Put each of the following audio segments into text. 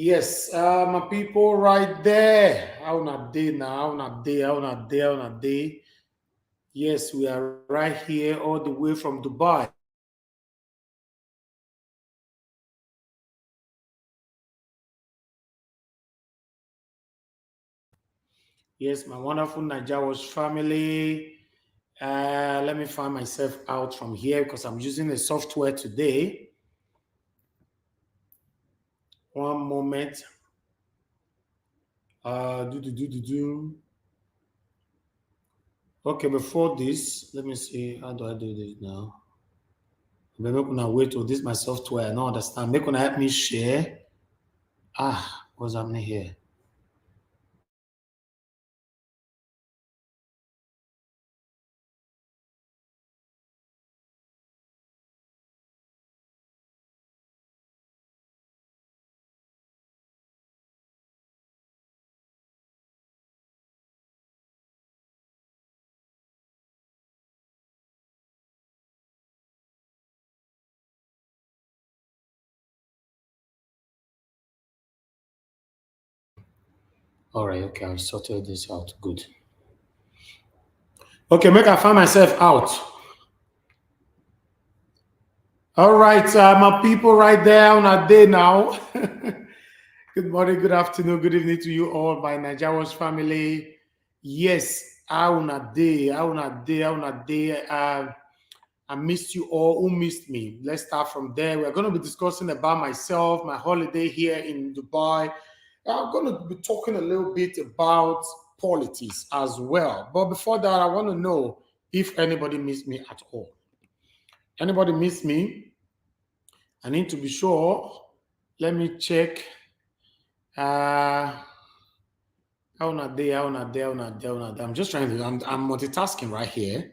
Yes, my people right there. How not day now? How not day? How not day? How not day? Yes, we are right here all the way from Dubai. Yes, my wonderful Naija family. Let me find myself out from here because I'm using a software today. One moment. Do. Okay, before this, let me see. How do I do this now? Make una wait. Oh, this is my software. I don't understand. Make una help me share. What's happening here? All right, okay, I'll sorted this out. Good. Okay, make I find myself out. All right, my people right there on a day now. Good morning, good afternoon, good evening to you all, my Naija family. Yes, on a day, on a day, on a day. I missed you all. Who missed me? Let's start from there. We're going to be discussing about myself, my holiday here in Dubai. I'm going to be talking a little bit about politics as well. But before that, I want to know if anybody missed me at all. Anybody missed me? I need to be sure. Let me check. How not there, how not there, how not there, how not there. I'm just trying to, I'm multitasking right here.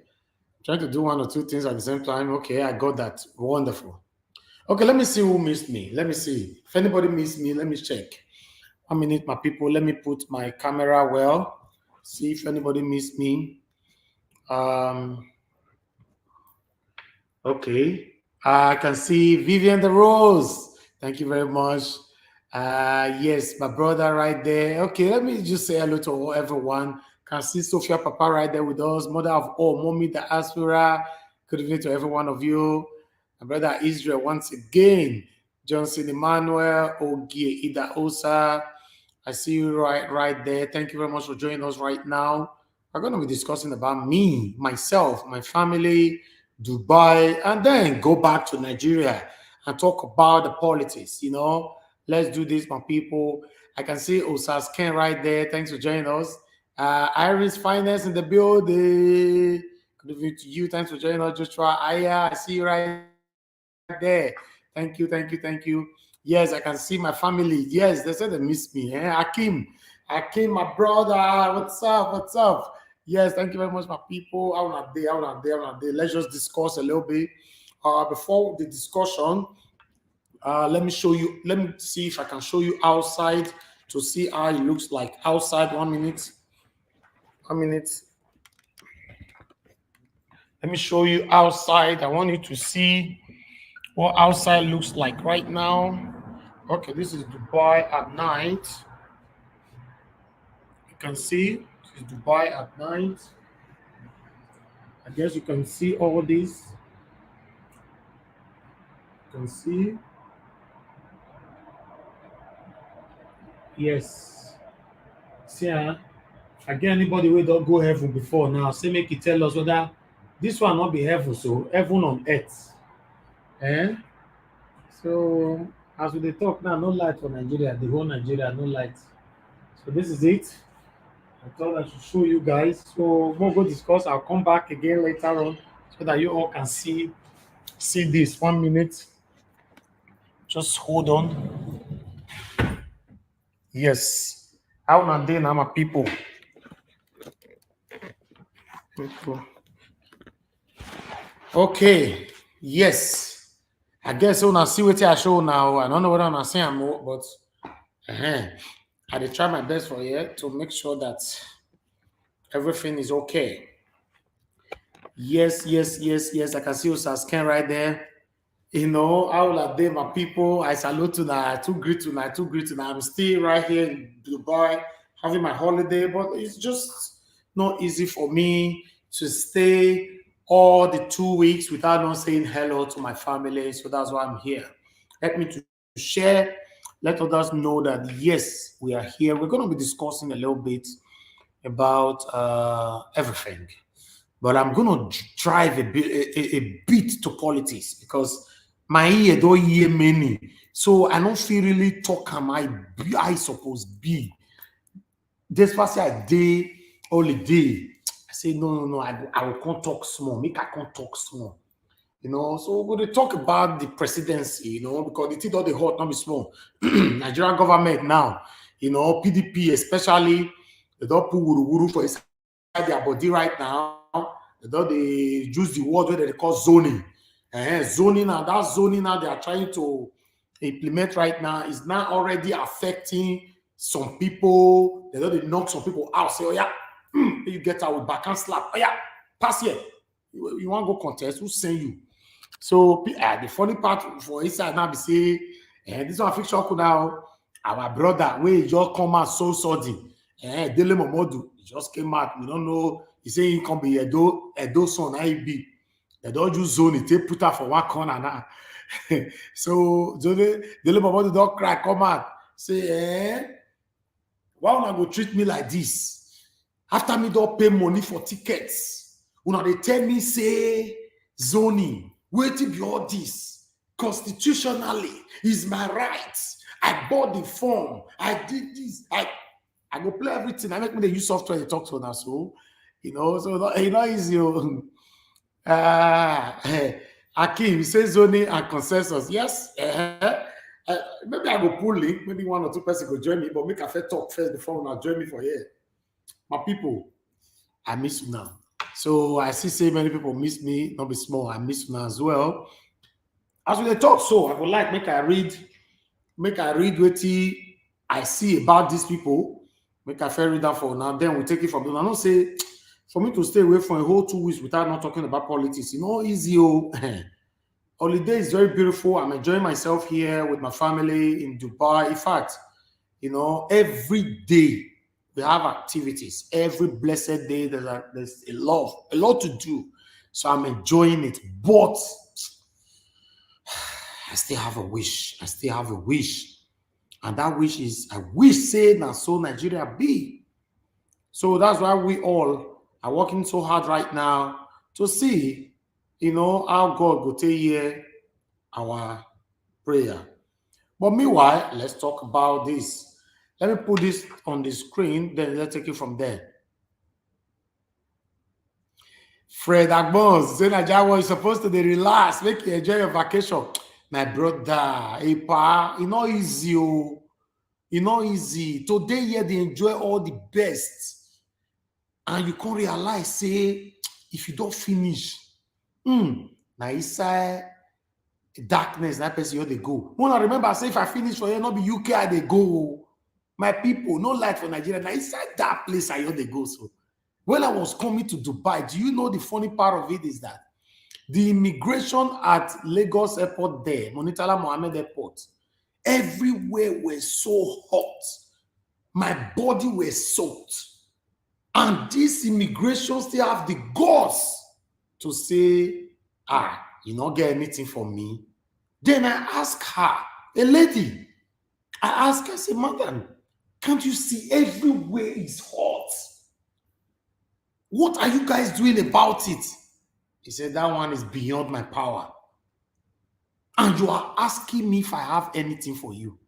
Trying to do one or two things at the same time. Okay, I got that. Wonderful. Okay, let me see who missed me. Let me see. If anybody missed me, let me check. 1 minute, my people. Let me put my camera well. See if anybody missed me. Um, okay. I can see Vivian the Rose. Thank you very much. Yes, my brother right there. Okay, let me just say hello to everyone. Can see Sophia Papa right there with us. Mother of all, Mommy the Aspira. Good evening to every one of you. My brother Israel once again. Johnson Emmanuel, Ogie Ida Osa. I see you right there. Thank you very much for joining us right now. We're going to be discussing about me, myself, my family, Dubai, and then go back to Nigeria and talk about the politics. Let's do this, my people. I can see Osas Ken right there. Thanks for joining us. Iris Finance in the building. Good evening to you. Thanks for joining us, Joshua. I see you right there. Thank you, thank you, thank you. Yes, I can see my family. Yes, they said they miss me. Akim, my brother. What's up? What's up? Yes, thank you very much, my people. How not day, how not day, how not day. Let's just discuss a little bit. Before the discussion, let me show you. Let me see if I can show you outside to see how it looks like outside. 1 minute. 1 minute. Let me show you outside. I want you to see what outside looks like right now. Okay, this is Dubai at night. You can see this is Dubai at night. I guess you can see all this. You can see. Yes. See, again, anybody who don't go heaven before now, say make it tell us whether this one not be heaven, so heaven on earth. Eh? So as we dey talk now, no light for Nigeria, the whole Nigeria, no light. So this is it. I thought I should show you guys. So we'll go discuss. I'll come back again later on so that you all can see this. 1 minute. Just hold on. Yes. How na dey now, my people? Okay. Yes. I guess una see what I show now. I don't know whether I'm saying I'm more, but I did try my best for you to make sure that everything is okay. Yes, yes, yes, yes. I can see Osasken right there. How will I day my people? I salute to that, too great tonight, too great tonight. I'm still right here in Dubai having my holiday, but it's just not easy for me to stay all the 2 weeks without not saying hello to my family. So that's why I'm here. Help me to share, let others know that yes, we are here. We're going to be discussing a little bit about everything. But I'm going to drive a bit to politics because my ear don't hear many. So I don't feel really talk am I suppose be. Despite I day holiday, I say no, I will can't talk small. Make I can't talk small. So we're going to talk about the presidency, because the thing all the hot, not be small. Nigerian government now, PDP especially, they don't put wuru for inside their body right now. They use the word where they call zoning. Zoning now, that zoning now they are trying to implement right now is now already affecting some people. They knock some people out. Say, oh yeah, you get out with backhand slap. Oh yeah, pass here. You want to go contest? Who send you? So the funny part for inside now be say, this one fiction could now our brother we just come out so sudden. Dele Momodu he just came out. We don't know. He say he can be Edo son IB. They don't use zone it. They put her for one corner now. So Dele Momodu don't cry. Come out say, why una go treat me like this? After me don't pay money for tickets. Una they tell me say zoning. Waiting be all this. Constitutionally is my right. I bought the form. I did this. I go play everything. I make me the use software they talk to now. So, so easy. Akim, you say zoning and consensus. Yes. Maybe I go pull link. Maybe one or two person go join me, but make a fair talk first before now join me for here. My people, I miss you now. So I see say many people miss me, not be small. I miss you now as well. As we talk, so I would like make I read what I see about these people. Make I fair read that for now. Then we take it from them. I don't say for me to stay away from a whole 2 weeks without not talking about politics. Easy. Holiday is very beautiful. I'm enjoying myself here with my family in Dubai. In fact, every day we have activities. Every blessed day there's a lot to do. So I'm enjoying it. But I still have a wish. And that wish is I wish say now so Nigeria be. So that's why we all are working so hard right now to see, how God will take hear our prayer. But meanwhile, let's talk about this. Let me put this on the screen, then let's take it from there. Fred Agbons, say Naija is supposed to be relaxed, make you enjoy your vacation. My brother, easy. Easy. Today here they enjoy all the best. And you can't realize, say, if you don't finish, now inside darkness, that person here they go. When I remember, say if I finish for here, not be UK, they go. My people, no light for Nigeria. Now inside that place, I hear they go. So when I was coming to Dubai, do you know the funny part of it is that the immigration at Lagos Airport there, Monitala Mohammed Airport, everywhere was so hot. My body was soaked. And this immigration still have the guts to say, you not get anything from me. Then I ask her, a lady, I ask her, I say, madam, can't you see everywhere is hot? What are you guys doing about it? He said, that one is beyond my power. And you are asking me if I have anything for you.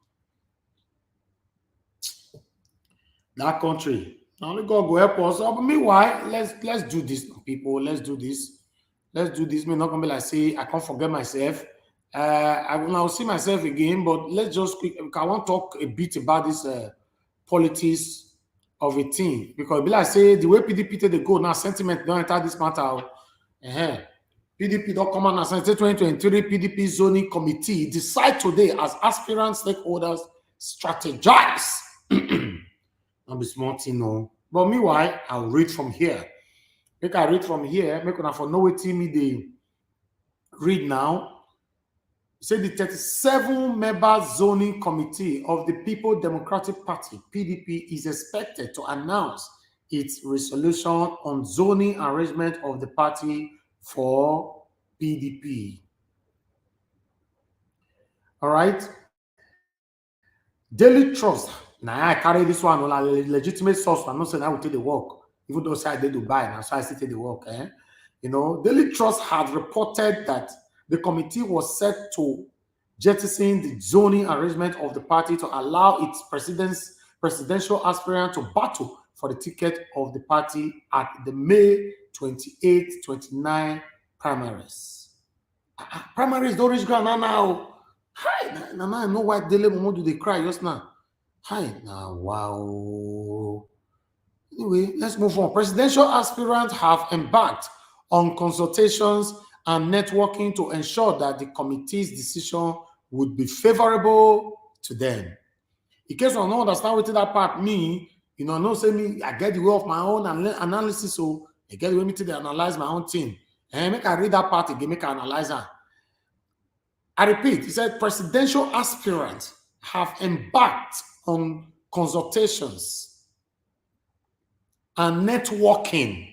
That country, only God will help us. But meanwhile, let's do this, people. Let's do this. Me not gonna be like say I can't forget myself. I will now see myself again, but let's just quick. I want to talk a bit about this politics of a thing because be like say the way PDP they go now, sentiment don't enter this matter. PDP don't come out and say 2023 PDP zoning committee decide today as aspirant stakeholders strategize. Not be small thing, no. But meanwhile, I'll read from here. Make I read from here. Make una for know what me they read now. Say the 37-member zoning committee of the People Democratic Party, PDP, is expected to announce its resolution on zoning arrangement of the party for PDP. All right. Daily Trust. Now I carry this one on a legitimate source. I'm not saying I will take the work, even though I did Dubai now, so I still take the work. You know, Daily Trust had reported that the committee was set to jettison the zoning arrangement of the party to allow its presidential aspirant to battle for the ticket of the party at the May 28, 29 primaries. Primaries don't reach ground now. Hi, now I know why Dele Momo do they cry just now. Hi, now wow. Anyway, let's move on. Presidential aspirants have embarked on consultations and networking to ensure that the committee's decision would be favorable to them. In case you don't understand what that part mean, you know, no say me, I get the way of my own analysis, so I get the way me to analyze my own thing. And make I read that part again, make I analyze that. I repeat, he said presidential aspirants have embarked on consultations and networking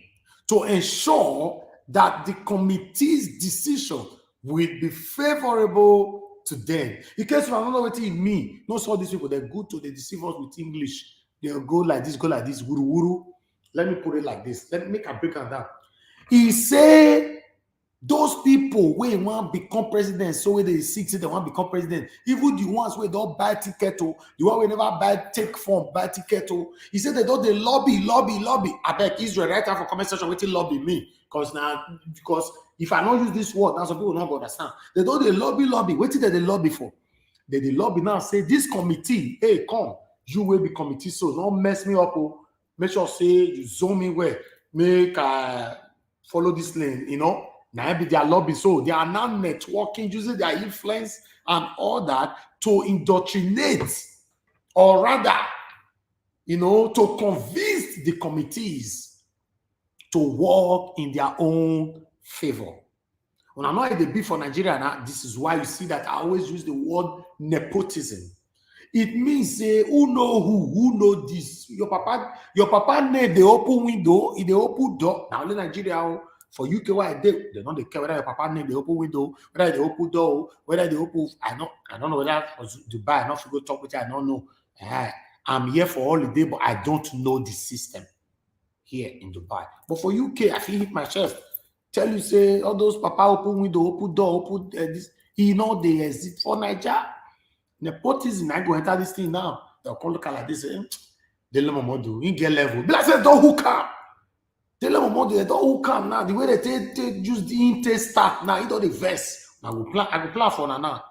to ensure that the committee's decision will be favorable to them. In case you don't know what it means, not all these people, they're good to they deceive us with English. They'll go like this, wuru wuru. Let me put it like this. Let me make a break on that. He say those people wey want become president, so when they sick, say they want become president, even the ones where don't buy ticket, the one we never buy take form, buy ticket. He said they don't they lobby. I beg Israel right now for comment section waiting lobby me. Because if I don't use this word, now some people not understand. They don't they lobby. What did they lobby for? They lobby now say this committee, hey, come, you will be committee, so don't mess me up. Make sure say you zone me where make follow this lane, you know. Now be their lobby, so they are now networking, using their influence and all that to indoctrinate, or rather, you know, to convince the committees to work in their own favor. When I know the be for Nigeria now, this is why you see that I always use the word nepotism. It means who know who know this. Your papa name the open window, in the open door. Now in Nigeria. For UK, why they don't care whether your papa name the open window, whether the open door, whether the open. I don't know whether Dubai. I not go talk with you. I don't know. I'm here for holiday, but I don't know the system here in Dubai. But for UK, I feel hit my chest. Tell you say all those papa open window, open door, open this. You know they exist for Naija. Nepotism. I go enter this thing now. They'll come look like this. They let my do. You get level. But I said don't hook up. They don't come now. The way they take use the intake start now, into the verse. Now I go plan for now.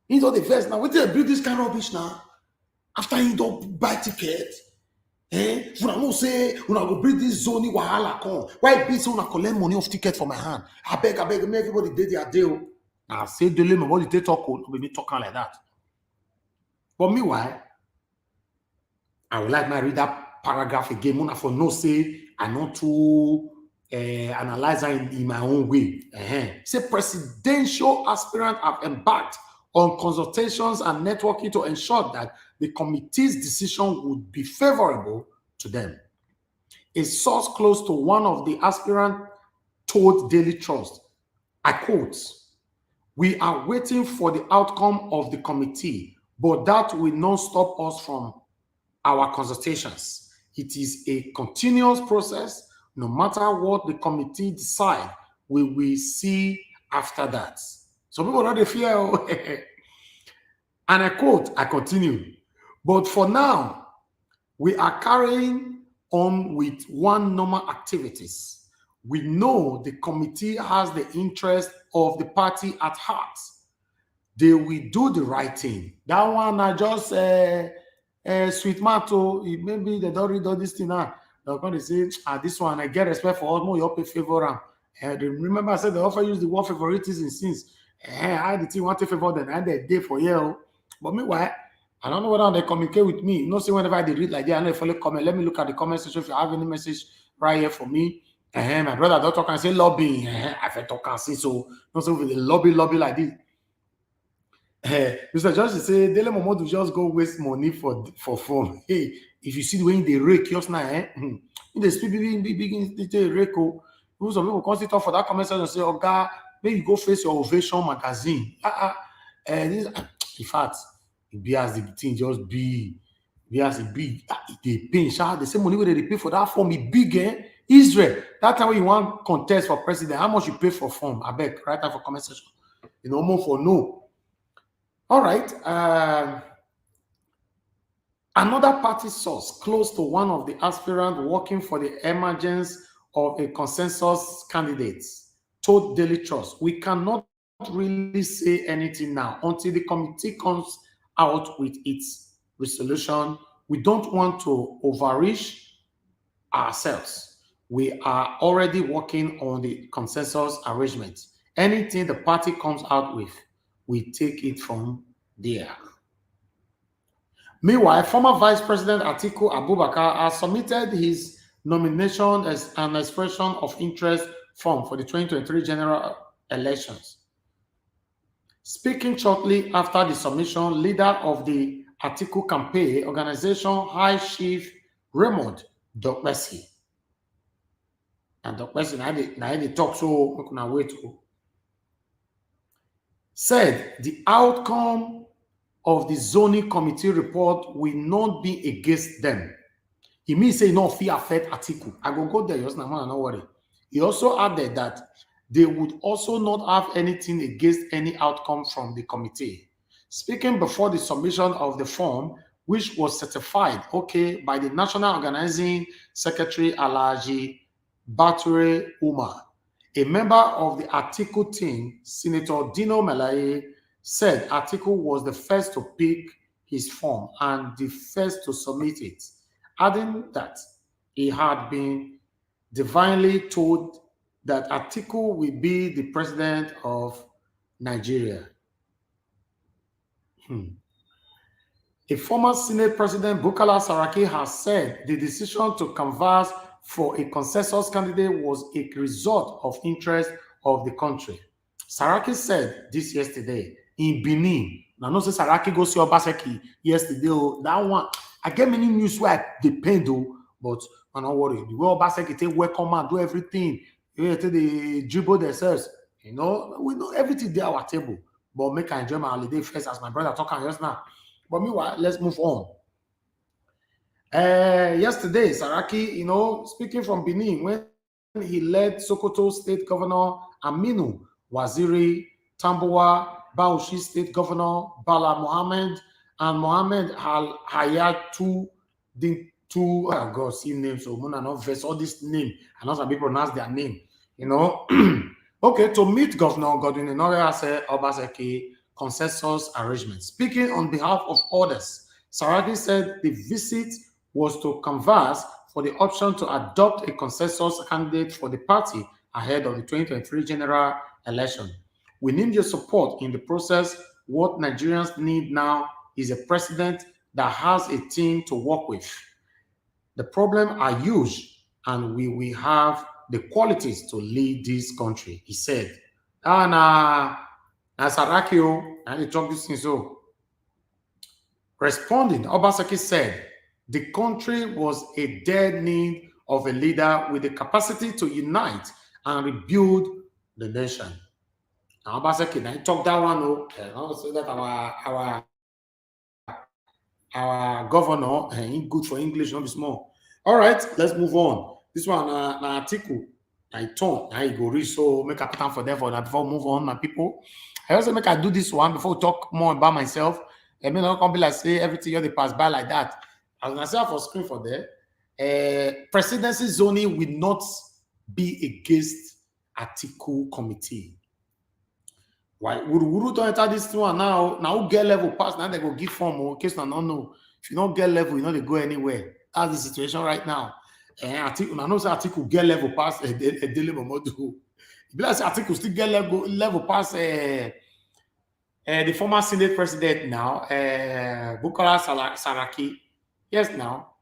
Into the verse now. What they build this kind of rubbish now? After you don't buy ticket, when I go say when I go bring this zoning wahala come. Why be so I collect money of ticket for my hand? I beg, make everybody did their deal. Now say the limit what they talk on, we be talking like that. But meanwhile, I would like to read that paragraph again. Mona for no say. I not to analyze in my own way. Say presidential aspirants have embarked on consultations and networking to ensure that the committee's decision would be favorable to them. A source close to one of the aspirants told Daily Trust, I quote, "We are waiting for the outcome of the committee, but that will not stop us from our consultations. It is a continuous process. No matter what the committee decide, we will see after that." Some people don't fear. And I quote, I continue. "But for now, we are carrying on with one normal activities. We know the committee has the interest of the party at heart. They will do the right thing." That one I just sweet mato, maybe they don't read all this thing now. They're going to say, this one, I get respect for all, you pay favor. Remember, I said they often use the word favoritism since. I the team want to favor them, and they day for you. But meanwhile, I don't know whether they communicate with me. No, see, whenever they read like that, I follow comment. Let me look at the comment section if you have any message right here for me. My brother don't talk and say lobbying. I feel talk and see, so not so with the lobby like this. Mr. Josh say Dele Momodu just go waste money for phone. Hey, if you see the way they rake just now, in the speak big rake. Oh, some people come sit up for that comment section and say, "Oh God, maybe you go face your Ovation magazine." This, in fact, it be as the thing just be as it big. They pay the same money where they pay for that form. It big, eh? Israel. That time when you want contest for president, how much you pay for form? I beg, right time for comment section. You know, more for no. All right. Another party source close to one of the aspirants working for the emergence of a consensus candidate told Daily Trust, we cannot really say anything now until the committee comes out with its resolution. We don't want to overreach ourselves. We are already working on the consensus arrangement. Anything the party comes out with, we take it from there. Meanwhile, former Vice President Atiku Abubakar has submitted his nomination as an expression of interest form for the 2023 general elections. Speaking shortly after the submission, leader of the Atiku campaign organization, High Chief Raymond Dokpesi, and Dokpesi now they talk so we can wait to, said the outcome of the zoning committee report will not be against them. He means say no fear affect Atiku. I go there, just now, no worry. He also added that they would also not have anything against any outcome from the committee. Speaking before the submission of the form, which was certified okay by the National Organizing Secretary Alhaji Bature Umar, a member of the Atiku team, Senator Dino Melaye, said Atiku was the first to pick his form and the first to submit it, adding that he had been divinely told that Atiku will be the president of Nigeria. A former Senate President Bukola Saraki has said the decision to canvass for a consensus candidate was a result of interest of the country. Saraki said this yesterday in Benin. Now, no say Saraki go see Obaseki yesterday. That one, I get many news where they depend though, but I'm not worried. The way Obaseki take welcome and do everything, they dribble themselves. You know, we know everything there our table. But make I enjoy my holiday first, as my brother talking just now. But meanwhile, let's move on. Yesterday, Saraki, you know, speaking from Benin, when he led Sokoto State Governor Aminu Waziri Tambuwa, Bauchi State Governor Bala Mohammed, and Mohammed Al Hayatu, the two, oh God, see names, so Muna not verse all this name, and also people pronounce their name, you know. Okay, to meet Governor Godwin Inoria Obaseki consensus arrangement. Speaking on behalf of others, Saraki said the visit was to canvass for the option to adopt a consensus candidate for the party ahead of the 2023 general election. We need your support in the process. What Nigerians need now is a president that has a team to work with. The problems are huge, and we will have the qualities to lead this country, he said. And Sarakio, and he talked this thing so. Responding, Obaseki said, the country was a dead need of a leader with the capacity to unite and rebuild the nation. Now, Obaseki, now he talked that one, so that our governor, ain't good for English, not be small. All right, let's move on. This one, Atiku, I turn, I go read, so make a pattern for them for that before we move on, my people. I also make I do this one before we talk more about myself. I mean, not gonna be like say everything you they pass by like that. As I say for screen for there, presidency zoning will not be against Atiku committee. Why would don't enter this one now? Now get level pass, now they go give form or case now no. If you don't get level, you know they go anywhere. That's the situation right now. And Atiku, I know say Atiku get level pass a daily momodu. If like Atiku still get level pass the former Senate president now, Bukola Saraki. Yes, now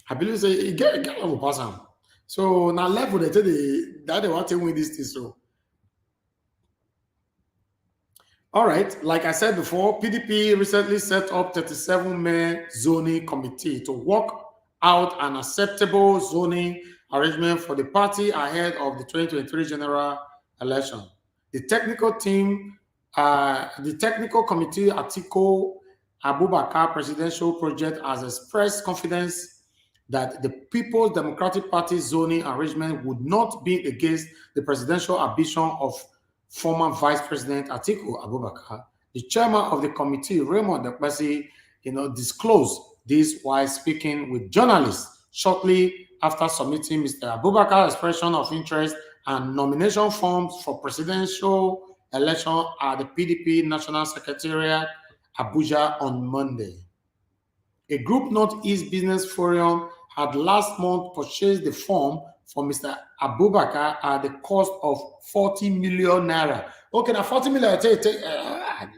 I believe say he get level pass him. So now level they want to win this thing. So All right, like I said before, PDP recently set up 37-man zoning committee to work out an acceptable zoning arrangement for the party ahead of the 2023 general election. The technical team, the technical committee, Atiko Abubakar Presidential Project, has expressed confidence that the People's Democratic Party zoning arrangement would not be against the presidential ambition of former Vice President Atiku Abubakar. The chairman of the committee, Raymond Ekpesi, disclosed this while speaking with journalists shortly after submitting Mr. Abubakar's expression of interest and nomination forms for presidential election at the PDP National Secretariat, Abuja, on Monday. A group Northeast Business Forum had last month purchased the form for Mr. Abubakar at the cost of 40 million naira. Okay, now 40 million,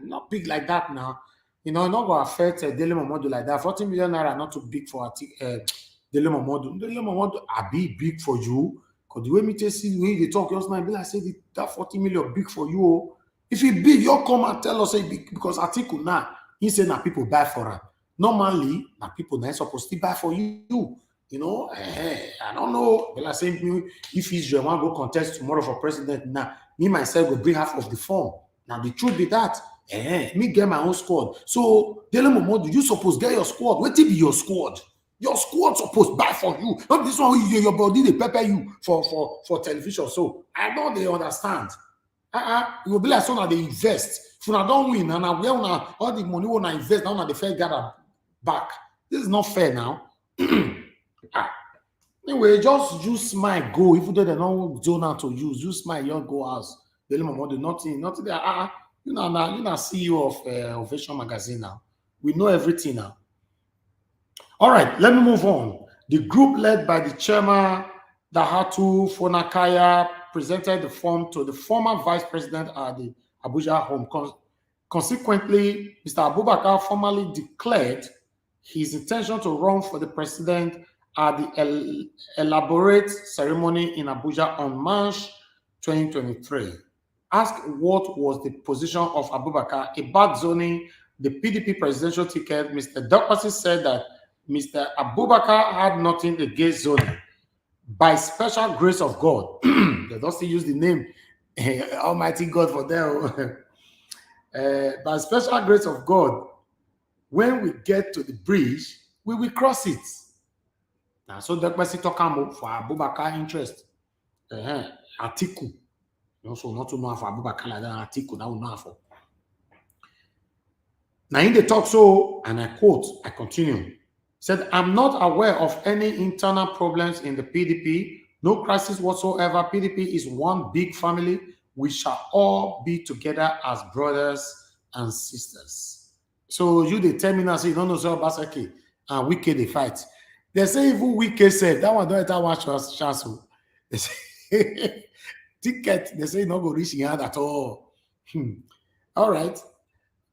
not big like that now. Not going to affect Dele Momodu like that. 40 million naira not too big for Dele Momodu. Dele Momodu are big for you. Because the way me see when they talk, just now, I say that 40 million big for you. If it big, you come and tell us, say big, because Atiku now, he say now people buy for him. Normally, now people not supposed to buy for you. I don't know. But I say, if Israel want to go contest tomorrow for president, now me myself will bring half of the form. Now the truth be that, me get my own squad. So Dele Momodu, you supposed get your squad. What be your squad? Your squad supposed buy for you. Not this one your body they pepper you for television. So I know they understand. It will be like someone they invest. If you don't win, and all the money when I invest, now the fair gather back. This is not fair now. Anyway, just use smile go. Even though they don't zone out to use smile, you go house. Dele Momodu, nothing there. You know CEO of Ovation Magazine now. We know everything now. All right, let me move on. The group led by the chairman, Dahatu Fonakaya, presented the form to the former vice president at the Abuja home. Consequently, Mr. Abubakar formally declared his intention to run for the president at the elaborate ceremony in Abuja on March 2023. Asked what was the position of Abubakar about zoning the PDP presidential ticket, Mr. Dokpasi said that Mr. Abubakar had nothing against zoning. By special grace of God, they don't still use the name Almighty God for them. By special grace of God, when we get to the bridge, we will cross it. Now, so that person talking for Abubakar interest. Atiku. Also, not to know for Abubakar like that, Atiku, now we know for. Now, in the talk, so, and I quote, I continue, said, I'm not aware of any internal problems in the PDP, no crisis whatsoever. PDP is one big family. We shall all be together as brothers and sisters. So you they tell me now, say you don't know so Basaki and Wike they fight. They say even Wike said that one don't enter one chance. They say ticket, they say not go reach in hand at all. All right.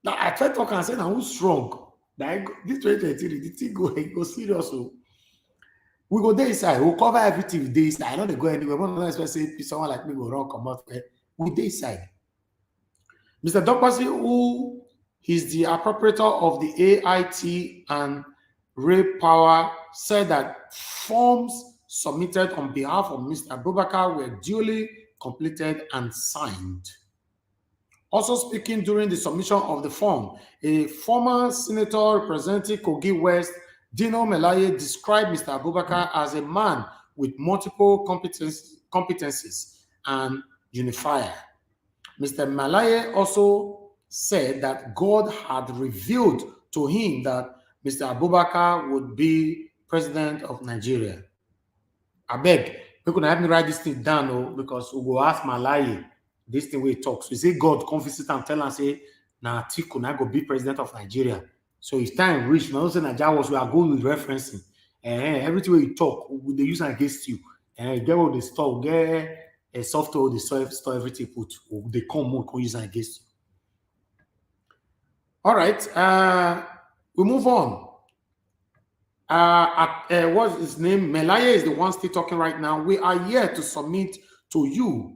Now I try to talk and say now who's strong. Like this 2023, the thing go serious. So we go there inside, we'll cover everything with this. I know they go anywhere. One not expect say someone like me go wrong, come out. We there inside. Mr. Dokpasi, who is the appropriator of the AIT and Ray Power, said that forms submitted on behalf of Mr. Abubakar were duly completed and signed. Also speaking during the submission of the form, a former senator representing Kogi West, Dino Melaye, described Mr. Abubakar as a man with multiple competencies and unifier. Mr. Melaye also said that God had revealed to him that Mr. Abubakar would be president of Nigeria. I beg, you could have me write this thing down because we will ask Melaye this thing we talk. So he say God come visit and tell and say, nah, Atiku now go be president of Nigeria. So it's time reach. Now say Naija was we are going with referencing. Everything we talk, they use against you. Get what they store, get a software, they store everything put. They come more, can use against you. All right, we move on. What's his name? Melaye is the one still talking right now. We are here to submit to you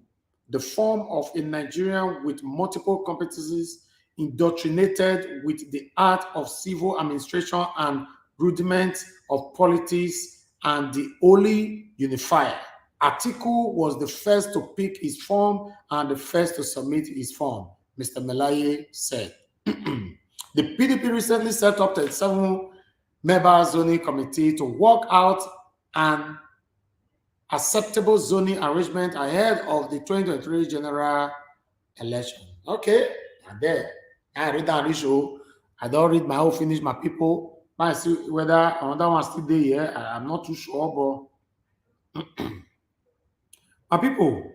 the form of a Nigerian with multiple competencies indoctrinated with the art of civil administration and rudiments of politics and the holy unifier. Atiku was the first to pick his form and the first to submit his form, Mr. Melaye said. The PDP recently set up a 7-member zoning committee to work out an acceptable zoning arrangement ahead of the 2023 general election. Okay, and there. I read that issue. I don't read my whole finish, my people. I see whether another one still there here. I'm not too sure, but my people.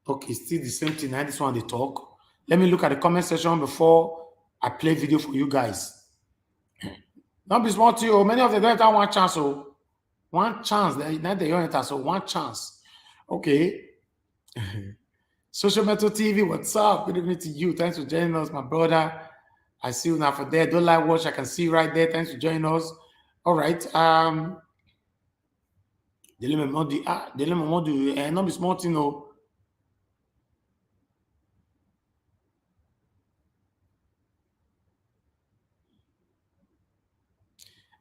Okay, still the same thing. I just want to talk. Let me look at the comment section before I play video for you guys. Not be small to you. Many of them don't have one chance. So one chance. Not the young so one chance. Okay. Social Metal TV, what's up? Good evening to you. Thanks for joining us, my brother. I see you now for there. Don't like watch. I can see right there. Thanks for joining us. All right. Not be small to know.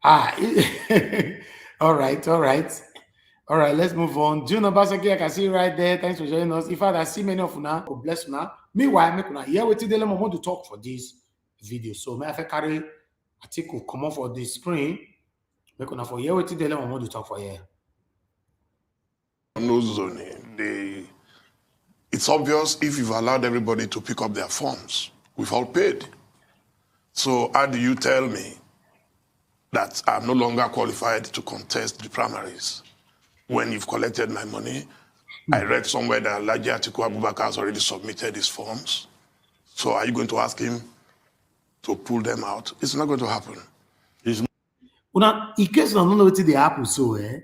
All right, let's move on. June Obaseki, I can see right there. Thanks for joining us. In fact, I see many of you now. God bless you now. Meanwhile, make una here waiting. I want to talk for this video. So, may I carry article come on for the screen? Make una for here waiting. I want to talk for here. No zoning. It's obvious if you've allowed everybody to pick up their forms. We've all paid. So, how do you tell me that I'm no longer qualified to contest the primaries? When you've collected my money, I read somewhere that Alhaji Atiku Abubakar has already submitted his forms. So are you going to ask him to pull them out? It's not going to happen. In case you don't know what they happen, so the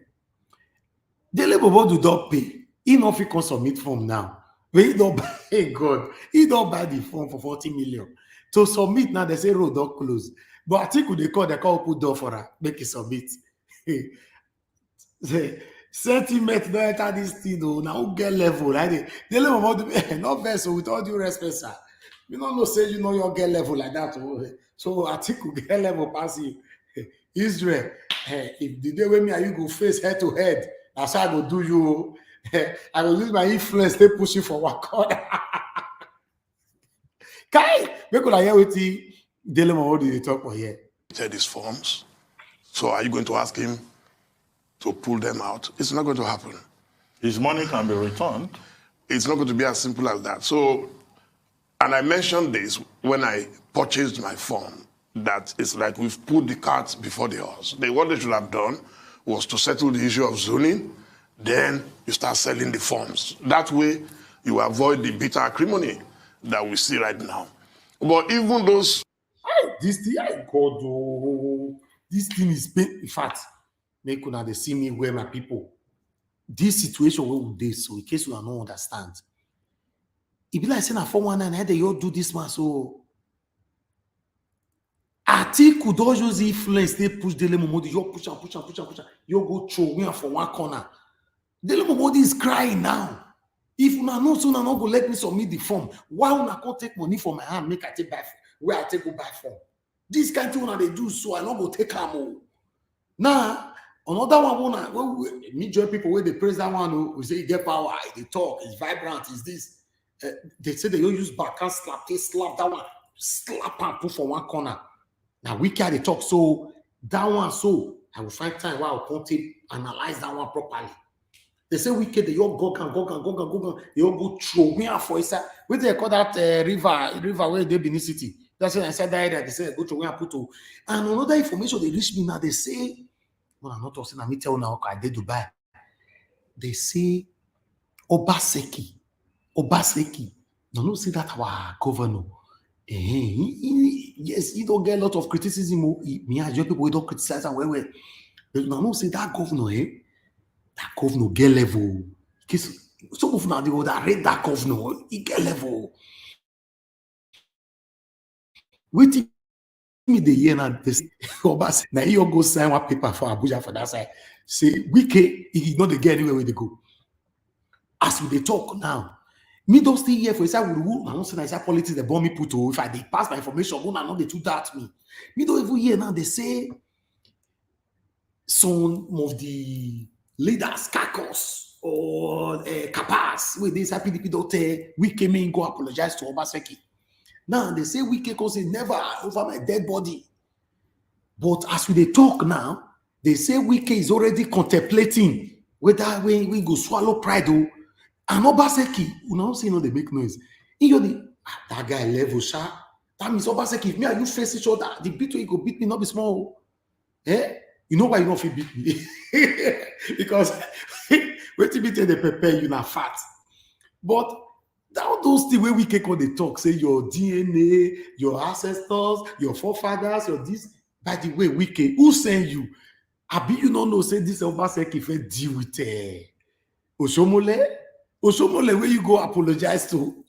labor board do not pay. He not fit can submit form now. But he don't buy God. He don't buy the form for 40 million. To submit now, they say road don't close. But I think they call open door for her, make it submit. Sentiment don't enter this thing though. Now who get level, right? The level not vessel with all due respect, sir. You don't know say you know your get level like that. So I think we get level pass you. Israel, if the day when me and you go face head to head, that's how I go do you. I will use my influence, they push you for one corner. Kai, make I hear with you. What did they talk about here? These forms. So are you going to ask him to pull them out? It's not going to happen. His money can be returned. It's not going to be as simple as that. So, and I mentioned this when I purchased my form, that it's like we've put the cart before the horse. What they should have done was to settle the issue of zoning, then you start selling the forms. That way, you avoid the bitter acrimony that we see right now. But even those... This thing, God, oh, this thing is pain. In fact, make una they see me where my people. This situation where we do so, in case you don't understand. It be like saying a 419, they all do this man. So Atiku don't use influence, they push Dele Momodi, you push. You go throw me for one corner. Dele Momodi is crying now. If una know so, una not go let me submit the form. Why una can't take money from my hand, make I take back where I take go buy form? This kind of thing they do, so I not go take them. Now, another one, me join people where they praise that one who say get power, they talk, it's vibrant, it's this. They say they don't use backhand slap, they slap that one, slap and put for one corner. Now we can they talk, so that one, so I will find time where I'll come analyze that one properly. They say wicked, they all go, they all go throw me out for it. What they call that river where they Benin City. That's when I said that they say go to where I put to. And another information they reach me now, they say, well, I'm not talking, I'm tell now, I did Dubai. They say Obaseki. No, see that our governor. Yes, he don't get a lot of criticism. Me and your people we don't criticize and well. But no, see that governor, that governor get level. Because some of now they would rate that governor, he get level. Wait me the year now, they say, now you go sign one paper for Abuja for that side. Say, Wike, he not the get anywhere where they go. As we they talk now, Me don't stay here for inside wuru. I don't say inside politics they bomb me put oh. If I dey pass my information, go now they do that me. Me don't even hear now they say some of the leaders, Kakos or Kapas, where they say PDP don't tell we came in go apologize to Obaseki. Now they say we can say never over my dead body. But as we they talk now, they say Wike is already contemplating whether we go swallow pride or and Obaseki. You know, see, they make noise. That guy level sharp. That means Obaseki, if me and you face each other, the beat way you go beat me, not be small. Eh? You know why you don't feel beat me? Because wait till me tell they prepare you now fat. But all those things where we can call the talk, say your DNA, your ancestors, your forefathers, your this. By the way, Wike, who send you? Abi you don't know, say this Obaseki fit deal with Oshomole? Oshomole, where you go apologize to?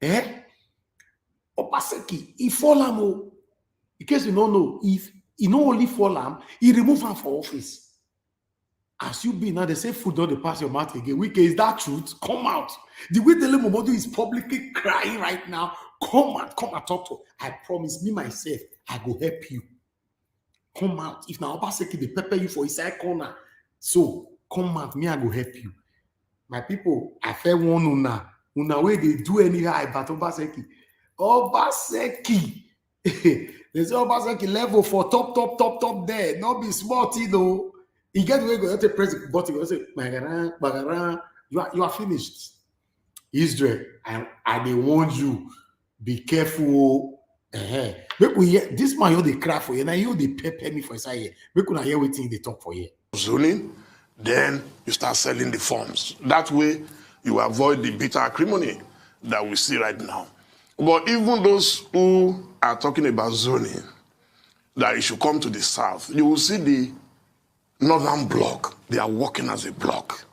Eh? Obaseki, he fall am. In case you don't know, if he not only fall am, he remove him for office. As you be now, they say food don't pass your mouth again. Wike, is that truth? Come out. The way Dele Momodu is publicly crying right now, come and talk to. I promise me myself, I go help you. Come out. If now Obaseki they pepper you for his side corner, so come out. Me I go help you. My people, I feel one una way they do anyhow but Obaseki. Obaseki. They say Obaseki level for top there. Not be smart, you know. He get the way go to press the button. You say, Bagara, you are finished. Israel, I they warn you, be careful. Make we hear this man, they cry for you. Now you they pepper me for inside here. Make we hear what they talk for you. Zoning, then you start selling the forms. That way, you avoid the bitter acrimony that we see right now. But even those who are talking about zoning, that it should come to the south, you will see the northern bloc. They are working as a bloc.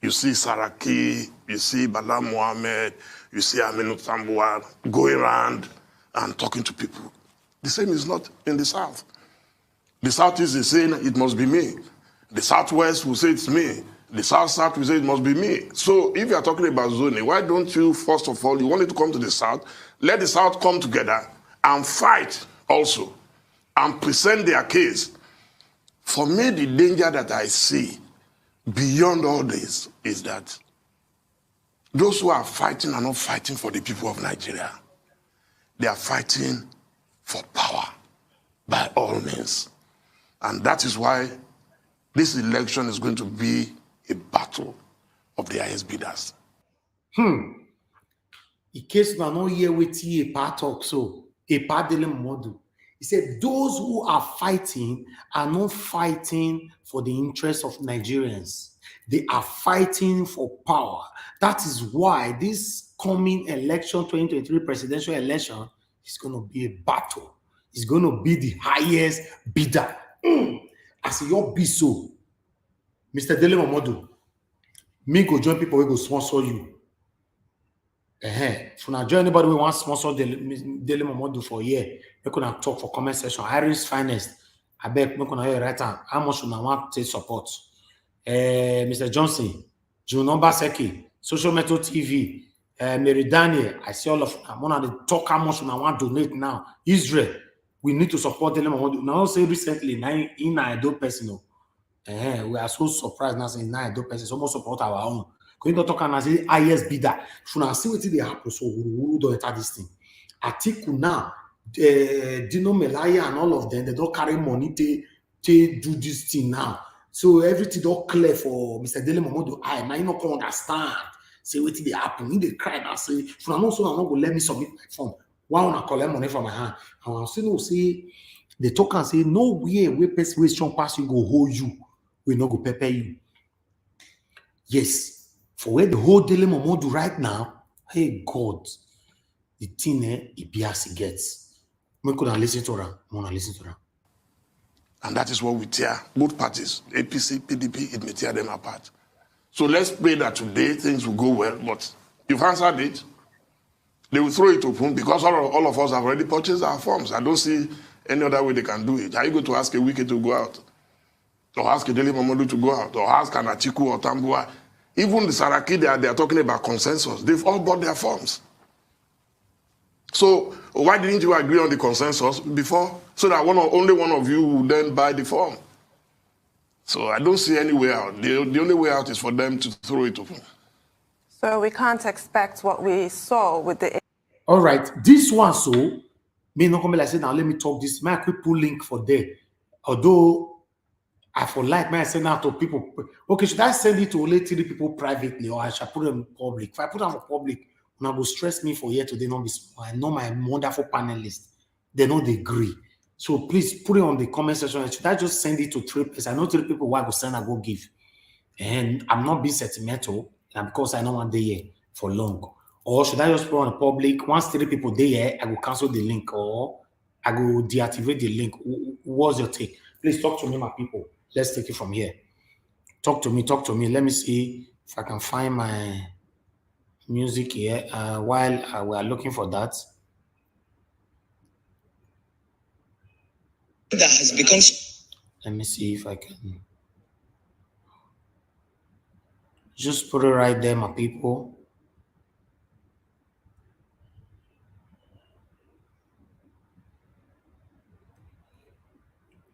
You see Saraki, you see Bala Mohammed, you see Aminu Tambuwa going around and talking to people. The same is not in the south. The southeast is saying it must be me. The southwest will say it's me. The south will say it must be me. So if you are talking about zoning, why don't you, first of all, you want it to come to the south, let the south come together and fight also and present their case. For me, the danger that I see beyond all this is that those who are fighting are not fighting for the people of Nigeria. They are fighting for power by all means. And that is why this election is going to be a battle of the highest bidders. In case you are not here with you, a part talk so, a part Dele Momodu. He said, those who are fighting are not fighting for the interests of Nigerians. They are fighting for power. That is why this coming election, 2023 presidential election, is going to be a battle. It's going to be the highest bidder. As your be so, Mr. Dele Momodu, me go join people who go sponsor you. If you join anybody who wants to sponsor Dele Momodu for a year, we could talk for comment section. Irish finest. I bet we can hear right now. How much you want to support? Mr. Johnson, June Obaseki, Social Metal TV, Mary Daniel. I see all of them. I want to talk how much you want to donate now. Israel, we need to support Dele Momodu. Now, say recently, in Naija personal. We are so surprised now saying Naija person almost support our own. Going to talk and say highest bidder. Should I see what they happen? So we don't enter this thing. Atiku now, Dino Melaya and all of them, they don't carry money to do this thing now. So everything don't clear for Mr. Dele Momodu. I might not understand. Say what they happen. In the cry now say, should I know so I'm not going to let me submit my form. Why want to collect money from my hand? And I say no, say they talk and say no way we person strong pass you go hold you. We not go pepper you. Yes. For where the whole Dele Momodu right now, hey God, the thing it be as it gets. We could listen to her. I want to listen to her. And that is what we tear both parties, APC, PDP, it may tear them apart. So let's pray that today things will go well, but you've answered it. They will throw it open because all of us have already purchased our forms. I don't see any other way they can do it. Are you going to ask a Wike to go out? Or ask a Dele Momodu to go out? Or ask an Atiku or Tambuwa? Even the Saraki, they are talking about consensus. They've all bought their forms. So why didn't you agree on the consensus before? So that only one of you will then buy the form. So I don't see any way out. The only way out is for them to throw it open. So we can't expect what we saw with the... All right. This one, so, me no come like say, now let me talk this. May I quick pull link for there. Although, I for like, may I send out to people. Okay, should I send it to only 3 people privately or I shall put them public? If I put them for public, now go stress me for here today. Not be small. I know my wonderful panelists. They know they agree. So please put it on the comment section. Should I just send it to 3 people? I know 3 people who I go send, I go give. And I'm not being sentimental, and because I don't want to here for long. Or should I just put on the public? Once 3 people there, I will cancel the link or I will deactivate the link. What's your take? Please talk to me, my people. Let's take it from here. Talk to me. Let me see if I can find my music here while we are looking for that. That has become... Let me see if I can just put it right there, my people.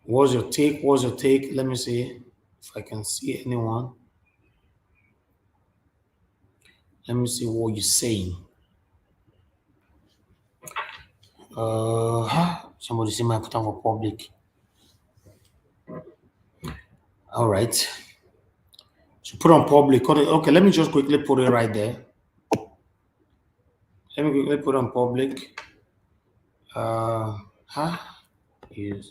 What's your take? Let me see if I can see anyone. Let me see what you're saying. Somebody say my put on for public. All right. So put on public. Okay, let me just quickly put it right there. Let me quickly put on public. Yes.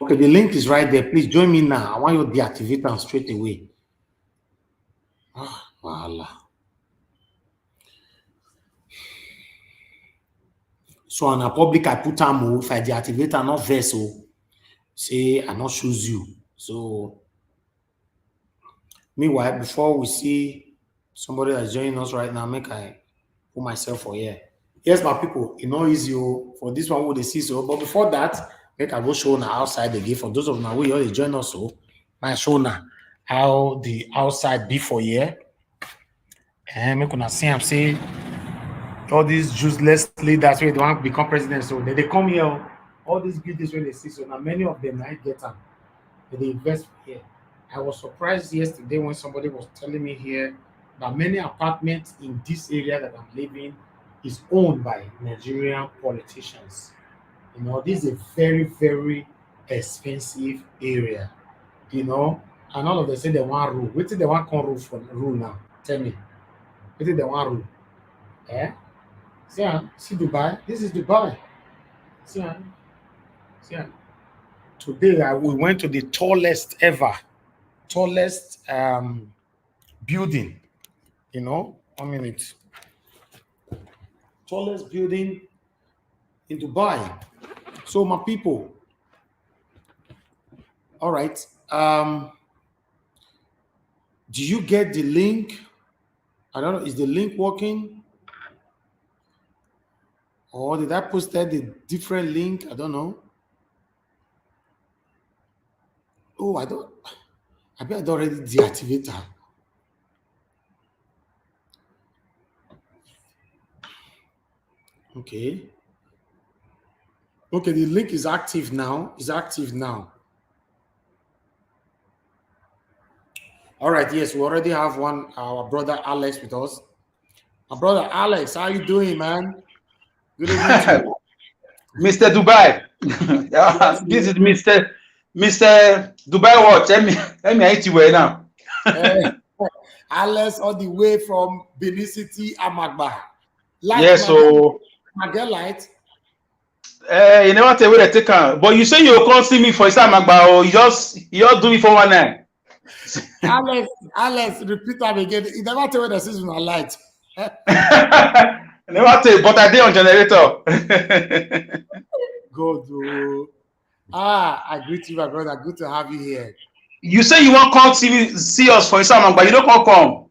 Okay, the link is right there. Please join me now. I want you to deactivate them straight away. Voila. So on a public, I put them. If I deactivate and not vessel, say I not choose you. So meanwhile, before we see somebody that's joining us right now, make I put myself for here. Yes, my people, it's not easy for this one with the see so. But before that, make I go show now outside again. For those of now we already join us, so my show now how the outside be for here. And make una see I'm say all these useless leaders where they want to become president. So they come here, all these buildings where they see. So now many of them I get them. They invest here. I was surprised yesterday when somebody was telling me here that many apartments in this area that I'm living is owned by Nigerian politicians. You know, this is a very, very expensive area. You know, and all of them say they want rule. What did they want come rule for rule now? Tell me. What did they want rule? Eh? See Dubai. This is Dubai. See. Today we went to the tallest building. You know, 1 minute. Tallest building in Dubai. So my people, all right. Do you get the link? I don't know. Is the link working? Or did I post that the different link? I don't know. Oh, I bet I already deactivated her. Okay. Okay, the link is active now. All right, yes, we already have our brother Alex with us. My brother Alex, how you doing, man? Good evening to you. Mr. Dubai. This is Mr. Dubai Watch. Let me hit you right now. Alex, all the way from Benin City, Amagba. Yes, so Magelite. You never tell where they take on. But you say you can't see me for Amagba, or you just do me for 19. Alex, repeat that again. You never tell where the season are light. Never tell, but I did on generator. Good. I greet you, my brother. Good to have you here. You say you want to come see us for Amagba, you don't come.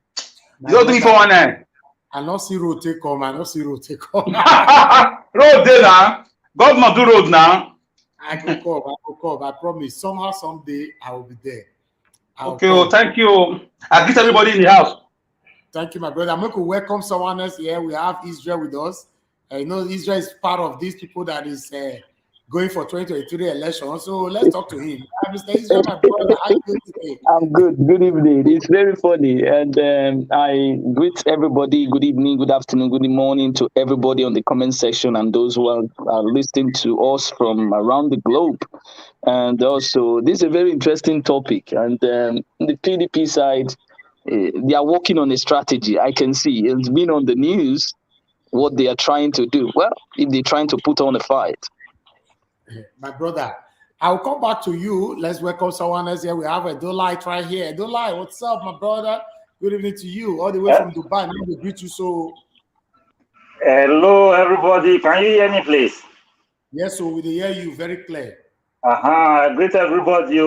You don't do it for 19. I not see road take come. Road there now. Governor do road now. I could come. I promise. Somehow, someday, I will be there. I'll Okay, come. thank you. I greet everybody in the house. Thank you, my brother. I'm going to welcome someone else here. We have Israel with us. You know, Israel is part of these people that is going for 2023 election. So let's talk to him. Mr. Israel, my brother, how you doing today? I'm good. Good evening. It's very funny. And I greet everybody. Good evening, good afternoon, good morning to everybody on the comment section and those who are listening to us from around the globe. And also, this is a very interesting topic. And the PDP side, they are working on a strategy. I can see it's been on the news what they are trying to do. Well, if they're trying to put on a fight. My brother, I'll come back to you. Let's welcome someone else here. We have a Dolite right here. Dolite, what's up, my brother? Good evening to you, all the way from Dubai. Now we greet you so. Hello, everybody. Can you hear me, please? Yes, so we hear you very clear. I greet everybody.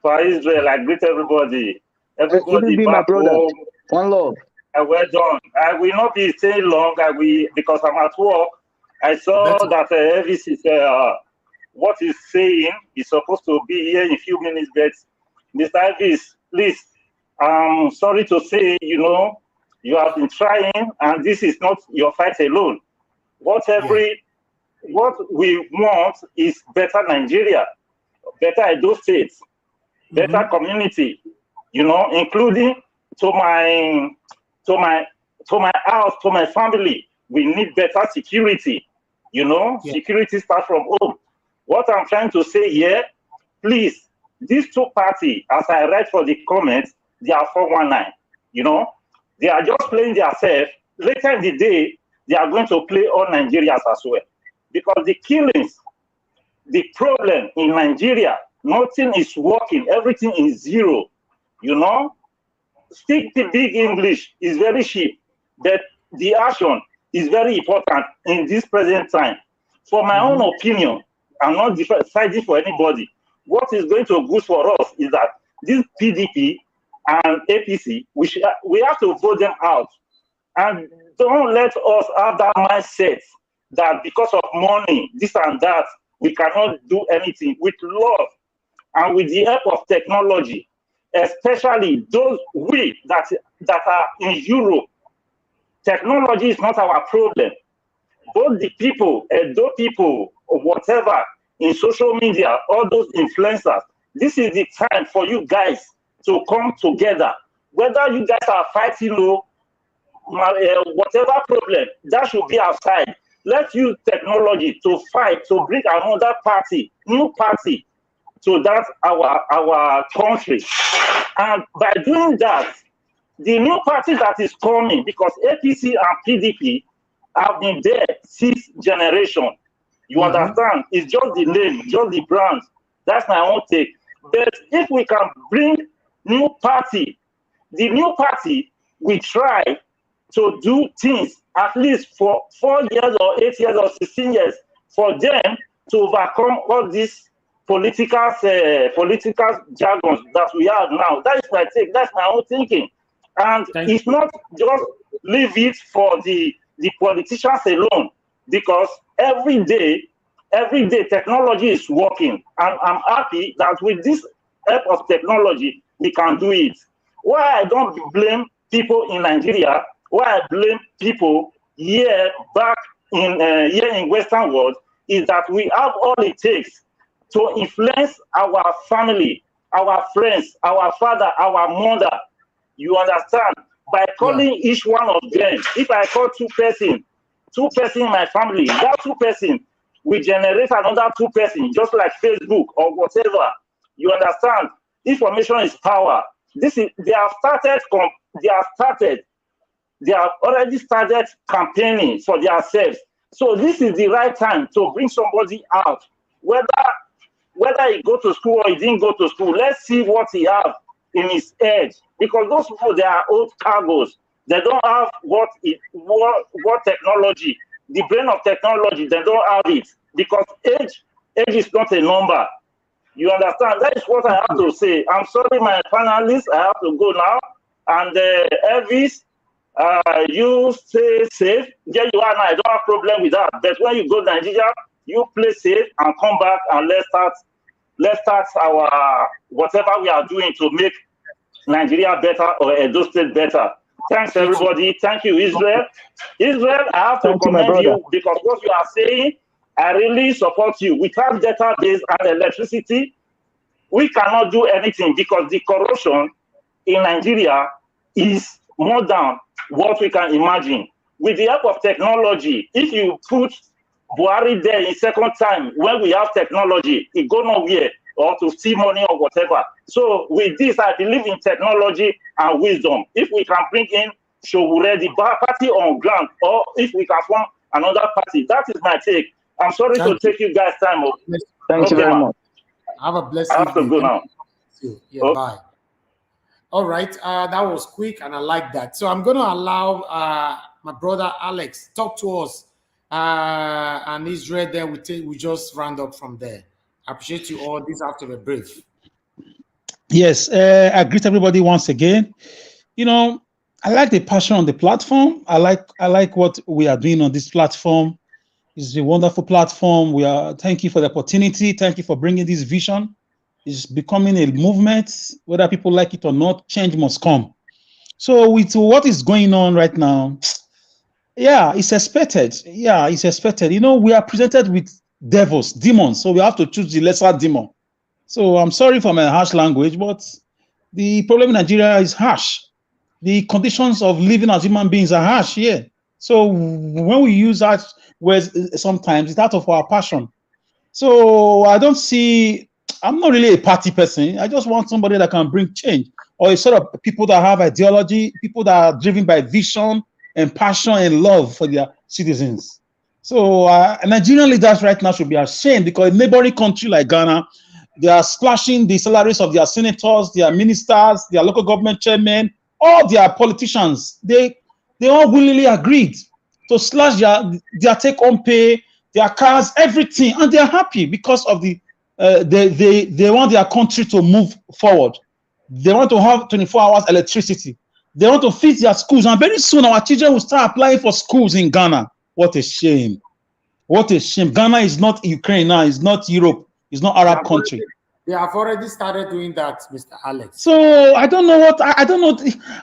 For Israel, I greet everybody. Good evening, my brother. Home. One love. Well done. I will not be staying long. Because I'm at work. I saw that everything what he's saying is supposed to be here in a few minutes, but Mr. Elvis, please, I'm sorry to say, you have been trying, and this is not your fight alone. What we want is better Nigeria, better Edo State, better community, including to my house, to my family. We need better security. Security starts from home. What I'm trying to say here, please, these two parties, as I read for the comments, they are 419. They are just playing themselves. Later in the day, they are going to play all Nigerians as well. Because the killings, the problem in Nigeria, nothing is working. Everything is zero. Speak the big English is very cheap, but the action is very important in this present time. For my own opinion, I'm not fighting for anybody. What is going to good for us is that this PDP and APC, we have to vote them out. And don't let us have that mindset that because of money, this and that, we cannot do anything. With love and with the help of technology, especially those that are in Europe, technology is not our problem. Both the people, those people, or whatever, in social media, all those influencers, this is the time for you guys to come together. Whether you guys are fighting whatever problem, that should be outside. Let's use technology to fight, to bring another party, new party, to that our country. And by doing that, the new party that is coming, because APC and PDP have been there since generation. You understand? It's just the name, just the brand. That's my own take. But if we can bring new party, the new party will try to do things at least for 4 years or 8 years or 16 years for them to overcome all these political jargons that we have now. That is my take. That's my own thinking. And it's not just leave it for the politicians alone, because every day technology is working, and I'm happy that with this help of technology we can do it. Why I don't blame people in Nigeria, why I blame people here in Western world, is that we have all it takes to influence our family, our friends, our father, our mother. You understand? By calling each one of them. If I call two person in my family, that two person will generate another two person, just like Facebook or whatever. You understand? Information is power. They have already started campaigning for themselves. So this is the right time to bring somebody out, whether he go to school or he didn't go to school. Let's see what he have in his head, because those people, they are old cargos. They don't have what technology, the brain of technology. They don't have it, because age is not a number. You understand? That is what I have to say. I'm sorry, my panelists, I have to go now. And Elvis, you stay safe. Yeah, you are now. I don't have problem with that. But when you go to Nigeria, You play safe and come back and let's start our whatever we are doing to make Nigeria better or Edo State better. Thanks everybody. Thank you, Israel. Israel, I have to commend you because what you are saying, I really support you. Without database and electricity, we cannot do anything because the corruption in Nigeria is more than what we can imagine. With the help of technology, if you put Buhari there in second time, when we have technology, it go nowhere or to steal money or whatever. So with this, I believe in technology and wisdom. If we can bring in Showure, the party on ground, or if we can form another party, that is my take. I'm sorry to take you guys' time. Thank you very much. Have a blessed I have to go now. Yeah, bye. All right, that was quick and I like that. So I'm going to allow my brother Alex talk to us. And Israel, then we just round up from there. I appreciate you all. This after a brief. Yes, I greet everybody once again. You know, I like the passion on the platform. I like what we are doing on this platform. It's a wonderful platform. Thank you for the opportunity. Thank you for bringing this vision. It's becoming a movement. Whether people like it or not, change must come. So with what is going on right now, yeah, it's expected. Yeah, it's expected. You know, we are presented with demons. So we have to choose the lesser demon. So I'm sorry for my harsh language, but the problem in Nigeria is harsh. The conditions of living as human beings are harsh here. So when we use that words, sometimes it's out of our passion. So I'm not really a party person. I just want somebody that can bring change, or a sort of people that have ideology, people that are driven by vision and passion and love for their citizens. So Nigerian leaders right now should be ashamed because a neighboring country like Ghana, they are slashing the salaries of their senators, their ministers, their local government chairmen, all their politicians. They all willingly agreed to slash their take-home pay, their cars, everything, and they are happy because of they want their country to move forward. They want to have 24 hours electricity. They want to fix their schools, and very soon our children will start applying for schools in Ghana. What a shame! What a shame! Ghana is not Ukraine now. It's not Europe. It's not Arab country. They have already started doing that, Mr. Alex. So I don't know what I don't know.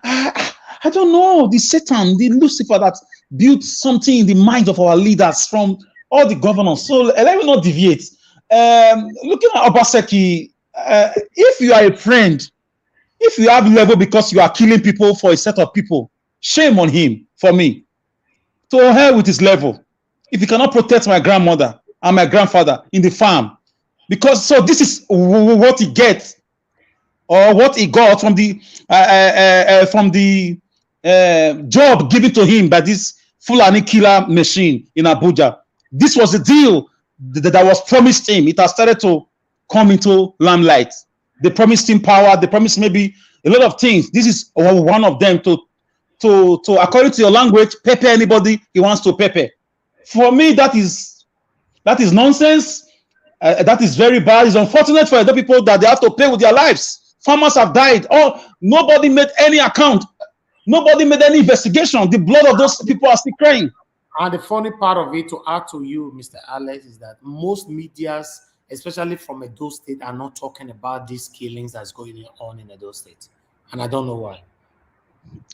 I don't know the Satan, the Lucifer that built something in the minds of our leaders from all the governors. So let me not deviate. Looking at Obaseki, if you are a friend, if you have level because you are killing people for a set of people, shame on him. For me, to hell with his level. If he cannot protect my grandmother and my grandfather in the farm, because so this is what he gets or what he got from the job given to him by this Fulani killer machine in Abuja. This was the deal that was promised him. It has started to come into limelight. They promised him power. They promised maybe a lot of things. This is one of them to according to your language, pepper anybody he wants to pepper. For me, that is nonsense. That is very bad. It's unfortunate for the people that they have to pay with their lives. Farmers have died. Oh, nobody made any account. Nobody made any investigation. The blood of those people are still crying. And the funny part of it, to add to you, Mr. Alex, is that most medias, especially from Edo State, are not talking about these killings that's going on in Edo State. And I don't know why.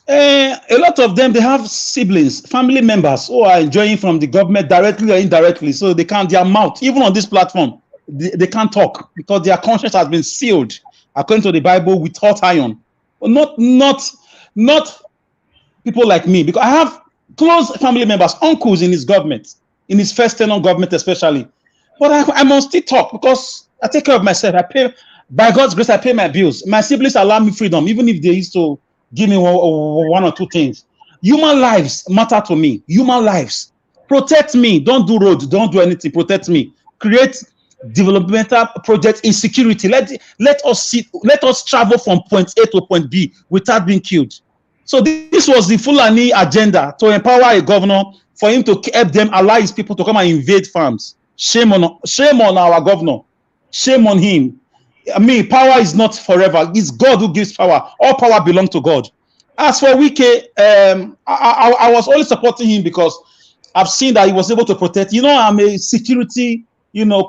A lot of them, they have siblings, family members who are enjoying from the government directly or indirectly. So they can't, their mouth, even on this platform, they can't talk because their conscience has been sealed, according to the Bible, with hot iron. Not people like me, because I have close family members, uncles in his government, in his first tenure government especially. But I must still talk because I take care of myself. I pay, by God's grace, I pay my bills. My siblings allow me freedom, even if they used to give me one or two things. Human lives matter to me. Human lives. Protect me. Don't do road. Don't do anything. Protect me. Create developmental projects in security. Let us travel from point A to point B without being killed. So this was the Fulani agenda, to empower a governor, for him to help them, allow his people to come and invade farms. Shame on our governor. Shame on him. I mean, power is not forever. It's God who gives power. All power belongs to God. As for Wike, I was only supporting him because I've seen that he was able to protect. You know, I'm a security,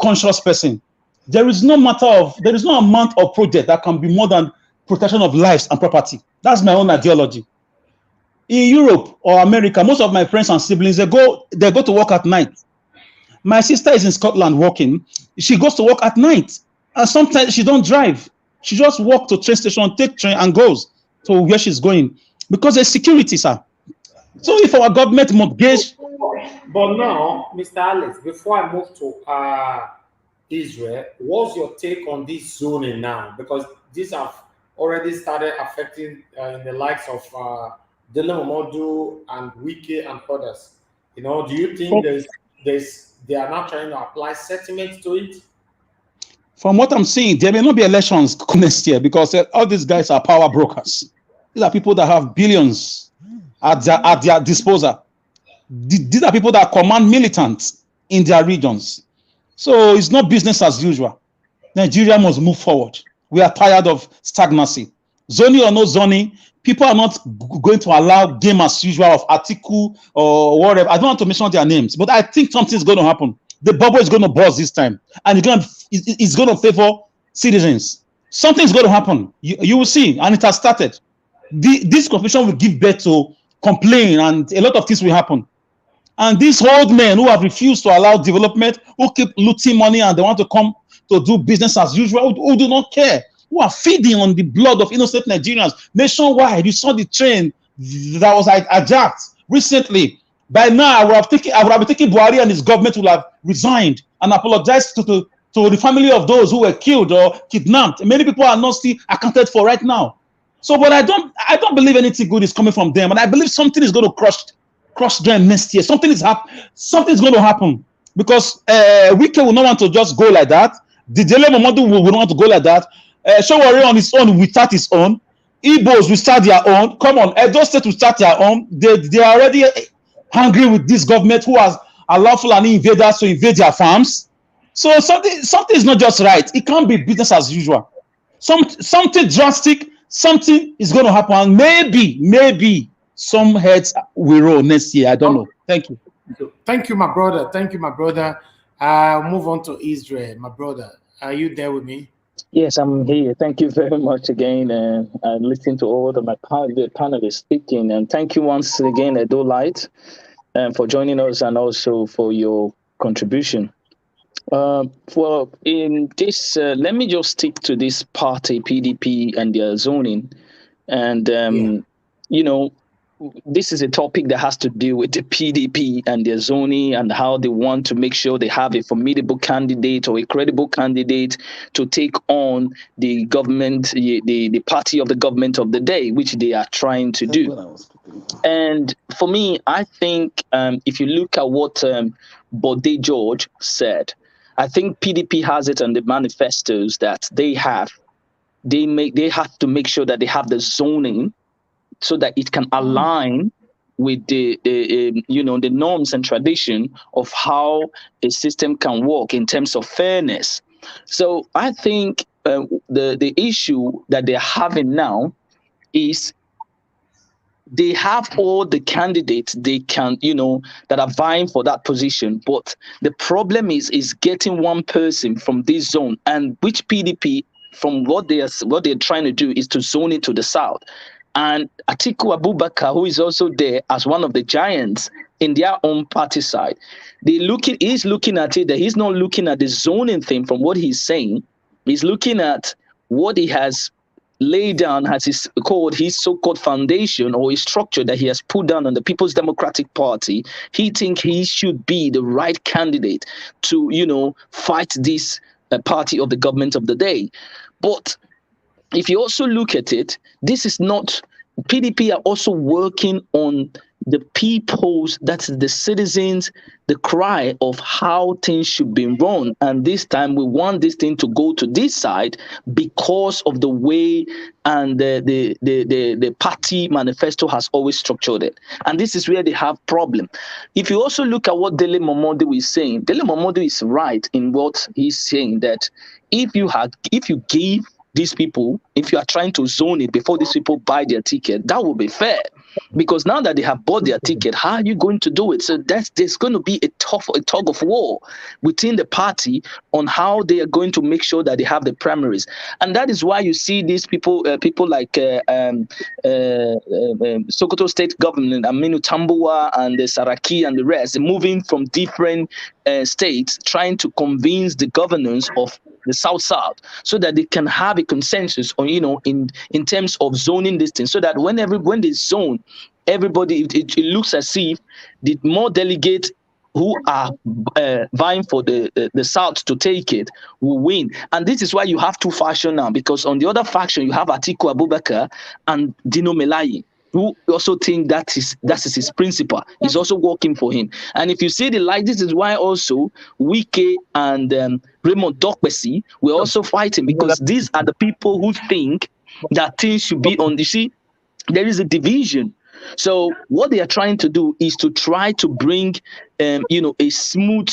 conscious person. There is no amount of project that can be more than protection of lives and property. That's my own ideology. In Europe or America, most of my friends and siblings, they go to work at night. My sister is in Scotland working. She goes to work at night. And sometimes she don't drive. She just walk to train station, take train and goes to where she's going. Because there's security, sir. So if our government mortgage... But now, Mr. Alex, before I move to Israel, what's your take on this zoning now? Because these have already started affecting in the likes of Dele Momodu and Wike and others. Do you think they are now trying to apply sentiments to it? From what I'm seeing, there may not be elections next year because all these guys are power brokers. These are people that have billions at their disposal. These are people that command militants in their regions. So it's not business as usual. Nigeria must move forward. We are tired of stagnancy. Zoning or no zoning, people are not going to allow game as usual of Atiku or whatever. I don't want to mention their names, but I think something is going to happen. The bubble is going to burst this time, and it's going to favor citizens. Something is going to happen. You will see, and it has started. This confusion will give birth to complaint, and a lot of things will happen. And these old men who have refused to allow development, who keep looting money and they want to come to do business as usual, who do not care, who are feeding on the blood of innocent Nigerians nationwide. You saw the train that was hijacked recently. By now, I would have been taking Buhari and his government will have resigned and apologized to the family of those who were killed or kidnapped. Many people are not still accounted for right now. So, but I don't believe anything good is coming from them, and I believe something is going to crush them next year. Something's going to happen because Wike will not want to just go like that. The Dele Momodu will not want to go like that. Showore on his own without his own. Igbos will start their own. Come on, Edo State will start their own. They are already hungry with this government who has allowed Fulani invaders to invade their farms. So something is not just right. It can't be business as usual. Something drastic, something is going to happen. Maybe some heads will roll next year. I don't know. Thank you. Thank you, my brother. Thank you, my brother. Move on to Israel, my brother. Are you there with me? Yes, I'm here. Thank you very much again. I listened to all the panelists speaking. And thank you once again, Edo Light, for joining us and also for your contribution. In this, let me just stick to this party, PDP, and their zoning. And, this is a topic that has to do with the PDP and their zoning and how they want to make sure they have a formidable candidate or a credible candidate to take on the government, the party of the government of the day, which they are trying to do. And for me, I think if you look at what Bode George said, I think PDP has it on the manifestos that they have. They have to make sure that they have the zoning so that it can align with the norms and tradition of how a system can work in terms of fairness. So I think the issue that they're having now is they have all the candidates they can, that are vying for that position. But the problem is getting one person from this zone, and which PDP, from what they're trying to do, is to zone it to the south. And Atiku Abubakar, who is also there as one of the giants in their own party side, he's looking at it that he's not looking at the zoning thing from what he's saying. He's looking at what he has laid down as his so-called foundation or his structure that he has put down on the People's Democratic Party. He thinks he should be the right candidate to, fight this party of the government of the day. But if you also look at it, this is not, PDP are also working on the people's, that's the citizens, the cry of how things should be run. And this time we want this thing to go to this side because of the way and the party manifesto has always structured it. And this is where they have problem. If you also look at what Dele Momodu is saying, Dele Momodu is right in what he's saying, that if you give these people, if you are trying to zone it before these people buy their ticket, that would be fair. Because now that they have bought their ticket, how are you going to do it? So there's going to be a tug of war within the party on how they are going to make sure that they have the primaries, and that is why you see these people, people like Sokoto State Government, Aminu Tambuwa and Saraki and the rest, moving from different states, trying to convince the governors of the South, so that they can have a consensus on, in terms of zoning this thing, so that when they zone, everybody, it looks as if the more delegates who are vying for the South to take it will win. And this is why you have two factions now, because on the other faction, you have Atiku Abubakar and Dino Melayi, who also think that is his principle. He's also working for him. And if you see the light, this is why also Wike and Raymond Dokbesi were also fighting, because these are the people who think that things should be on. You see, there is a division. So what they are trying to do is to try to bring, a smooth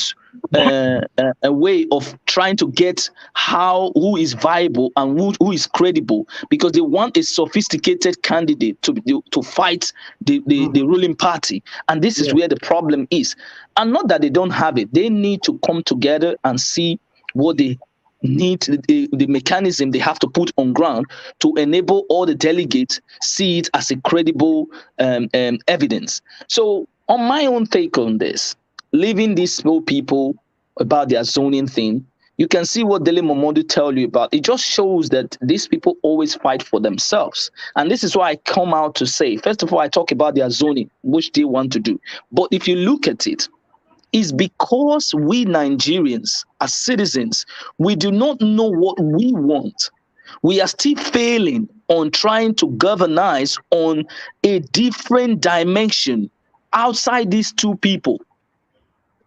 a way of trying to get who is viable and who is credible, because they want a sophisticated candidate to fight the ruling party. And this is where the problem is. And not that they don't have it. They need to come together and see what they need, the mechanism they have to put on ground to enable all the delegates see it as a credible evidence. So on my own take on this, leaving these small people about their zoning thing, you can see what Dele Momodu tell you about. It just shows that these people always fight for themselves. And this is why I come out to say, first of all, I talk about their zoning, which they want to do. But if you look at it, is because we Nigerians, as citizens, we do not know what we want. We are still failing on trying to governize on a different dimension outside these two people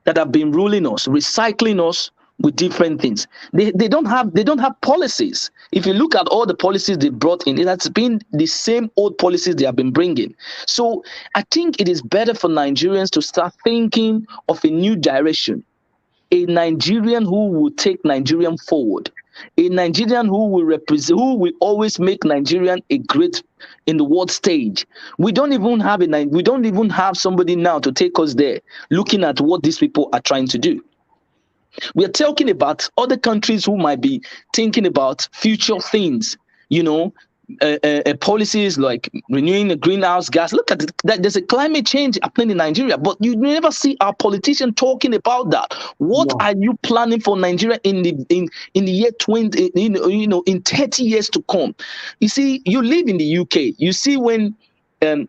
that have been ruling us, recycling us with different things. They don't have policies. If you look at all the policies they brought in, it has been the same old policies they have been bringing. So I think it is better for Nigerians to start thinking of a new direction. A Nigerian who will take Nigerian forward. A Nigerian who will always make Nigerian a great in the world stage. We don't even have somebody now to take us there, looking at what these people are trying to do. We are talking about other countries who might be thinking about future things, policies like renewing the greenhouse gas. Look at it, there's a climate change happening in Nigeria, but you never see our politicians talking about that. What are you planning for Nigeria in the year 20, in 30 years to come? You see, you live in the UK. You see when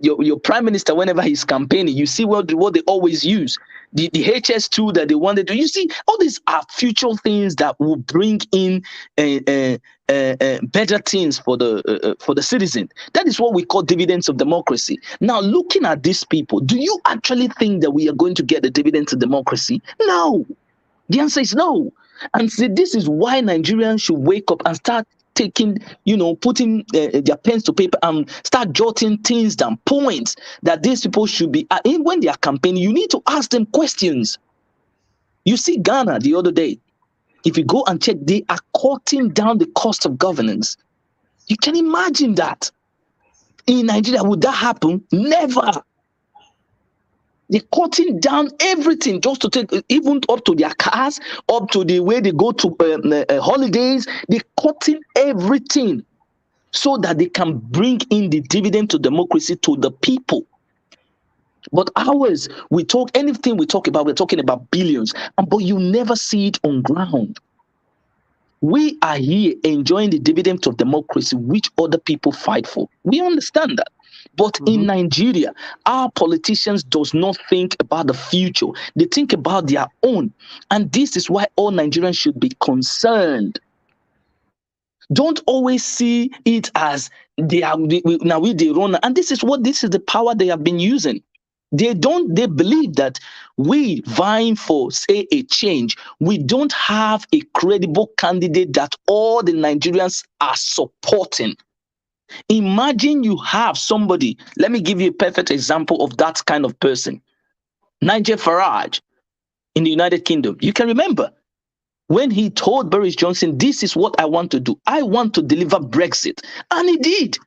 your prime minister, whenever he's campaigning, you see what they always use. The HS2 that they wanted to. You see, all these are future things that will bring in better things for the citizen. That is what we call dividends of democracy. Now, looking at these people, do you actually think that we are going to get the dividends of democracy? No. The answer is no. And see, this is why Nigerians should wake up and start putting their pens to paper and start jotting things down, points that these people should be when they are campaigning. You need to ask them questions. You see Ghana the other day, if you go and check, they are cutting down the cost of governance. You can imagine that. In Nigeria, would that happen? Never. They're cutting down everything just to take, even up to their cars, up to the way they go to holidays. They're cutting everything so that they can bring in the dividend to democracy to the people. But ours, anything we talk about, we're talking about billions, but you never see it on ground. We are here enjoying the dividend of democracy, which other people fight for. We understand that. But in Nigeria, our politicians does not think about the future. They think about their own. And this is why all Nigerians should be concerned. Don't always see it as they run. And this is the power they have been using. They believe that we vying for, say, a change, we don't have a credible candidate that all the Nigerians are supporting. Imagine you have somebody, let me give you a perfect example of that kind of person. Nigel Farage in the United Kingdom. You can remember when he told Boris Johnson, this is what I want to do. I want to deliver Brexit. And he did.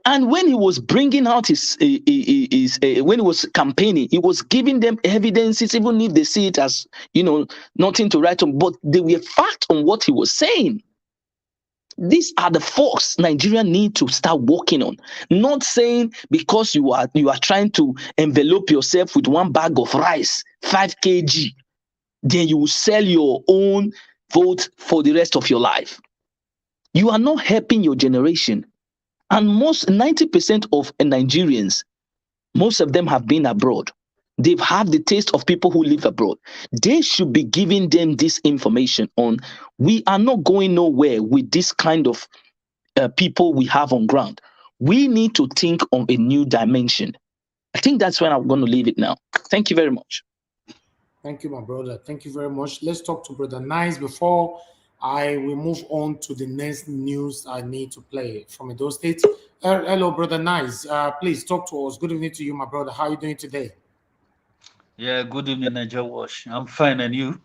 And when he was bringing out his when he was campaigning, he was giving them evidences, even if they see it as, nothing to write on, but they were fact on what he was saying. These are the forks Nigeria need to start working on. Not saying because you are trying to envelope yourself with one bag of rice, 5 kg, then you will sell your own vote for the rest of your life. You are not helping your generation. And 90% of Nigerians, most of them have been abroad. They've had the taste of people who live abroad. They should be giving them this information on, we are not going nowhere with this kind of people we have on ground. We need to think of a new dimension. I think that's when I'm going to leave it now. Thank you very much. Thank you, my brother. Thank you very much. Let's talk to Brother Nice before I will move on to the next news I need to play from Edo State. Hello, Brother Nice. Please talk to us. Good evening to you, my brother. How are you doing today? Yeah, good evening, Naija Wash. I'm fine, and you?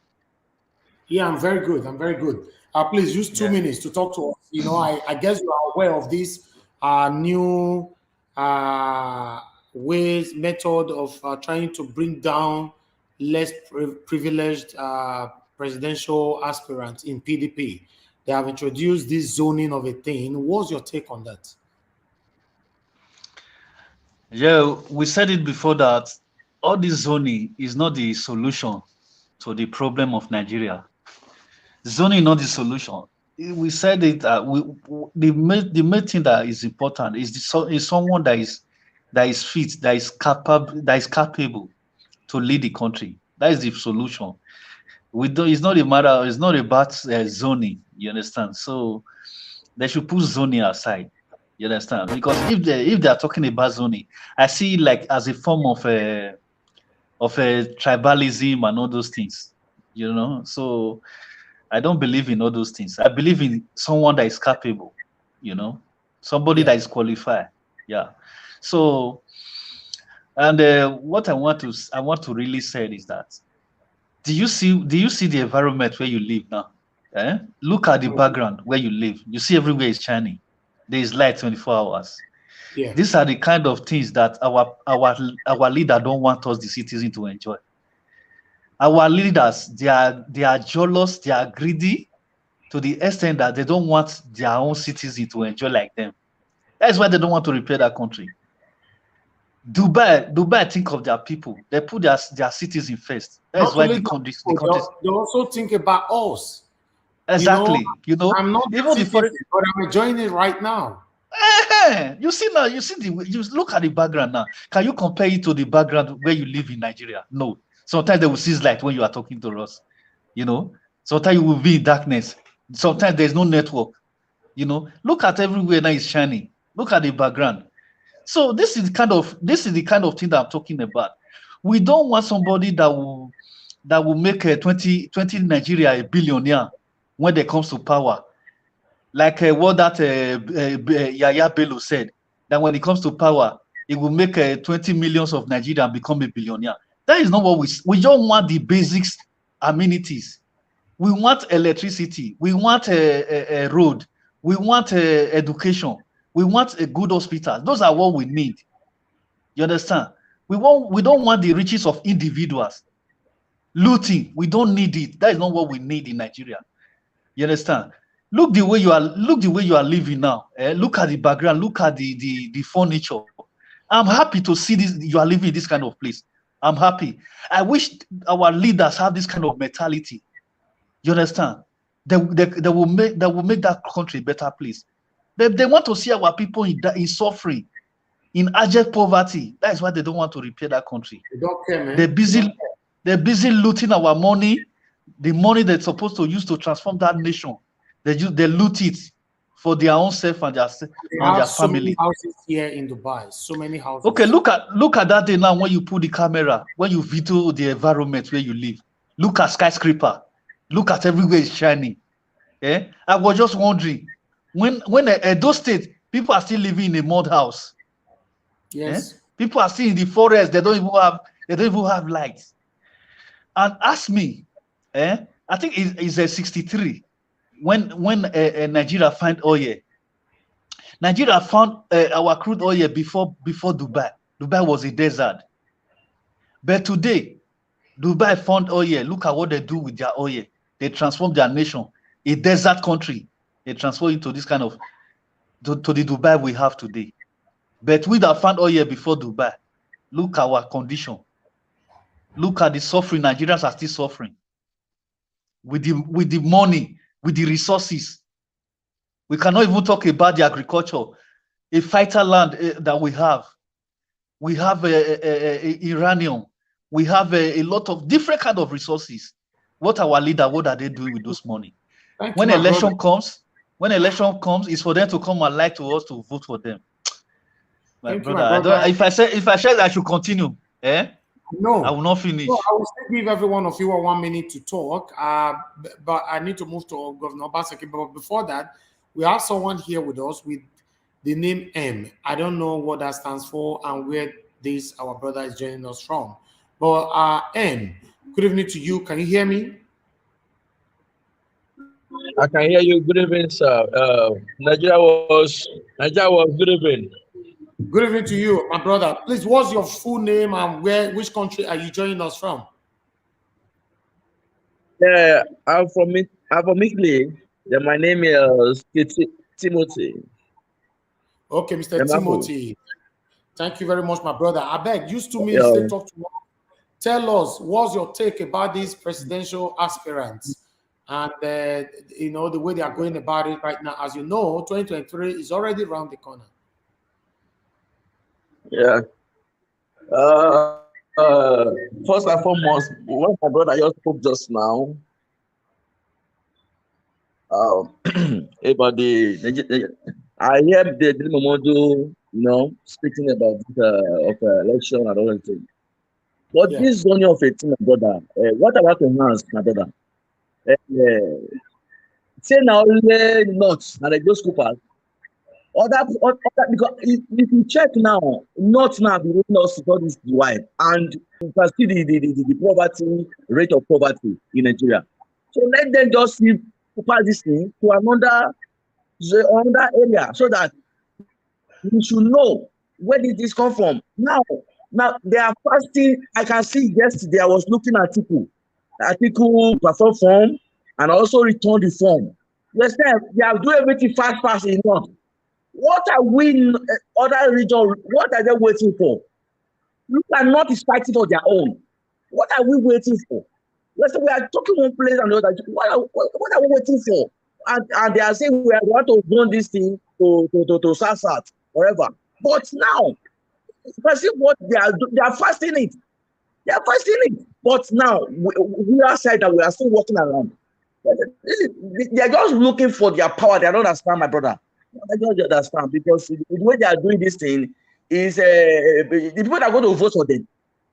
Yeah, I'm very good. I'm very good. Please use 2 minutes to talk to us. I guess you are aware of this new method of trying to bring down less privileged presidential aspirants in PDP. They have introduced this zoning of a thing. What's your take on that? Yeah, we said it before that all this zoning is not the solution to the problem of Nigeria. Zoning is not the solution. We said it. The main thing that is important is someone that is fit, that is capable to lead the country. That is the solution. It's not a matter. It's not about zoning. You understand? So they should put zoning aside. You understand? Because if they are talking about zoning, I see it like as a form of a tribalism and all those things. So I don't believe in all those things. I believe in someone that is capable. Somebody that is qualified. Yeah. So, and what I want to really say is that, do you see the environment where you live now? Look at the background where you live. You see everywhere is shining. There is light 24 hours. Yeah. These are the kind of things that our leader don't want us, the citizens, to enjoy. Our leaders, they are jealous, they are greedy to the extent that they don't want their own citizens to enjoy like them. That's why they don't want to repair that country. Dubai think of their people. They put their citizens first. That's why the country. They also think about us. Exactly. I'm not even citizen, but I'm enjoying it right now. You see you look at the background now. Can you compare it to the background where you live in Nigeria? No. Sometimes they will cease light when you are talking to us. Sometimes you will be in darkness. Sometimes there's no network. Look at everywhere now is shining. Look at the background. So this is the kind of thing that I'm talking about. We don't want somebody that will make a 20 Nigeria a billionaire when it comes to power. Like what that Yaya Bello said, that when it comes to power, it will make 20 millions of Nigerians become a billionaire. That is not what we don't want. The basics amenities. We want electricity. We want a road. We want education. We want a good hospital. Those are what we need. You understand? We don't want the riches of individuals. Looting. We don't need it. That is not what we need in Nigeria. You understand? Look the way you are living now. Look at the background. Look at the furniture. I'm happy to see this. You are living in this kind of place. I'm happy. I wish our leaders have this kind of mentality. You understand? They will make that country a better place. They want to see our people in suffering, in abject poverty. That is why they don't want to repair that country. They don't care, man. They're busy looting our money, the money they're supposed to use to transform that nation. They loot it for their own self and their family. So many houses here in Dubai. So many houses. Okay, look at that day now when you put the camera, when you video the environment where you live. Look at skyscraper. Look at everywhere is shining. I was just wondering, when those states, people are still living in a mud house. Yes. People are still in the forest. They don't even have lights. And ask me, I think it's a 63 when Nigeria found oil. Nigeria found our crude oil before Dubai. Dubai was a desert. But today, Dubai found oil. Look at what they do with their oil. They transform their nation, a desert country. They transform into this kind of to the Dubai we have today. But we that found oil before Dubai, look at our condition. Look at the suffering. Nigerians are still suffering with the money, with the resources. We cannot even talk about the agriculture, a vital land that we have. We have uranium. We have a lot of different kind of resources. What our leader, what are they doing with those money? When election comes, it's for them to come and lie to us to vote for them. My brother. If I said I should continue, no, I will not finish. No, I will still give every one of you 1 minute to talk, but I need to move to Governor Obaseki. But before that, we have someone here with us with the name M. I don't know what that stands for and where this our brother is joining us from. But M, good evening to you. Can you hear me? I can hear you. Good evening, sir. Naija was good evening. Good evening to you, my brother. Please, what's your full name and which country are you joining us from? Yeah, I'm from Italy. Yeah, my name is Timothy. Okay, Mr. Timothy. Thank you very much, my brother. I beg, use 2 minutes to talk to us. Tell us, what's your take about these presidential aspirants and you know, the way they are going about it right now? As you know, 2023 is already around the corner. Yeah. First and foremost, what my brother just spoke just now about I heard the Momodu, speaking about election and all that thing. But this is only of a thing, my brother. What about to ask, my brother? Say now only not, and they go Scoopers. Other, because if you check now, not now the rate of security is wide, and you can see the poverty rate of poverty in Nigeria. So let them just see this thing to another area so that we should know where did this come from. Now they are fasting. I can see yesterday I was looking at article perform form and also return the form. Yes, they are doing everything fast enough. What are we in other regions? What are they waiting for? Look at North is fighting for their own. What are we waiting for? Listen, we are talking one place and the other. What are we waiting for? And they are saying we want to run this thing to Sarsat, whatever. But now, see what they are fasting it. They are fasting it. But now we are said that we are still walking around. They are just looking for their power. They don't understand, my brother. I don't understand, because the way they are doing this thing is the people that are going to vote for them.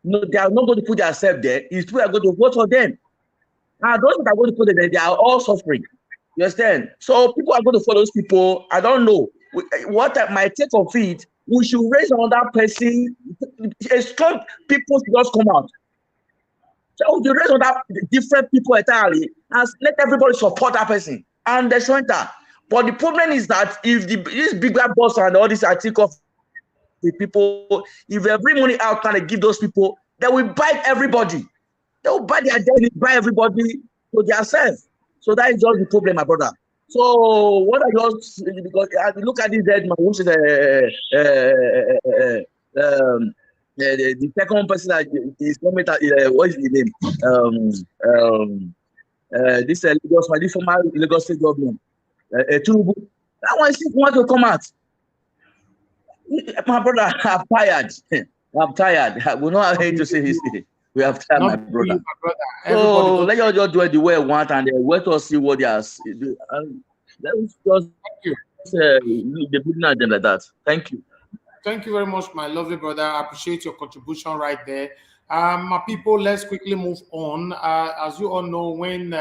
No, they are not going to put themselves there. It's people that are going to vote for them. And those that are going to put them there, they are all suffering. You understand? So people are going to follow those people. I don't know. What my take of it, we should raise another person. A strong people should just come out. So we raise another different people entirely and let everybody support that person. And they show that. But the problem is that if this bigger boss and all this article of the people, if they bring money out and they give those people, they will buy everybody. They will buy their identity, buy everybody to themselves. So that is just the problem, my brother. So what I just, because I look at this dead man, which is the second person that is coming, what is the name? This Lagos, my former Lagos State government. That one still want to come out. My brother, I'm tired. I'm tired. I will not hate to say this. We have time, my brother. So let you just do it the way I want and let us see what they are. Let's just the building agenda like that. Thank you. Thank you very much, my lovely brother. I appreciate your contribution right there. My people, let's quickly move on. As you all know, when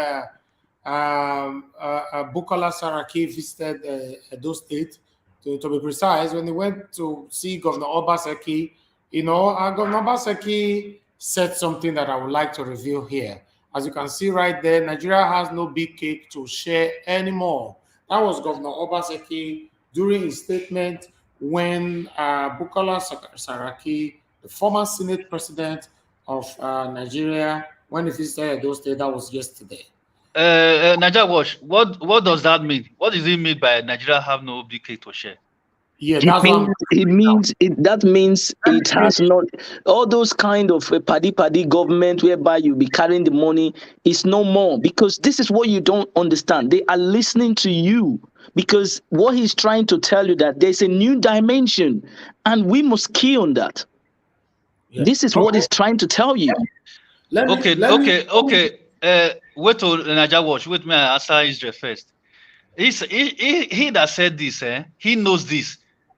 Bukola Saraki visited Edo State, to be precise, when he went to see Governor Obaseki, Governor Obaseki said something that I would like to reveal here. As you can see right there, Nigeria has no big cake to share anymore. That was Governor Obaseki during his statement when Bukola Saraki, the former Senate president of Nigeria, when he visited those states. That was yesterday. Naija Watch, what does that mean? What does it mean by Nigeria have no big cake to share? Yeah, It that's means what that means it has not all those kind of paddy government whereby you be carrying the money is no more, because this is what you don't understand. They are listening to you because what he's trying to tell you that there's a new dimension and we must key on that. Yeah. This is what he's trying to tell you. Okay. Wait till Naija Watch. Wait, may I answer Israel first? He that said this, he knows this.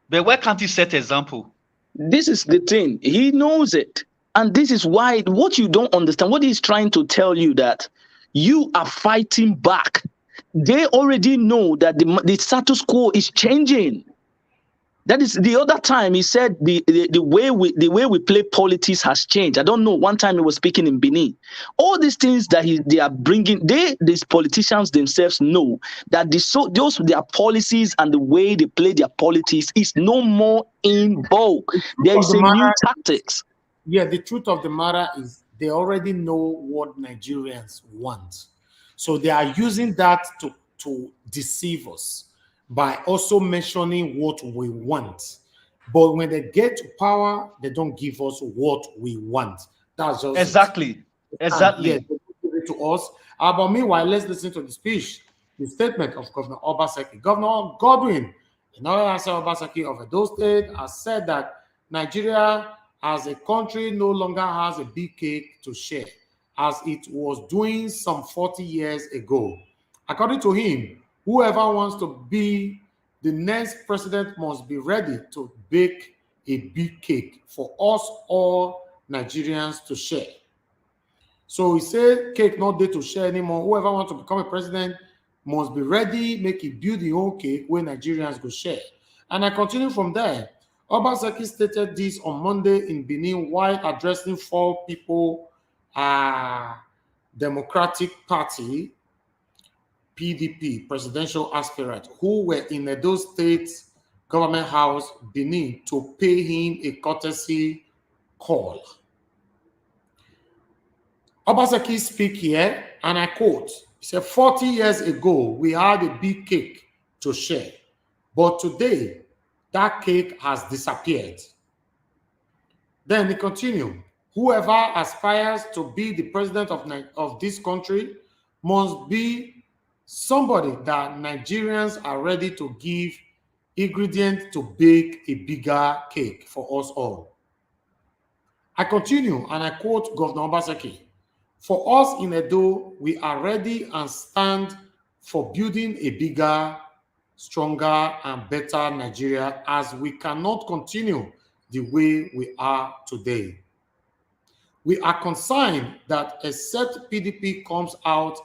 But why can't he set example? This is the thing. He knows it. And this is why what you don't understand, what he's trying to tell you that you are fighting back. They already know that the status quo is changing. That is the other time he said the way we play politics has changed. I don't know. One time he was speaking in Benin. All these things that they are bringing, these politicians themselves know that those their policies and the way they play their politics is no more in vogue. There is a new tactics. Yeah, the truth of the matter is they already know what Nigerians want. So they are using that to deceive us by also mentioning what we want. But when they get to power, they don't give us what we want. That's just exactly. Exactly. Yeah, they give it to us. But meanwhile, let's listen to the speech, the statement of Governor Obaseki. Governor Godwin, in order to answer Obaseki of Edo State, has said that Nigeria as a country no longer has a big cake to share, as it was doing some 40 years ago. According to him, whoever wants to be the next president must be ready to bake a big cake for us all Nigerians to share. So he said, cake not there to share anymore. Whoever wants to become a president must be ready, make it build the own cake where Nigerians go share. And I continue from there. Obaseki stated this on Monday in Benin while addressing 4 people, Democratic Party, PDP, presidential aspirant, who were in Edo State government house, Benin, to pay him a courtesy call. Obaseki speak here, and I quote, he said, 40 years ago, we had a big cake to share, but today, that cake has disappeared. Then he continued, whoever aspires to be the president of this country must be somebody that Nigerians are ready to give ingredients to bake a bigger cake for us all. I continue and I quote Governor Obaseki, for us in Edo, we are ready and stand for building a bigger, stronger and better Nigeria, as we cannot continue the way we are today. We are concerned that except PDP comes out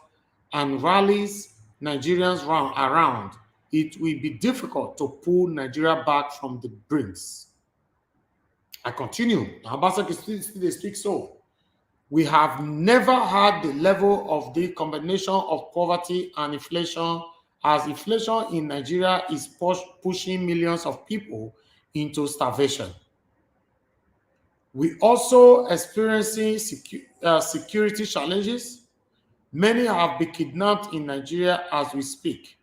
and rallies Nigerians around, it will be difficult to pull Nigeria back from the brinks. I continue. Obaseki still speaks so. We have never had the level of the combination of poverty and inflation, as inflation in Nigeria is pushing millions of people into starvation. We also experiencing security challenges. Many have been kidnapped in Nigeria as we speak.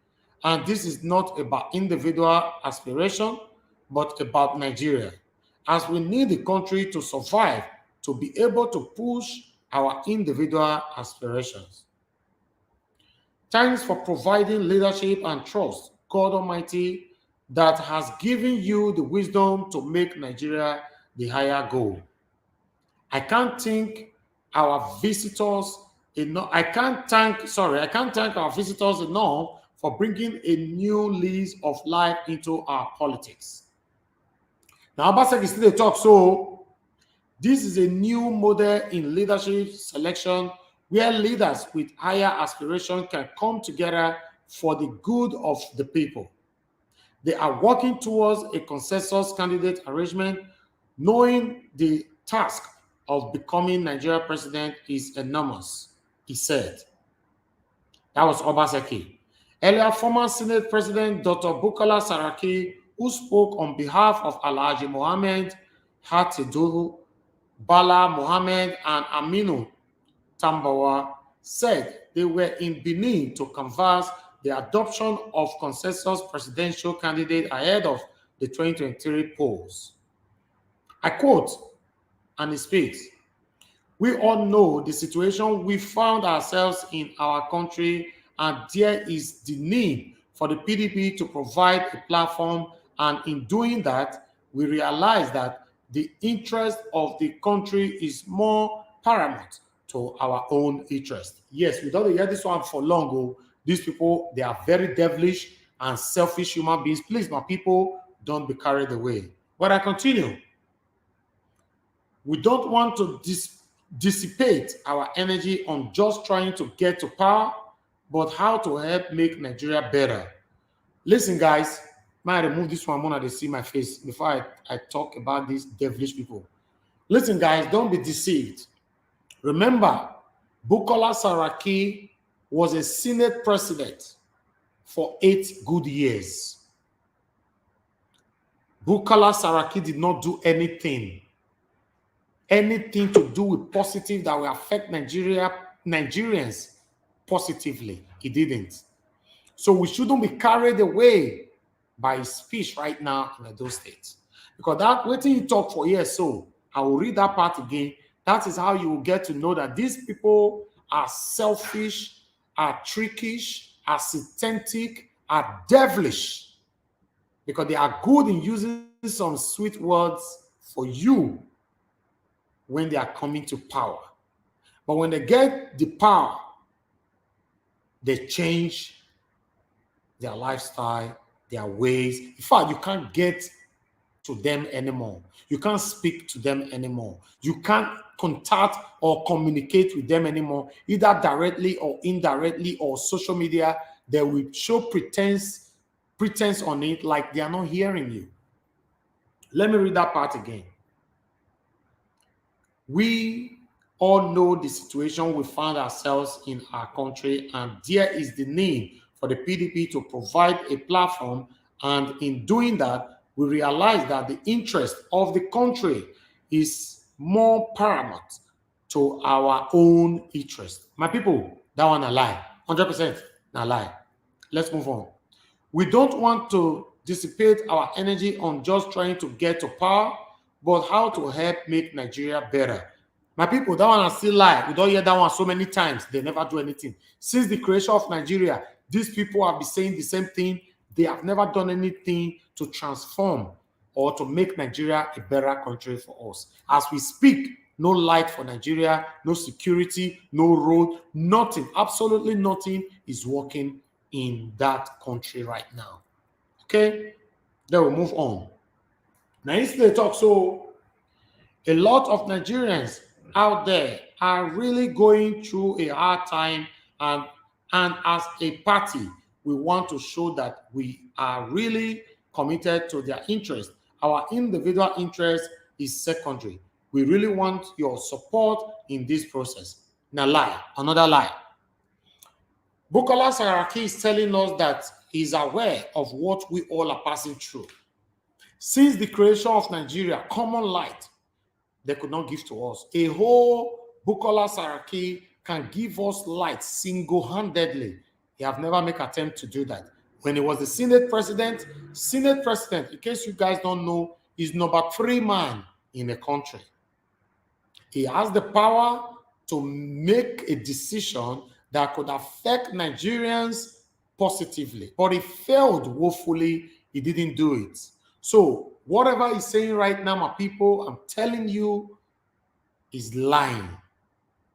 And this is not about individual aspiration, but about Nigeria, as we need the country to survive to be able to push our individual aspirations. Thanks for providing leadership and trust, God Almighty, that has given you the wisdom to make Nigeria the higher goal. I can't thank our visitors enough. I can't thank our visitors enough for bringing a new lease of life into our politics. Now, Obaseki still talk, so this is a new model in leadership selection where leaders with higher aspiration can come together for the good of the people. They are working towards a consensus candidate arrangement, knowing the task of becoming Nigeria president is enormous. he said. That was Obaseki. Earlier, former Senate President Dr. Bukola Saraki, who spoke on behalf of Alhaji Mohammed Hatidulu, Bala Mohammed, and Aminu Tambawa, said they were in Benin to canvass the adoption of consensus presidential candidate ahead of the 2023 polls. I quote, and he speaks, "We all know the situation we found ourselves in our country, and there is the need for the PDP to provide a platform, and in doing that, we realize that the interest of the country is more paramount to our own interest." Yes, we don't hear this one for long ago. These people, they are very devilish and selfish human beings. Please, my people, don't be carried away. But I continue. We don't want to dissipate our energy on just trying to get to power, but how to help make Nigeria better. Listen, guys, might remove this one when they see my face before I talk about these devilish people. Listen, guys, don't be deceived. Remember, Bukola Saraki was a Senate president for 8 good years. Bukola Saraki did not do anything to do with positive that will affect Nigerians positively. He didn't. So we shouldn't be carried away by his speech right now in those states. Because that waiting he talked for years, so I will read that part again. That is how you will get to know that these people are selfish, are trickish, are satanic, are devilish. Because they are good in using some sweet words for you when they are coming to power. But when they get the power, they change their lifestyle, their ways. In fact, you can't get to them anymore. You can't speak to them anymore. You can't contact or communicate with them anymore, either directly or indirectly or social media. They will show pretense on it like they are not hearing you. Let me read that part again. We all know the situation we found ourselves in our country, and there is the need for the PDP to provide a platform, and in doing that, we realize that the interest of the country is more paramount to our own interest. My people, that one a lie. 100% a lie. Let's move on. We don't want to dissipate our energy on just trying to get to power, but how to help make Nigeria better. My people, that one I still lie. We don't hear that one so many times. They never do anything. Since the creation of Nigeria, these people have been saying the same thing. They have never done anything to transform or to make Nigeria a better country for us. As we speak, no light for Nigeria, no security, no road, nothing, absolutely nothing is working in that country right now. Okay, then we'll move on. Now, yesterday talk, so a lot of Nigerians out there are really going through a hard time, and as a party, we want to show that we are really committed to their interest. Our individual interest is secondary. We really want your support in this process. Now, lie, another lie. Bukola Saraki is telling us that he's aware of what we all are passing through. Since the creation of Nigeria, common light, they could not give to us. A whole Bukola Saraki can give us light single-handedly. He have never made an attempt to do that. When he was the Senate president, in case you guys don't know, is number 3 man in the country. He has the power to make a decision that could affect Nigerians positively, but he failed woefully. He didn't do it. So whatever he's saying right now, my people, I'm telling you, is lying.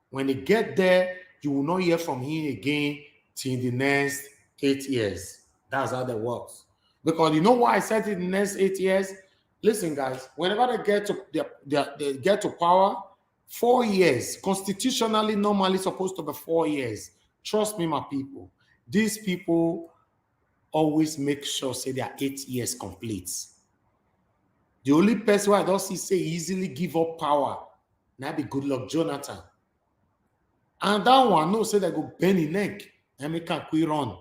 When he get there, you will not hear from him again till the next 8 years. That's how that works. Because you know why I said it in the next 8 years? Listen, guys, whenever they get to they get to power, 4 years, constitutionally, normally supposed to be 4 years. Trust me, my people. These people always make sure say they are 8 years complete. The only person I don't see say easily give up power, now be Goodluck Jonathan. And that one, no, say they go bend in neck and make can quick run.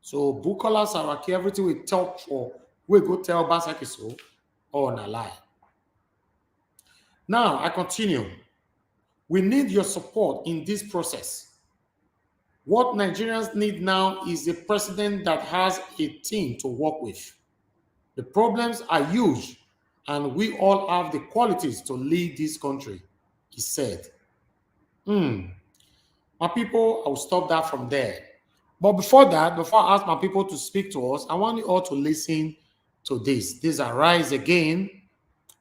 So Bukola Saraki, everything we talk for, we go tell Basaki so, or na lie. Now, I continue. We need your support in this process. What Nigerians need now is a president that has a team to work with. The problems are huge, and we all have the qualities to lead this country, he said. My people, I will stop that from there. But before that, before I ask my people to speak to us, I want you all to listen to this. This Arise Again.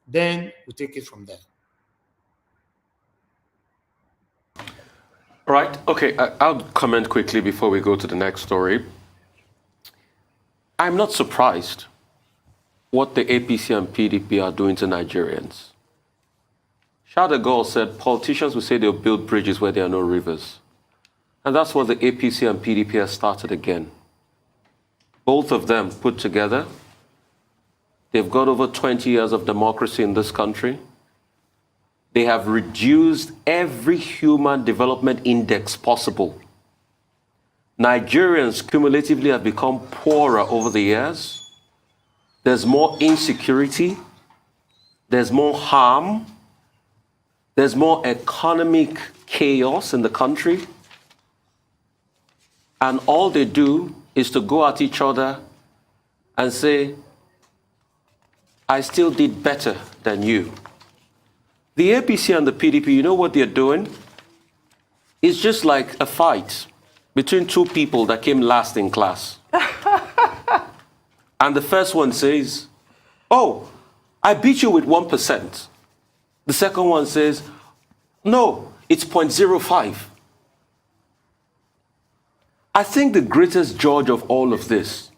Then we take it from there. Right. Okay. I'll comment quickly before we go to the next story. I'm not surprised what the APC and PDP are doing to Nigerians. Charles de Gaulle said politicians will say they'll build bridges where there are no rivers. And that's what the APC and PDP have started again. Both of them put together, they've got over 20 years of democracy in this country. They have reduced every human development index possible. Nigerians cumulatively have become poorer over the years. There's more insecurity. There's more harm. There's more economic chaos in the country. And all they do is to go at each other and say, I still did better than you. The APC and the PDP, you know what they're doing? It's just like a fight between two people that came last in class. And the first one says, oh, I beat you with 1%. The second one says, no, it's 0.05. I think the greatest judge of all of this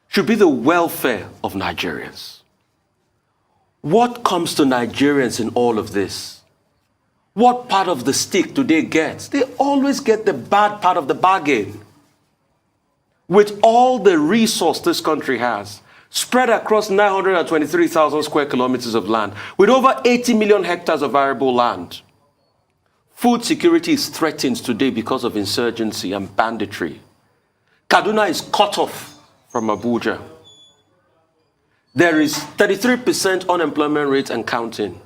should be the welfare of Nigerians. What comes to Nigerians in all of this? What part of the stick do they get? They always get the bad part of the bargain. With all the resource this country has, spread across 923,000 square kilometers of land, with over 80 million hectares of arable land, food security is threatened today because of insurgency and banditry. Kaduna is cut off from Abuja. There is 33% unemployment rate and counting.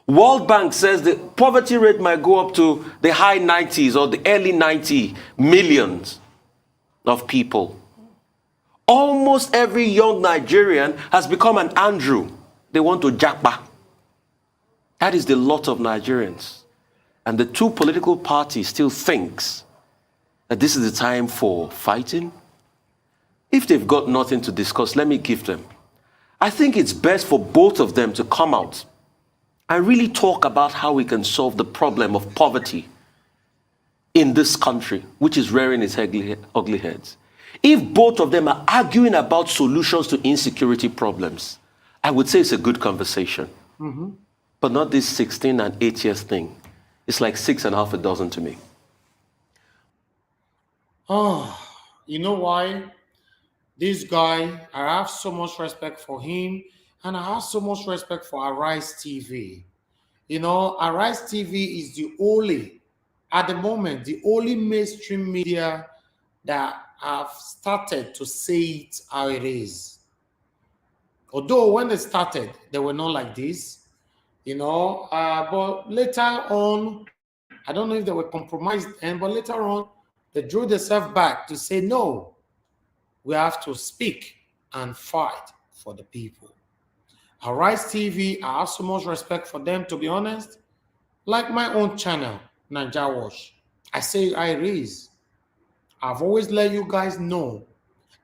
World Bank says the poverty rate might go up to the high 90s or the early 90 millions of people. Almost every young Nigerian has become an Andrew. They want to jackpot. That is the lot of Nigerians. And the two political parties still thinks that this is the time for fighting. If they've got nothing to discuss, let me give them. I think it's best for both of them to come out and really talk about how we can solve the problem of poverty in this country, which is rearing its ugly heads. If both of them are arguing about solutions to insecurity problems, I would say it's a good conversation. But not this 16 and 8 years thing. It's like 6.5 dozen to me. Oh, you know why? This guy, I have so much respect for him, and I have so much respect for Arise TV. You know, Arise TV is the only, at the moment, the only mainstream media that have started to say it how it is. Although when they started, they were not like this, you know, but later on, I don't know if they were compromised, but later on, they drew themselves back to say, no, we have to speak and fight for the people. Arise TV, I have so much respect for them, to be honest. Like my own channel, Naija Wash, I say I raise. I've always let you guys know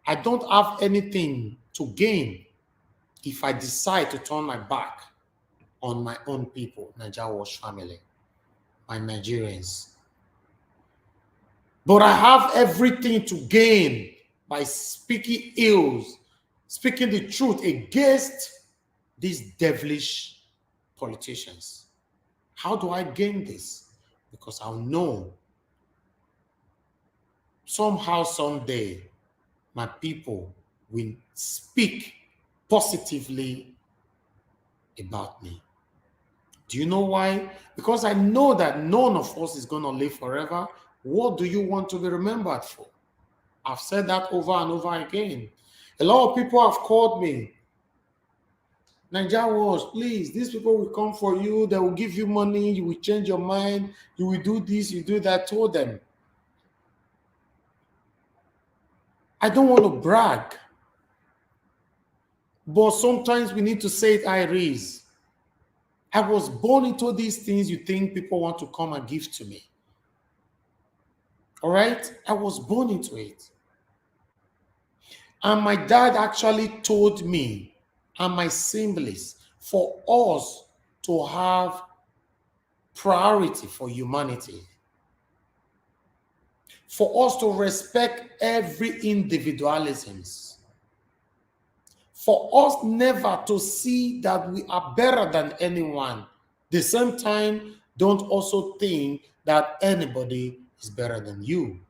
I don't have anything to gain if I decide to turn my back on my own people, Naija Wash family, my Nigerians. But I have everything to gain by speaking ills, speaking the truth against these devilish politicians. How do I gain this? Because I'll know somehow, someday, my people will speak positively about me. Do you know why? Because I know that none of us is going to live forever. What do you want to be remembered for? I've said that over and over again. A lot of people have called me. Naija was, please, these people will come for you. They will give you money. You will change your mind. You will do this, you do that. I told them, I don't want to brag. But sometimes we need to say it iris. I was born into these things you think people want to come and give to me. All right? I was born into it. And my dad actually told me and my siblings for us to have priority for humanity, for us to respect every individualisms, for us never to see that we are better than anyone. The same time, don't also think that anybody is better than you.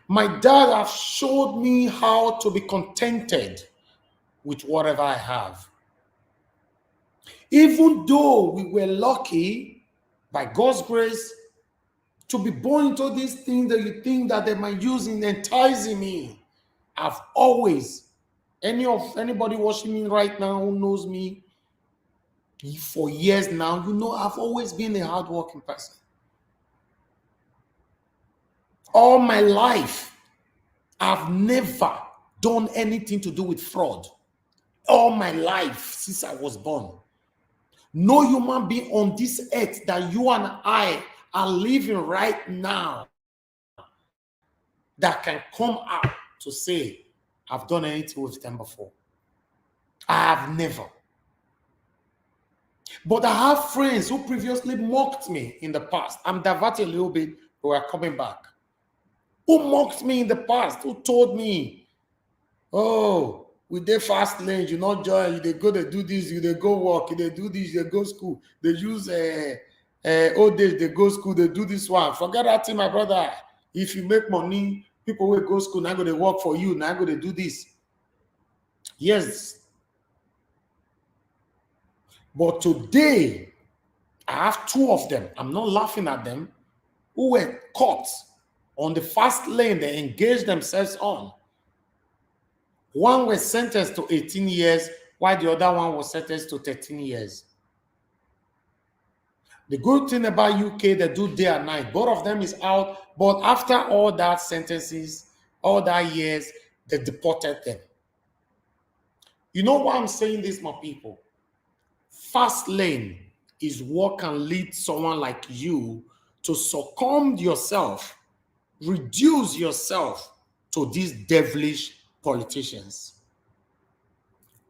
My dad has showed me how to be contented with whatever I have. Even though we were lucky, by God's grace, to be born into these things that you think that they might use in enticing me, I've always, anybody watching me right now who knows me for years now, you know I've always been a hardworking person. All my life, I've never done anything to do with fraud. All my life since I was born. No human being on this earth that you and I are living right now that can come out to say, I've done anything with them before. I have never. But I have friends who previously mocked me in the past. I'm diverting a little bit, but we're coming back. Who mocked me in the past, who told me, oh, with their fast lane, you not join, they go, they do this, you they go work, they do this, they go school, they use old days, they go school, they do this one. Forget that thing, my brother. If you make money, people will go school, now go to work for you, now go to do this. Yes. But today, I have two of them, I'm not laughing at them, who were caught on the fast lane they engaged themselves on. One was sentenced to 18 years, while the other one was sentenced to 13 years. The good thing about UK, they do day and night. Both of them is out, but after all that sentences, all that years, they deported them. You know why I'm saying this, my people? Fast lane is what can lead someone like you to succumb yourself, reduce yourself to these devilish politicians.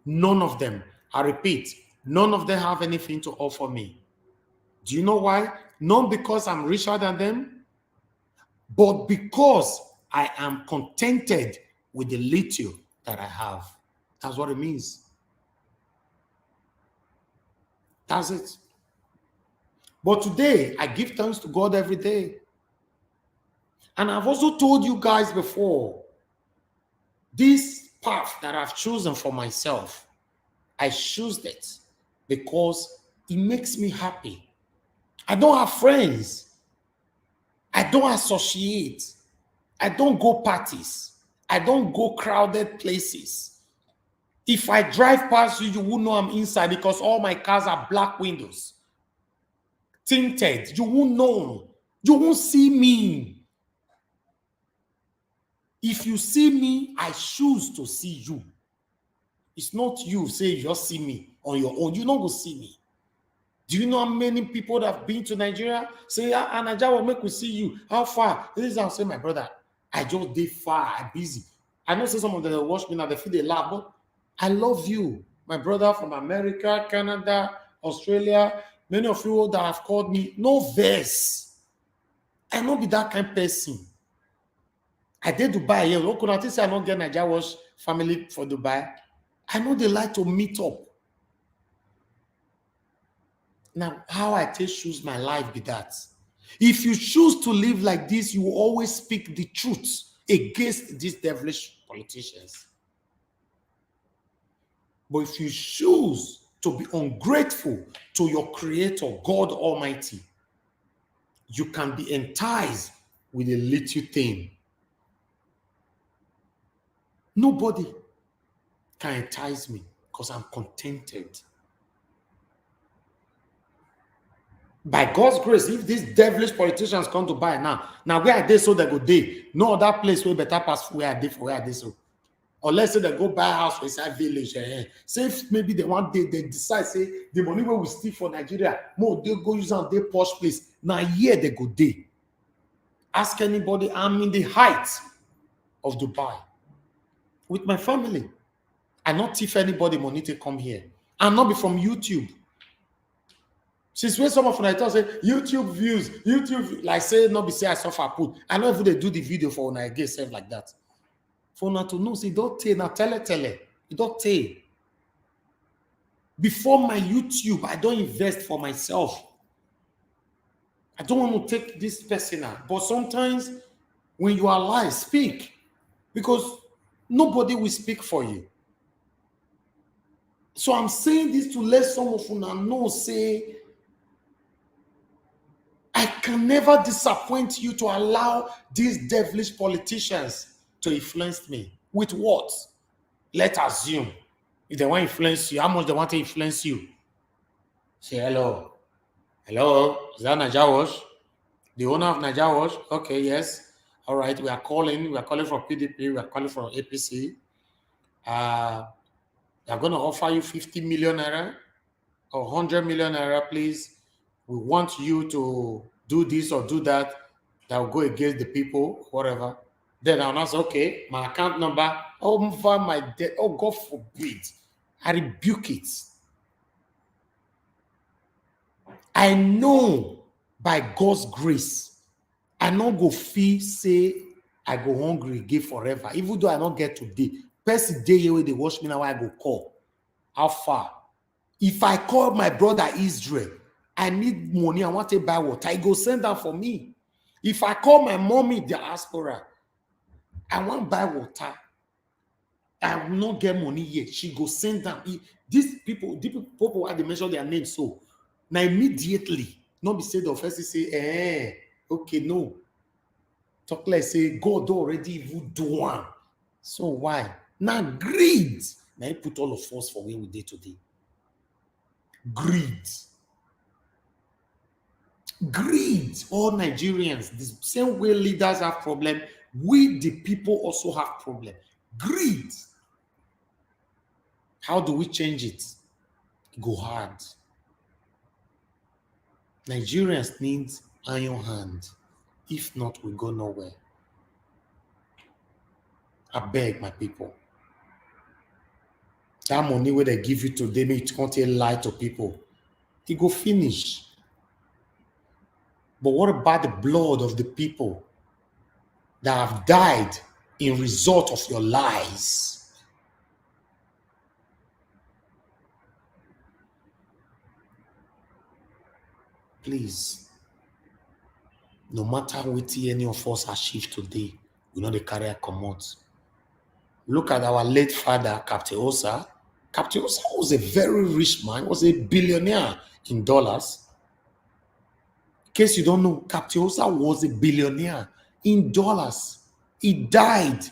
None of them, I repeat, none of them have anything to offer me. Do you know why? Not because I'm richer than them, but because I am contented with the little that I have. That's what it means. That's it. But today, I give thanks to God every day. And I've also told you guys before, this path that I've chosen for myself, I choose it because it makes me happy. I don't have friends. I don't associate. I don't go parties. I don't go crowded places. If I drive past you, you will know I'm inside because all my cars are black windows, tinted. You won't know. You won't see me. If you see me, I choose to see you. It's not you say you just see me on your own. You don't go see me. Do you know how many people that have been to Nigeria say, Naija will make we see you? How far? This is how I say, my brother, I just did far, I'm busy. I know say some of them will watch me now, they feel they laugh, but I love you, my brother from America, Canada, Australia. Many of you that have called me, no verse. I not be that kind of person. I did Dubai here. Look, I say I don't get Naija watch family for Dubai. I know they like to meet up. Now, how I choose my life be that. If you choose to live like this, you will always speak the truth against these devilish politicians. But if you choose to be ungrateful to your creator, God Almighty, you can be enticed with a little thing. Nobody can entice me because I'm contented. By God's grace, if these devilish politicians come to buy now where are they so they go day? No other place where better pass where are they for where are they so? Or let's say they go buy a house for inside village. Say if maybe they want they decide, say the money where we steal for Nigeria, more they go use on their posh place. Now here they go day. Ask anybody, I'm in the height of Dubai with my family. I not thief anybody money to come here. And not be from YouTube. Since when some of my thoughts say YouTube views, like say not be say I suffer put. I know if they do the video for when I get self like that. For not to know, say don't tell now tell it don't tell. Before my YouTube, I don't invest for myself. I don't want to take this personal, but sometimes when you are alive, speak because nobody will speak for you. So I'm saying this to let some of you know, say, I can never disappoint you to allow these devilish politicians to influence me. With what? Let's assume. If they want to influence you, how much they want to influence you? Say, hello. Hello? Is that Naija Wash? The owner of Naija Wash? Okay, yes. All right, we are calling. We are calling from PDP. We are calling from APC. They are going to offer you 50 million naira or 100 million naira, please. We want you to do this or do that. That will go against the people, whatever. Then I'll ask, okay, my account number, over my debt. Oh, God forbid. I rebuke it. I know by God's grace, I not go feel say I go hungry, give forever. Even though I not get today. First day where they watch me now, I go call. How far? If I call my brother Israel, I need money, I want to buy water, I go send that for me. If I call my mommy diaspora, I want to buy water, I will not get money yet. She go send them. These people why they mention their names so. Now immediately, not be said the first say, okay, no. Talk like say God already even do one. So why? Now greed. Now he put all of us for where we did today. Greed. Greed. All Nigerians, the same way leaders have problem, we the people also have problem. Greed. How do we change it? Go hard. Nigerians need iron hand. If not, we go nowhere. I beg my people. That money where they give you today, may it can't lie to people. It go finish. But what about the blood of the people that have died in result of your lies? Please, no matter what any of us achieve today, we know the career commot. Look at our late father, Captain Osa. Captain Osa was a very rich man, was a billionaire in dollars. In case you don't know, Captain Osa was a billionaire in dollars. He died.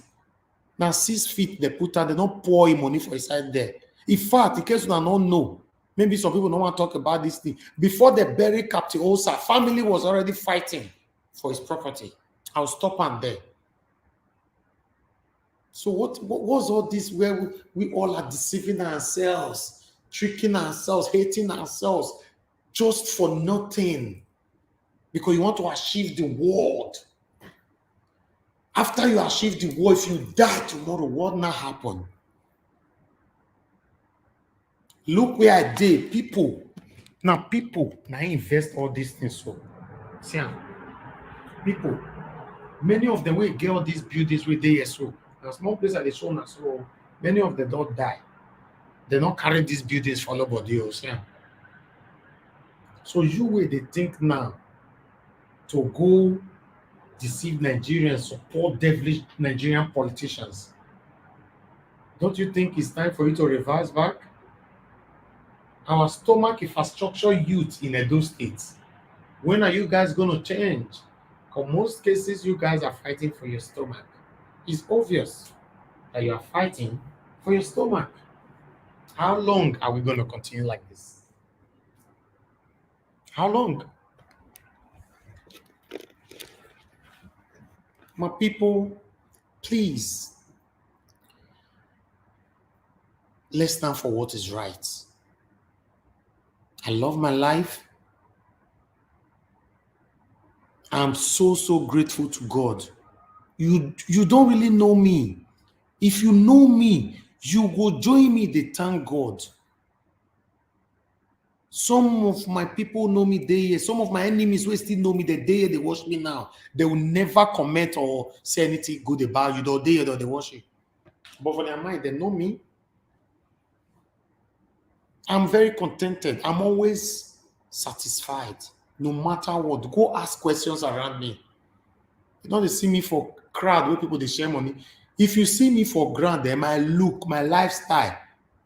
Now 6 feet they put out, they don't pour him money for his side there. In fact, in case you don't know, maybe some people don't want to talk about this thing. Before they buried Captain Osa, family was already fighting for his property. I'll stop on there. So what was all this where we all are deceiving ourselves, tricking ourselves, hating ourselves, just for nothing? Because you want to achieve the world. After you achieve the world, if you die tomorrow, what now happen? Look where I did. People now invest all these things. So see, people, many of them will get all these buildings with they so. Now small place at the show now, so many of them don't die. They don't carry these buildings for nobody else. Yeah. So you will they think now to go deceive Nigerians, support devilish Nigerian politicians. Don't you think it's time for you to reverse back? Our stomach infrastructure youth in Edo State. When are you guys going to change? In most cases, you guys are fighting for your stomach. It's obvious that you are fighting for your stomach. How long are we going to continue like this? How long? My people, please, let's stand for what is right. I love my life. I'm so grateful to God. You don't really know me. If you know me, you go join me, they thank God. Some of my people know me there. Some of my enemies will still know me the day they watch me now. They will never comment or say anything good about you, though they watch you. But for their mind, they know me. I'm very contented. I'm always satisfied, no matter what. Go ask questions around me. You know, they see me for crowd where people they share money. If you see me for ground, then my look, my lifestyle,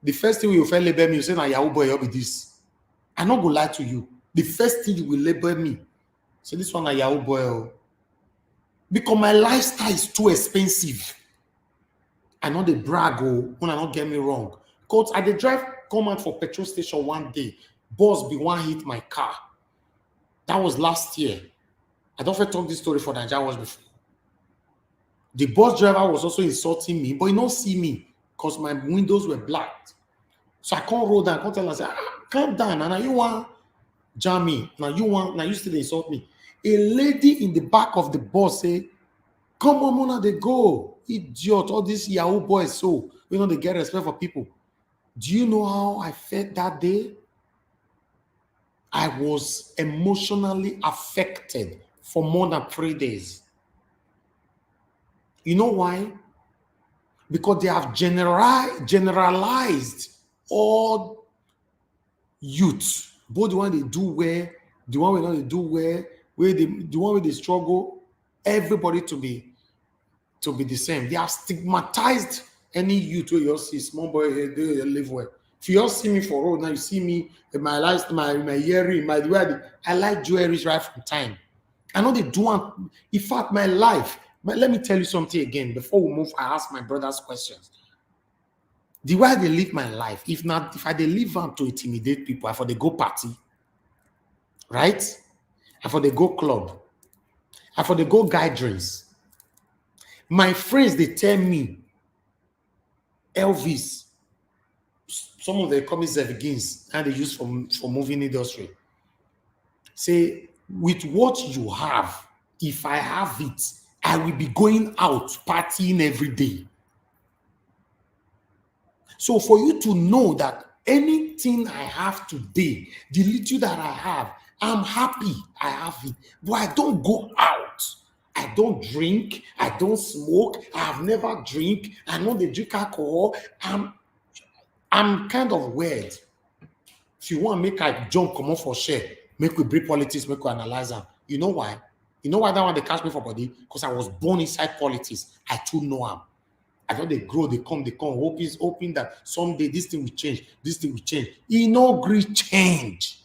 the first thing you will label me, you say, "Now Yahoo boy, you'll be this." I'm not gonna lie to you. The first thing you will label me, say this one a Yahoo boy, oh. Because my lifestyle is too expensive. I know they brag, oh, when I not get me wrong. Because I did drive come out for petrol station one day, boss be one hit my car. That was last year. I don't ever talk this story for Naija was before. The bus driver was also insulting me, but he don't see me because my windows were blacked. So I can't roll down, I can't tell him, I say, calm down, and now you want jam me. Now you still insult me. A lady in the back of the bus say, come on, Mona, they go. Idiot, all these Yahoo boys, so we know they get respect for people. Do you know how I felt that day? I was emotionally affected for more than 3 days. You know why? Because they have generalized all youth, both the one they do well, the one we know they do well, the one where they struggle, everybody to be the same. They have stigmatized any youth where you see small boy they live well. If you all see me for road now, you see me in my life, my earring, my way I like jewelry right from time. I know they do. In fact, my life. Let me tell you something again before we move. I ask my brothers questions. The way they live my life, if I they live them to intimidate people, I for they go party, right? I for they go club, I for they go gatherings. My friends they tell me, Elvis, some of the comics begins and they use for moving industry. Say, with what you have, if I have it, I will be going out partying every day. So for you to know that anything I have today, the little that I have, I'm happy I have it. But I don't go out. I don't drink. I don't smoke. I have never drink. I know they drink alcohol. I'm kind of weird. If you want to make I jump, come on for share, make we break politics, make we analyze them. You know why? You know why that one they catch me for body? Because I was born inside politics. I too know them. I thought they grow, they come, hoping that someday this thing will change, this thing will change. He no great change.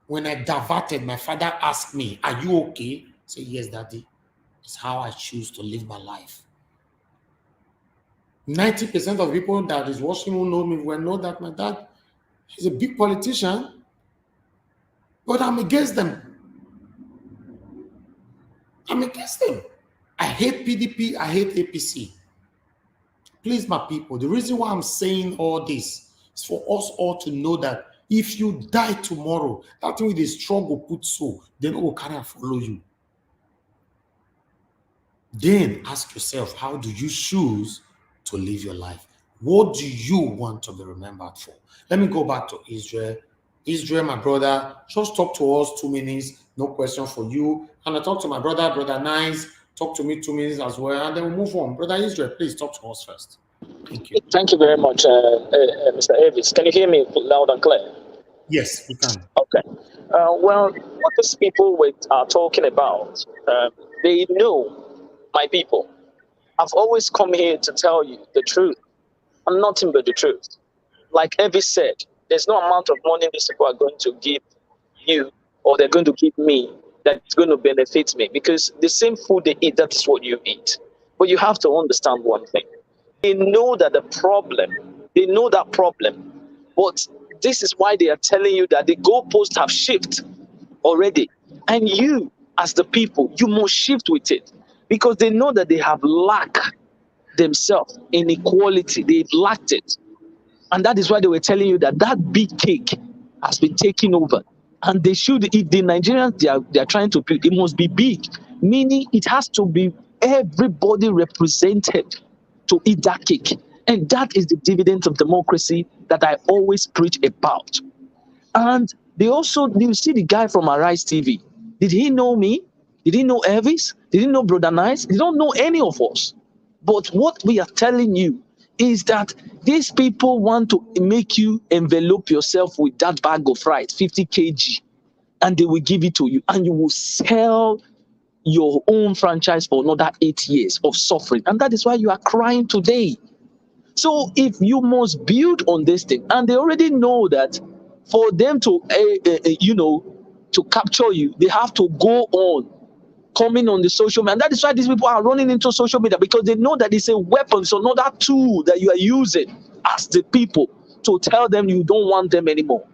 When I diverted, my father asked me, are you okay? I said, yes, daddy. It's how I choose to live my life. 90% of people that is watching who know me will know that my dad is a big politician, but I'm against them. I'm against them. I hate PDP, I hate APC. Please, my people, the reason why I'm saying all this is for us all to know that if you die tomorrow, that thing with the struggle put so, then all will carry and follow you. Then ask yourself, how do you choose to live your life? What do you want to be remembered for? Let me go back to Israel. Israel, my brother, just talk to us 2 minutes, no question for you. And I talk to my brother Nice, talk to me 2 minutes as well, and then we'll move on. Brother Israel, please talk to us first. Thank you. Thank you very much, Mr. Avis. Can you hear me loud and clear? Yes, we can. Okay. Well, what these people are talking about, they know my people. I've always come here to tell you the truth and nothing but the truth. like Evie said, there's no amount of money these people are going to give you or they're going to give me that's going to benefit me, because the same food they eat, that's what you eat. But you have to understand one thing. They know that they know that problem, but this is why they are telling you that the goalposts have shifted already. And you, as the people, you must shift with it, because they know that they have lacked themselves in equality. They've lacked it. And that is why they were telling you that that big cake has been taken over. And they should, if the Nigerians they are trying to build, it must be big, meaning it has to be everybody represented to eat that cake. And that is the dividend of democracy that I always preach about. And you see the guy from Arise TV. Did he know me? Did he know Elvis? Did he know Brother Nice? He don't know any of us. But what we are telling you is that these people want to make you envelope yourself with that bag of rice, 50 kg, and they will give it to you, and you will sell your own franchise for another 8 years of suffering. And that is why you are crying today. So if you must build on this thing, and they already know that for them to, to capture you, they have to go on coming on the social media. And that is why these people are running into social media, because they know that it's a weapon, it's another tool that you are using as the people to tell them you don't want them anymore.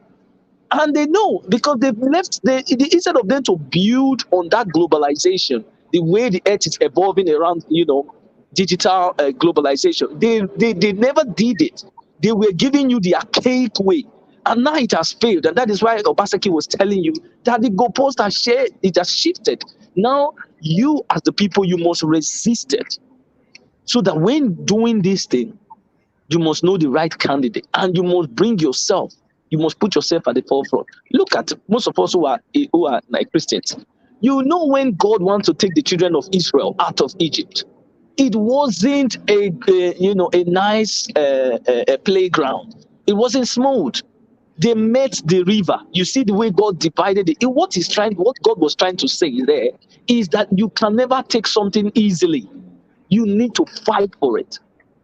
And they know, because they've left, instead of them to build on that globalization, the way the earth is evolving around, digital globalization, they never did it. They were giving you the archaic way. And now it has failed. And that is why Obaseki was telling you that the goalpost it has shifted. Now, you as the people, you must resist it. So that when doing this thing, you must know the right candidate, and you must bring yourself. You must put yourself at the forefront. Look at most of us who are like Christians. You know, when God wants to take the children of Israel out of Egypt, it wasn't a nice playground. It wasn't smooth. They met the river. You see the way God divided it. What God was trying to say there is that you can never take something easily. You need to fight for it.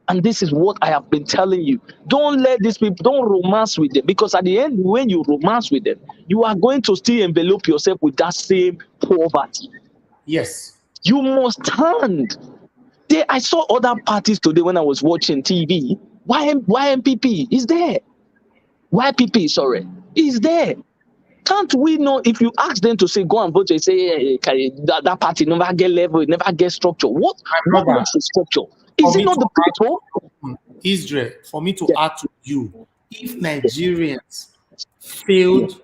And this is what I have been telling you. Don't let these people, don't romance with them, because at the end, when you romance with them, you are going to still envelope yourself with that same poverty. Yes. You must stand. I saw other parties today when I was watching TV. YMPP is there. YPP, sorry, is there. Can't we know, if you ask them to say, go and vote, they say, hey, that party never get level, never get structure. What makes the structure? Is it not the people? Israel, for me to add to you, if Nigerians failed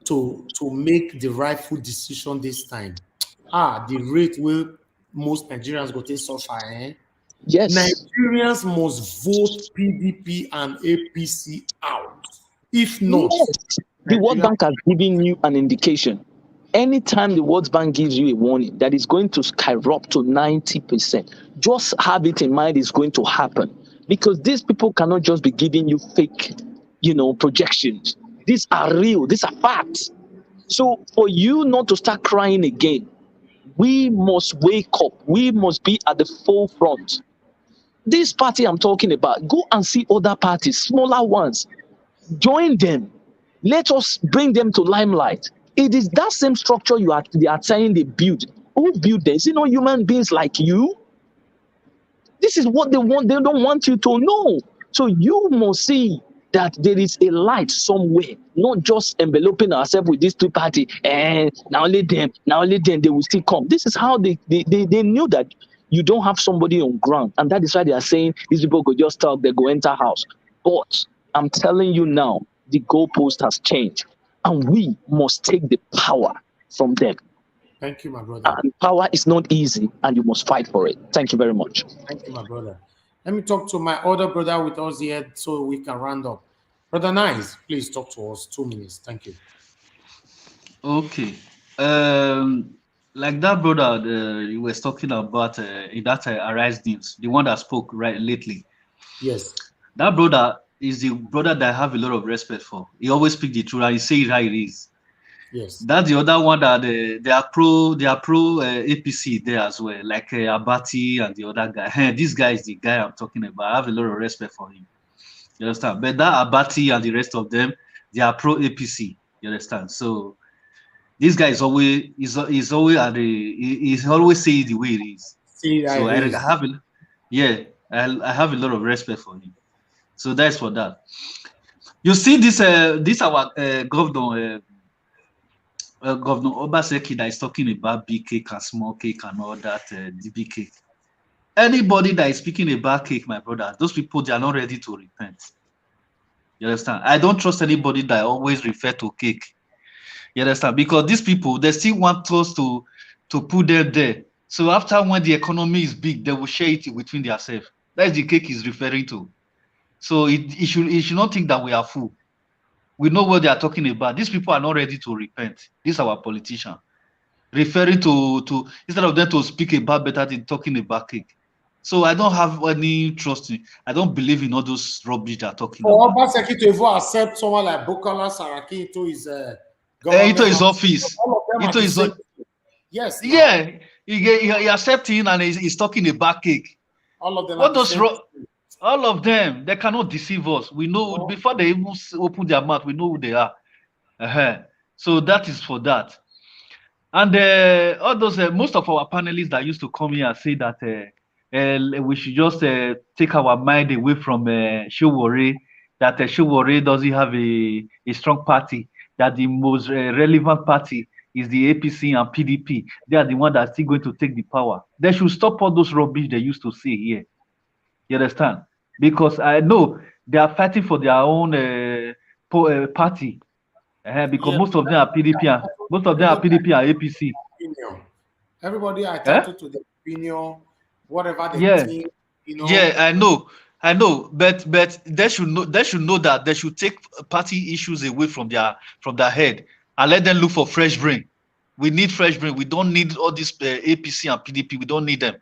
to make the rightful decision this time, the rate will most Nigerians go to suffer. Yes. Nigerians must vote PDP and APC out. If not, yes. The World Bank has given you an indication. Anytime the World Bank gives you a warning that is going to skyrocket to 90%, just have it in mind it's going to happen. Because these people cannot just be giving you fake, projections. These are real. These are facts. So for you not to start crying again, we must wake up. We must be at the forefront. This party I'm talking about, go and see other parties, smaller ones. Join them. Let us bring them to limelight. It is that same structure they are saying they build. Who built this? Human beings like you. This is what they want. They don't want you to know. So you must see that there is a light somewhere, not just enveloping ourselves with these two parties. And now only them, they will still come. This is how they knew that you don't have somebody on ground. And that is why they are saying these people could just talk, they go enter house. But I'm telling you now, the goalpost has changed. And we must take the power from them. Thank you, my brother. And power is not easy, and you must fight for it. Thank you very much. Thank you, my brother. Let me talk to my other brother with us here so we can round up. Brother Nice, please talk to us. 2 minutes. Thank you. Okay. Like that brother you was talking about in that Arise News, the one that spoke right lately. Yes. That brother is the brother that I have a lot of respect for. He always speaks the truth and he say it how it is. Yes. That's the other one that they are pro APC there as well, like Abati and the other guy. This guy is the guy I'm talking about. I have a lot of respect for him. You understand? But that Abati and the rest of them, they are pro APC. You understand? So this guy is always he's always at the he's always saying the way it is. See So that I is. have I have a lot of respect for him. So that's for that. You see this our governor Governor Obaseki that is talking about big cake and small cake and all that the big cake. Anybody that is speaking about cake, my brother, those people they are not ready to repent. You understand? I don't trust anybody that always refer to cake. You understand? Because these people they still want us to put them there. So after when the economy is big, they will share it between themselves. That's the cake is referring to. So it should not think that we are fool. We know what they are talking about. These people are not ready to repent. These are our politicians. Referring to instead of them to speak about better thing, talking about cake. So I don't have any trust in. I don't believe in all those rubbish they are talking For about. Obaseki to even accept someone like Bukola Saraki into his Into government, his office. all of them are Into the his same. Yes, now yeah. He accepting and he's talking about cake. all of them are What the those same. all of them, they cannot deceive us. We know No. before they even open their mouth, we know who they are. So that is for that. And all those most of our panelists that used to come here and say that we should just take our mind away from Showore, that Showore doesn't have a strong party, that the most relevant party is the APC and PDP. They are the one that are still going to take the power. They should stop all those rubbish they used to say here. You understand? Because I know they are fighting for their own party. Because Yeah, most of them are PDP and APC. opinion. Everybody are Eh? entitled to their opinion, whatever they Yeah, think, you know. yeah, I know, but they should know that they should take party issues away from their head and let them look for fresh brain. We need fresh brain. We don't need all this APC and PDP. We don't need them.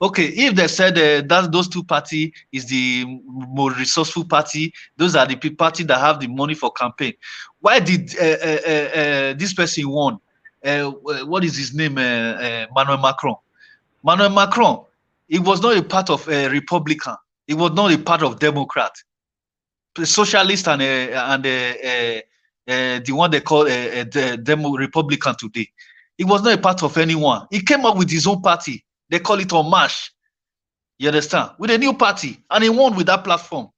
Okay, if they said that those two party is the more resourceful party, those are the party that have the money for campaign. Why did this person won? What is his name? Manuel Macron. Manuel Macron. He was not a part of a Republican. He was not a part of Democrat. The socialist and the one they call the Republican today. He was not a part of anyone. He came up with his own party. They call it En Marche. You understand? With a new party, and he won with that platform.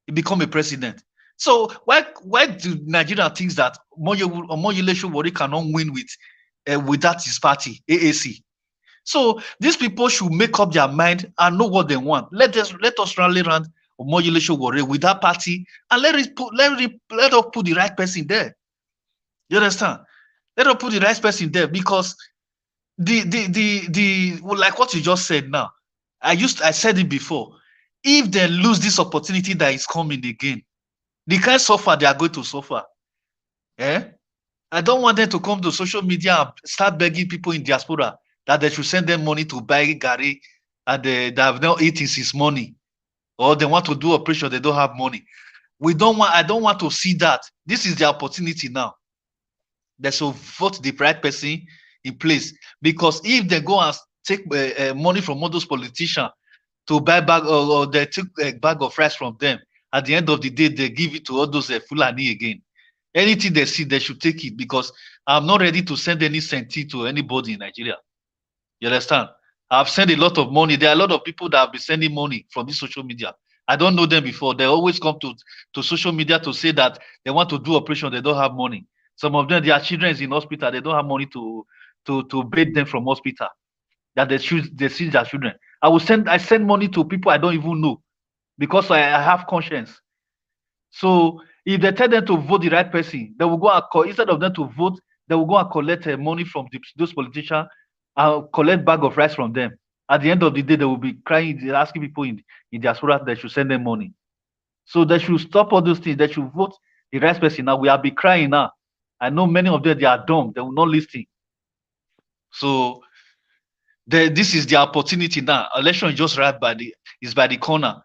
He become a president. So why do Nigeria think that Omoyele Sowore cannot win with that his party AAC? So these people should make up their mind and know what they want. Let us rally around Omoyele Sowore with that party and let us put the right person there. You understand? Let us put the right person there, because like what you just said now. I said it before. If they lose this opportunity that is coming again, the kind of suffer they are going to suffer. I don't want them to come to social media and start begging people in diaspora that they should send them money to buy Gary, and they have not eaten his money, or they want to do operation, they don't have money. I don't want to see that. This is the opportunity now. They should vote the right person in place, because if they go and take money from all those politicians to buy bag, or they took a bag of rice from them, at the end of the day, they give it to all those Fulani again. Anything they see, they should take it, because I'm not ready to send any centime to anybody in Nigeria. You understand? I've sent a lot of money. There are a lot of people that have been sending money from this social media. I don't know them before. They always come to social media to say that they want to do operation. They don't have money. Some of them, their children is in hospital. They don't have money to bathe them from hospital. That they see their children. I send money to people I don't even know, because I have conscience. So if they tell them to vote the right person, they will go and instead of them to vote, they will go and collect money from those politicians and collect bag of rice from them. At the end of the day, they will be crying, asking people in diaspora they should send them money. So they should stop all those things. They should vote the right person. Now we are be crying now. I know many of them, they are dumb. They will not listen. So this is the opportunity now. Election is just right by the corner.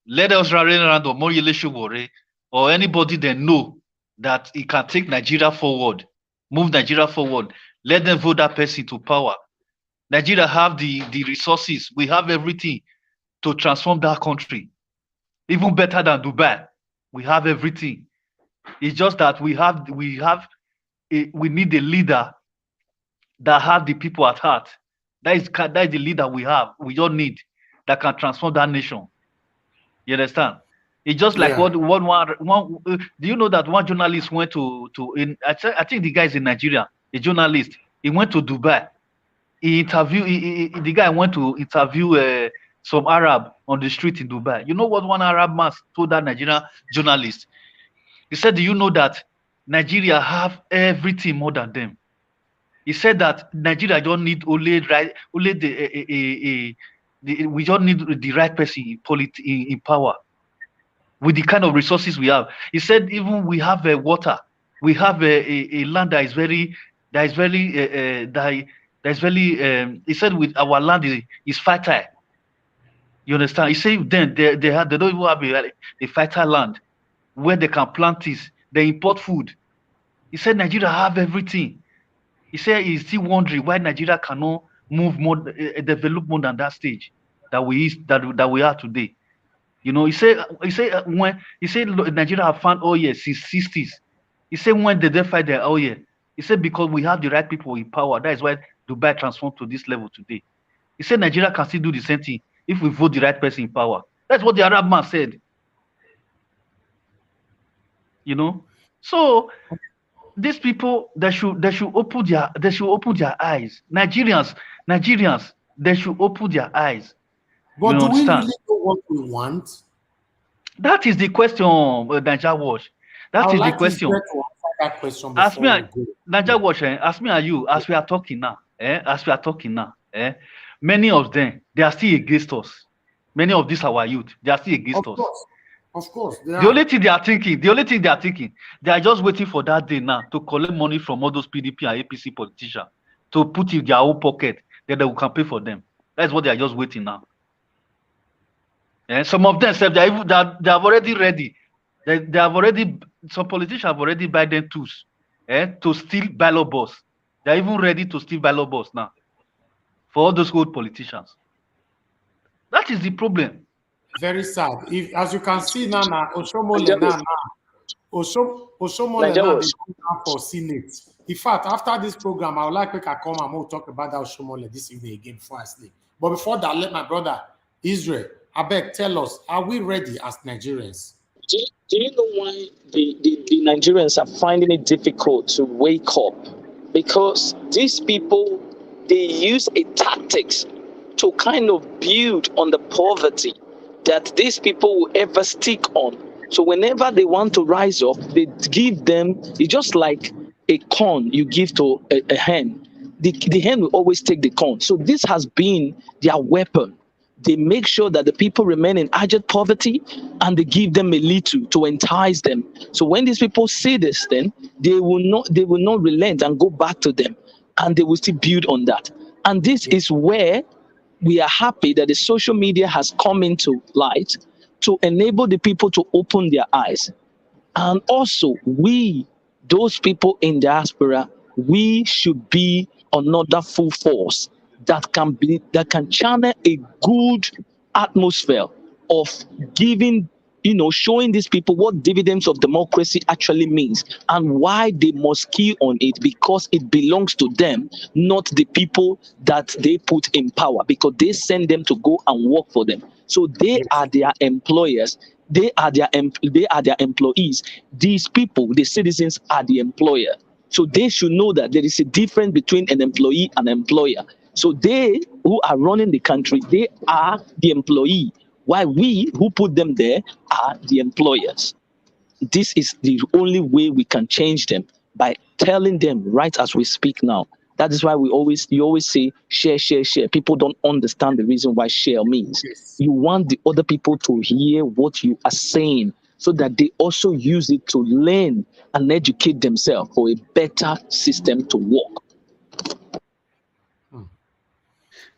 Let us rally around Omoyele Sowore or anybody they know that it can take Nigeria forward, move Nigeria forward. Let them vote that person to power. Nigeria have the resources. We have everything to transform that country, even better than Dubai. We have everything. It's just that we need a leader that have the people at heart. That is the leader we have. We don't need that can transform that nation. You understand? It's just like Yeah. do you know that one journalist went I think the guy is in Nigeria, a journalist. He went to Dubai. The guy went to interview some Arab on the street in Dubai. You know what one Arab man told that Nigerian journalist? He said, "Do you know that Nigeria have everything more than them?" He said that Nigeria don't need only we don't need the right person in power with the kind of resources we have. He said even we have water, we have a land that is very he said with our land is fertile. You understand? He said then they don't even have a fertile land where they can plant this. They import food. He said Nigeria have everything. He said he's still wondering why Nigeria cannot move more, develop more than that stage that we are today. You know, he said Nigeria have found oil since 60s. He said when did they find their oil? He said because we have the right people in power. That is why Dubai transformed to this level today. He said Nigeria can still do the same thing if we vote the right person in power. That's what the Arab man said. You know, so these people they should open their eyes. Nigerians, they should open their eyes. But You do we understand? really know what we want? That is the question, Naija Watch. I That would is the like question. to answer that question Ask me, before we go. Naija Watch, ask me and you, as we are talking now, many of them, they are still against us. Many of these our youth, they are still against us. Of course, The only thing they are thinking, they are just waiting for that day now to collect money from all those PDP and APC politicians to put in their own pocket, then they will campaign for them. That's what they are just waiting now. And some of them said they have already ready. Some politicians have already buy them tools to steal ballot box. They're even ready to steal ballot box now for all those old politicians. That is the problem. Very sad. If, as you can see now, Oshomole now, Oshomole now, they come for Senate. In fact, after this program, I would like to come and we'll talk about that Oshomole this evening again before I sleep. But before that, let my brother Israel, Abeg, tell us, are we ready as Nigerians? Do you know why the Nigerians are finding it difficult to wake up? Because these people, they use a tactics to kind of build on the poverty that these people will ever stick on. So whenever they want to rise up, they give them, it's just like a corn you give to a hen. The hen will always take the corn. So this has been their weapon. They make sure that the people remain in abject poverty and they give them a little to entice them. So when these people see this, then they will not relent and go back to them, and they will still build on that. And this is where we are happy that the social media has come into light to enable the people to open their eyes. And also, those people in diaspora, we should be another full force that can channel a good atmosphere of giving, showing these people what dividends of democracy actually means and why they must key on it, because it belongs to them, not the people that they put in power, because they send them to go and work for them. So they are their employers. They are their employees. These people, the citizens, are the employer. So they should know that there is a difference between an employee and employer. So they who are running the country, they are the employee, while we who put them there are the employers. This is the only way we can change them, by telling them right as we speak now. That is why you always say share, share, share. People don't understand the reason why share means. Yes. You want the other people to hear what you are saying, so that they also use it to learn and educate themselves for a better system to work.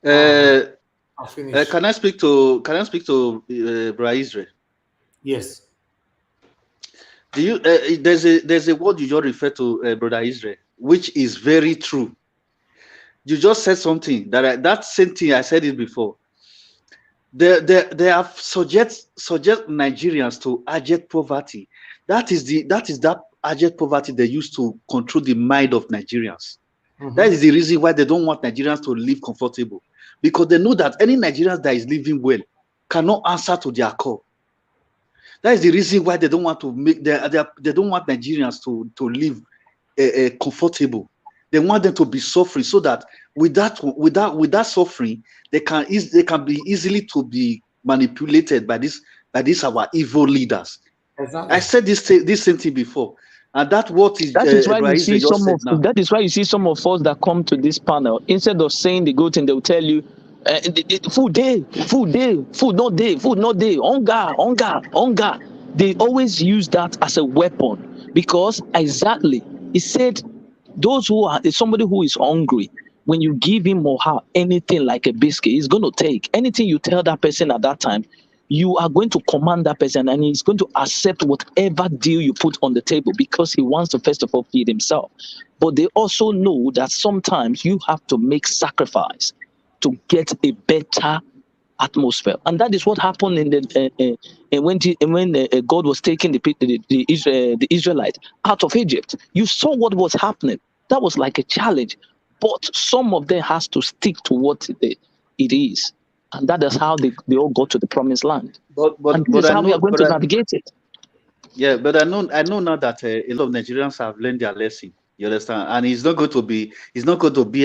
I'll finish. Can I speak to Brother Israel? Yes. Do you there's a word you just referred to, Brother Israel, which is very true. You just said something that same thing I said it before. they have suggest Nigerians to abject poverty. That is that abject poverty they use to control the mind of Nigerians. That is the reason why they don't want Nigerians to live comfortable, because they know that any Nigerians that is living well cannot answer to their call. That is the reason why they don't want to make they don't want Nigerians to live comfortable. They want them to be suffering, so that with that suffering, they can be easily to be manipulated by these our evil leaders. Exactly. I said this same thing before, and that is why you see just said now. that is why you see some of us that come to this panel, instead of saying the good thing, they will tell you food day, food not day, hunger. They always use that as a weapon, because exactly, he said, those who are somebody who is hungry, when you give him or her anything like a biscuit, he's going to take anything you tell that person at that time. You are going to command that person, and he's going to accept whatever deal you put on the table, because he wants to first of all feed himself. But they also know that sometimes you have to make sacrifice to get a better atmosphere, and that is what happened in the when God was taking the Israelites out of Egypt. You saw what was happening. That was like a challenge, but some of them has to stick to what it is, and that is how they all got to the promised land. And this is how we are going to navigate it. Yeah, but I know now that a lot of Nigerians have learned their lesson. You understand? And it's not going to be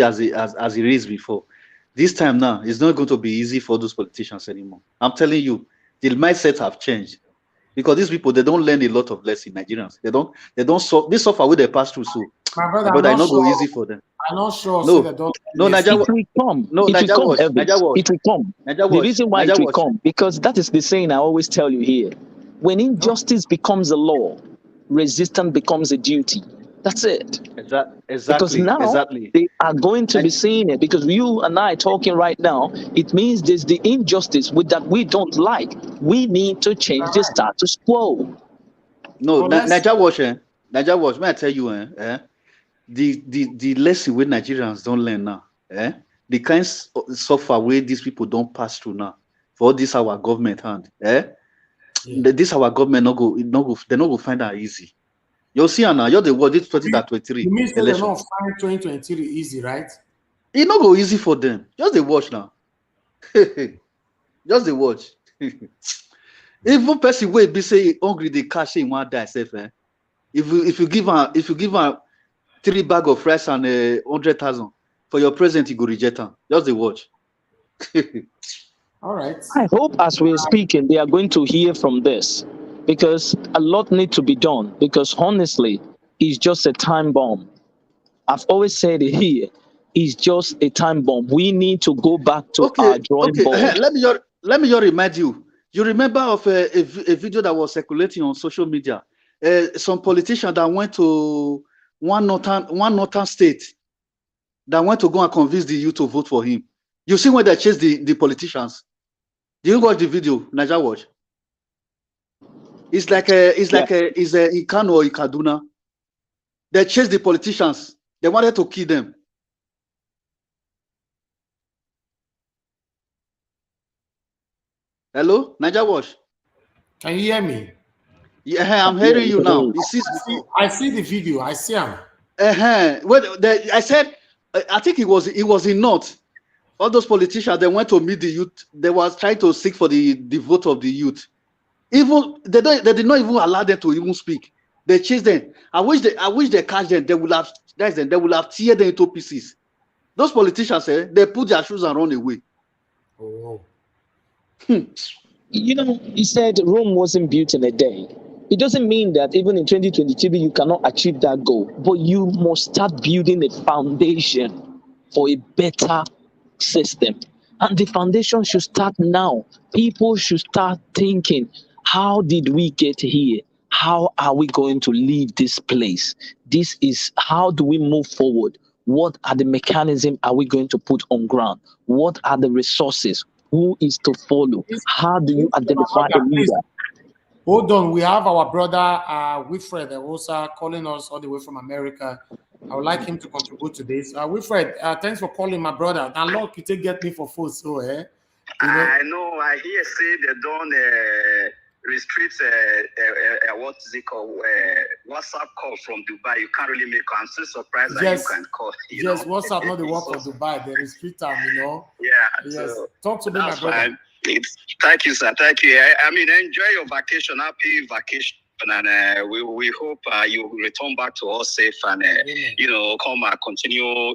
as it is before. This time now, it's not going to be easy for those politicians anymore. I'm telling you, the mindset have changed, because these people, they don't learn a lot of lessons. Nigerians, they suffer with they pass through. So, My brother, but I I'm not not go sure. easy for them. I'm not sure. No, Say they don't no, listen. Naija, It will come. no, It will Naija come, watch, Elvis. Naija watch, It will come. Naija The watch, reason why Naija it will watch. come, because that is the saying I always tell you here. When injustice becomes a law, resistance becomes a duty. That's it. Because now they are going to be seeing it. Because you and I talking right now, it means there's the injustice with that we don't like. We need to change the status quo. No, But let's Naija watch. May I tell you, the lesson wey Nigerians don learn now, the kind suffer wey these people don pass through now for all this our government hand, this our government they no go find am easy. You see am now, you're the word this 2023 you mean say they election. don't find 2023 easy, right? E no go easy for them. Just dey watch now. Just dey watch. Even person wey be say hungry dey catch say e wan die sef, if you give am 3 bag of rice and 100,000 for your present, you go reject am. Just dey watch. All right. I hope as we're speaking, they are going to hear from this, because a lot need to be done, because honestly, it's just a time bomb. I've always said it here. It's just a time bomb. We need to go back to our drawing board. Let me just remind you. You remember of a video that was circulating on social media? Some politician that went to one northern state that went to go and convince the youth to vote for him. You see when they chase the politicians. Do you watch the video, Naija watch? It's in Kano or in Kaduna. They chased the politicians. They wanted to kill them. Hello, Naija watch. Can you hear me? Yeah, I'm hearing you now. I see the video. I see him. Well, I said, I think it was in North. All those politicians, they went to meet the youth. They was trying to seek for the vote of the youth. Even they did not even allow them to even speak. They chased them. I wish they catch them. They will have tear them into pieces. Those politicians, they put their shoes and run away. Oh. You know, he said Rome wasn't built in a day. It doesn't mean that even in 2023 you cannot achieve that goal, but you must start building a foundation for a better system. And the foundation should start now. People should start thinking, how did we get here? How are we going to leave this place? This is how do we move forward? What are the mechanisms are we going to put on ground? What are the resources? Who is to follow? How do you identify a leader? Hold on, we have our brother Wilfred Rosa calling us all the way from America. I would like him to contribute to this. Wilfred, thanks for calling my brother. And Lord, you take get me for food, so I know. I hear say they don't restrict what is it called? WhatsApp call from Dubai. You can't really make. I'm so surprised that you can call. Yes, WhatsApp not the work for Dubai. They restrict them, Yeah. Yes. So Talk to me, my brother. Fine. Thank you, sir. Thank you. I mean, enjoy your vacation. Happy vacation. And we hope you return back to us safe and come and continue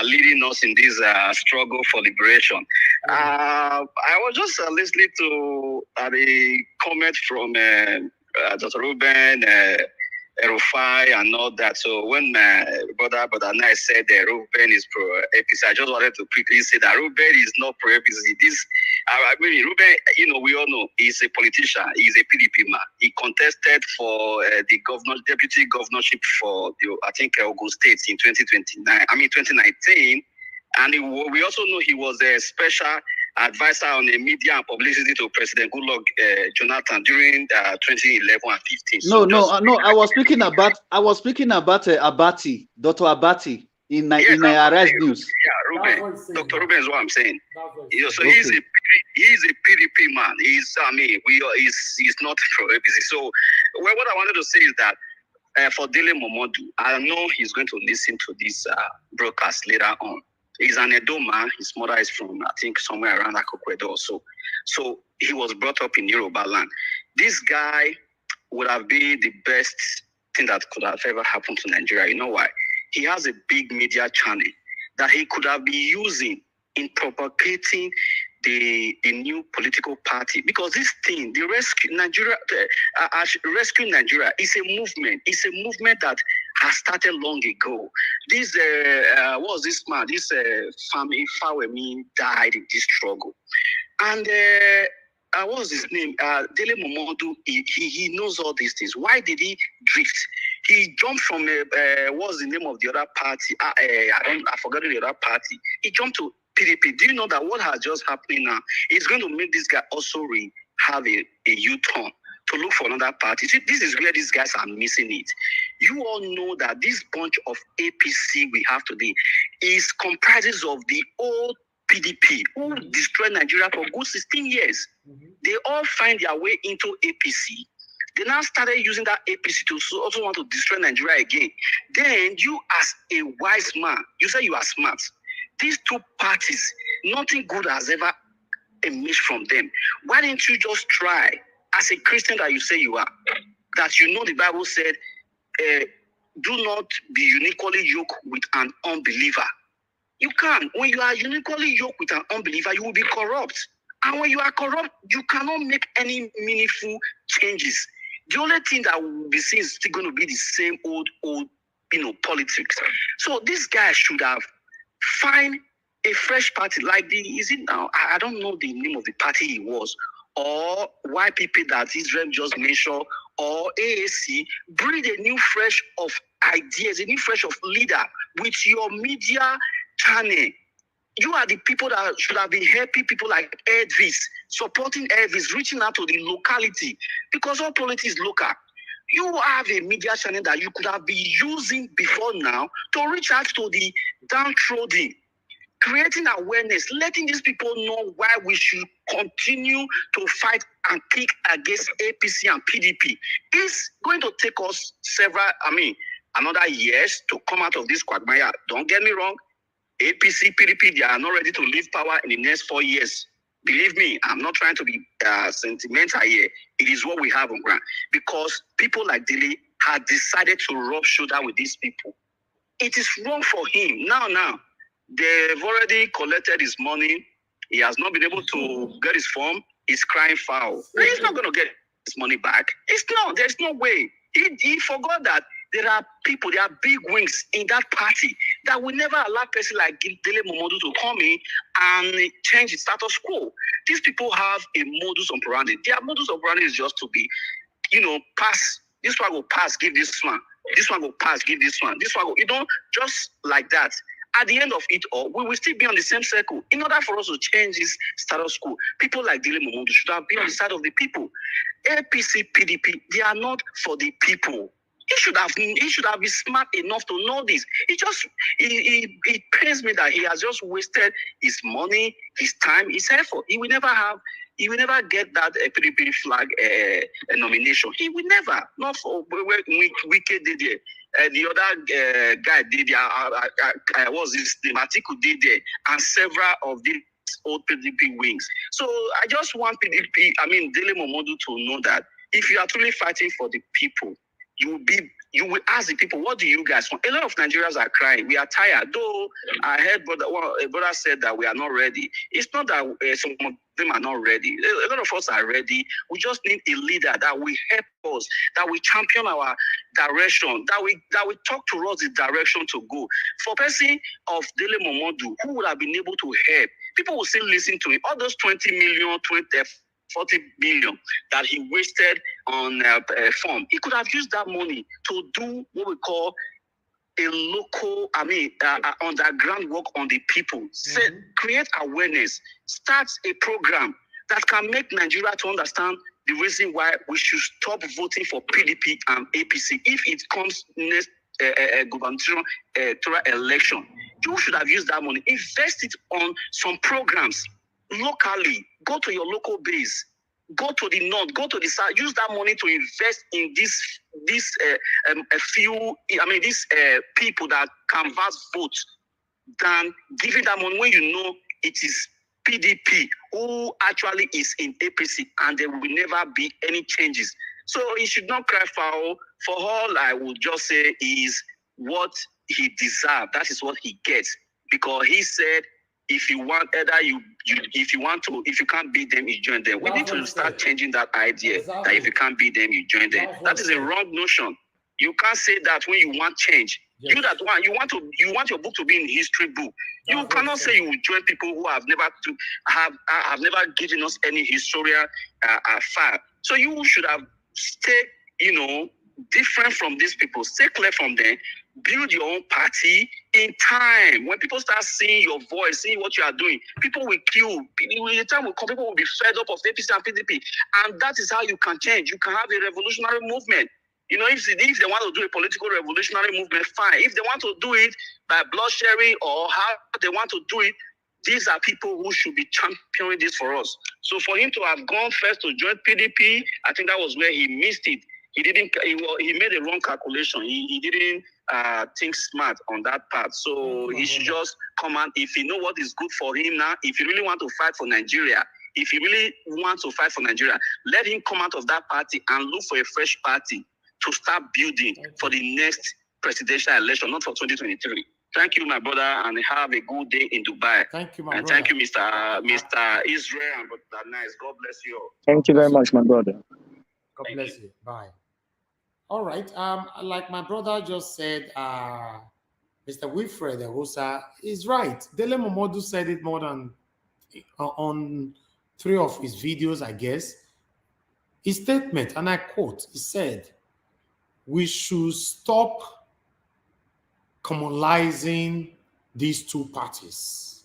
leading us in this struggle for liberation. I was just listening to the comment from Dr. Ruben Rufai and all that. So when my brother Nai said that Ruben is pro APC, I just wanted to quickly say that Ruben is not pro APC. I mean, Ruben, we all know he's a politician. He's a PDP man. He contested for the deputy governorship for I think Ogun State in 2019. And we also know he was a special advisor on the media and publicity to President Goodluck Jonathan during 2011 and 15. So no. I was speaking about Abati, Dr. Abati in Naija News. Yeah, Ruben. Dr. Ruben is what I'm saying. So he's a PDP man. He's not pro APC. So what I wanted to say is that for Dele Momodu, I know he's going to listen to this broadcast later on. He's an Edo man. His mother is from, I think, somewhere around Akokwedo also. So he was brought up in Yoruba land. This guy would have been the best thing that could have ever happened to Nigeria. You know why? He has a big media channel that he could have been using in propagating the new political party, because this thing, the rescue Nigeria, rescue Nigeria, is a movement. It's a movement that has started long ago. This what was this man? This family Fawemi died in this struggle, and what was his name? Dele Momodu. He knows all these things. Why did he drift? He jumped from what was the name of the other party? I forgot the other party. He jumped to PDP. Do you know that what has just happened now is going to make this guy also have a U-turn to look for another party? See, this is where these guys are missing it. You all know that this bunch of APC we have today is comprises of the old PDP who destroyed Nigeria for good 16 years. They all find their way into APC. They now started using that APC to also want to destroy Nigeria again. Then you, as a wise man, you say you are smart. These two parties, nothing good has ever emerged from them. Why didn't you just try, as a Christian that you say you are, that you know the Bible said, do not be unequally yoked with an unbeliever. You can't. When you are unequally yoked with an unbeliever, you will be corrupt. And when you are corrupt, you cannot make any meaningful changes. The only thing that will be seen is still going to be the same old, politics. So this guy should have find a fresh party. Like is it now? I don't know the name of the party he was, or YPP that Israel just mentioned, or AAC. Breed a new fresh of ideas, a new fresh of leader with your media channel. You are the people that should have been helping people like Elvis, supporting Elvis, reaching out to the locality, because all politics is local. You have a media channel that you could have been using before now to reach out to the downtrodden, creating awareness, letting these people know why we should continue to fight and kick against APC and PDP. It's going to take us another years to come out of this quagmire. Don't get me wrong. APC, PDP, they are not ready to leave power in the next 4 years. Believe me, I'm not trying to be sentimental here. It is what we have on ground. Because people like Dele had decided to rub shoulder with these people. It is wrong for him. Now, they've already collected his money. He has not been able to get his form. He's crying foul. He's not going to get his money back. There's no way. He forgot that there are people, there are big wings in that party that will never allow a person like Dele Momodu to come in and change the status quo. These people have a modus operandi. Their modus operandi is just to be, pass. This one will pass, give this one. This one will pass, give this one. This one will, just like that. At the end of it all, we will still be on the same circle. In order for us to change this status quo, people like Dele Momodu should have been on the side of the people. APC, PDP, they are not for the people. He should have been smart enough to know this. It pains me that he has just wasted his money, his time, his effort. He will never get that PDP flag nomination. He will never. Not for Wike did it. The other guy did it. Was this the Matiku did it, and several of these old PDP wings. So I just want Dele Momodu to know that if you are truly fighting for the people, you will ask the people, what do you guys want? A lot of Nigerians are crying. We are tired. Though I heard a brother said that we are not ready. It's not that some of them are not ready. A lot of us are ready. We just need a leader that will help us, that will champion our direction, that will talk to us the direction to go. For person of Dele Momodu, who would have been able to help, people will still listen to him. All those 20 million, 40 billion that he wasted on form. He could have used that money to do what we call a local, underground work on the people. Create awareness, start a program that can make Nigeria to understand the reason why we should stop voting for PDP and APC if it comes next gubernatorial election. You should have used that money, invest it on some programs locally. Go to your local base, go to the north, go to the south. Use that money to invest in these people that canvass votes, than giving that money when you know it is PDP who actually is in APC and there will never be any changes. So he should not cry foul. For all I would just say is what he deserves. That is what he gets, because he said, if you can't beat them, you join them. We need to start changing that idea that if you can't beat them, you join them. That is a wrong notion. You can't say that when you want change. Yes. You want your book to be in history book. You cannot say you will join people who have never given us any historical file. So you should have stayed, different from these people. Stay clear from them. Build your own party in time. When people start seeing your voice, seeing what you are doing, people will queue. The time will come, people will be fed up of APC and PDP. And that is how you can change. You can have a revolutionary movement. If they want to do a political revolutionary movement, fine. If they want to do it by bloodshed or how they want to do it, these are people who should be championing this for us. So for him to have gone first to join PDP, I think that was where he missed it. He made a wrong calculation. He didn't think smart on that part. So he should just come out. If he know what is good for him now, if he really want to fight for Nigeria, let him come out of that party and look for a fresh party to start building for the next presidential election, not for 2023. Thank you, my brother, and have a good day in Dubai. Thank you, my and brother. Thank you, Mr. Israel and Brother Nice. God bless you all. Thank you very much, my brother. God bless you. Bye. All right. Like my brother just said, Mr. Wilfred Erosa is right. Dele Momodu said it more than on 3 of his videos, I guess. His statement, and I quote, he said, we should stop communalizing these two parties.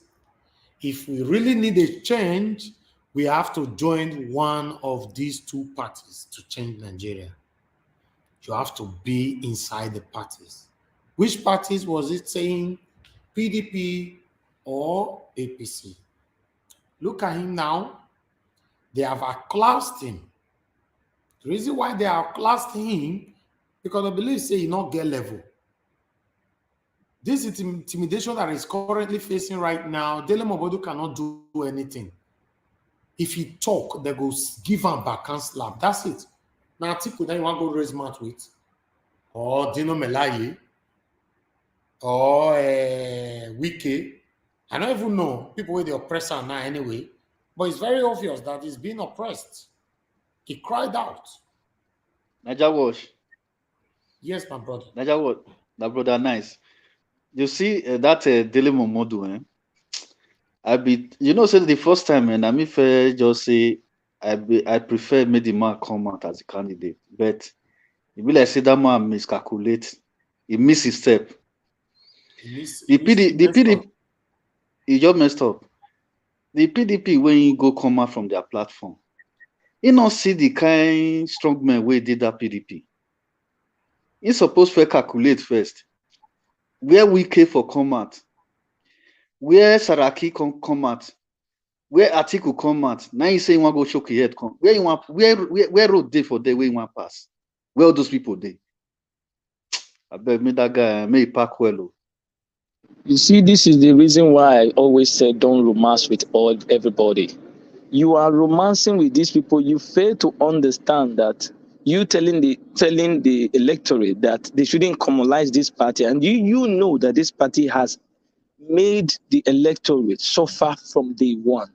If we really need a change, we have to join one of these two parties to change Nigeria. You have to be inside the parties. Which parties was it saying? PDP or APC? Look at him now. They have outclassed him. The reason why they outclassed him, because I believe say he not get level. This intimidation that is currently facing right now, Dele Momodu cannot do anything. If he talk, they go give him backhand slap. That's it. Now, Atiku, then you want to go raise mouth with, or Dino Melaye, or Wike. I don't even know people with the oppressor now anyway, but it's very obvious that he's being oppressed. He cried out. Naija Wash. Yes, my brother. Naija Wash. That brother Nice. You see that Dele Momodu, say the first time, and I'm if just say I prefer make the man come out as a candidate, but it be like say that man miscalculate, he miss his step. The PDP, he just messed up. The PDP when you go come out from their platform, you not see the kind strong men where did that PDP. He supposed to calculate first. Where Wike for come out, where Saraki come out, where Atiku come out. Now you say you want to go choke your head come. Where you want where road day for there where you want pass? Where all those people dey? I beg me that guy may he pack well. Oh. You see, this is the reason why I always say don't romance with everybody. You are romancing with these people. You fail to understand that you telling the electorate that they shouldn't communalize this party, and you know that this party has made the electorate suffer from day one.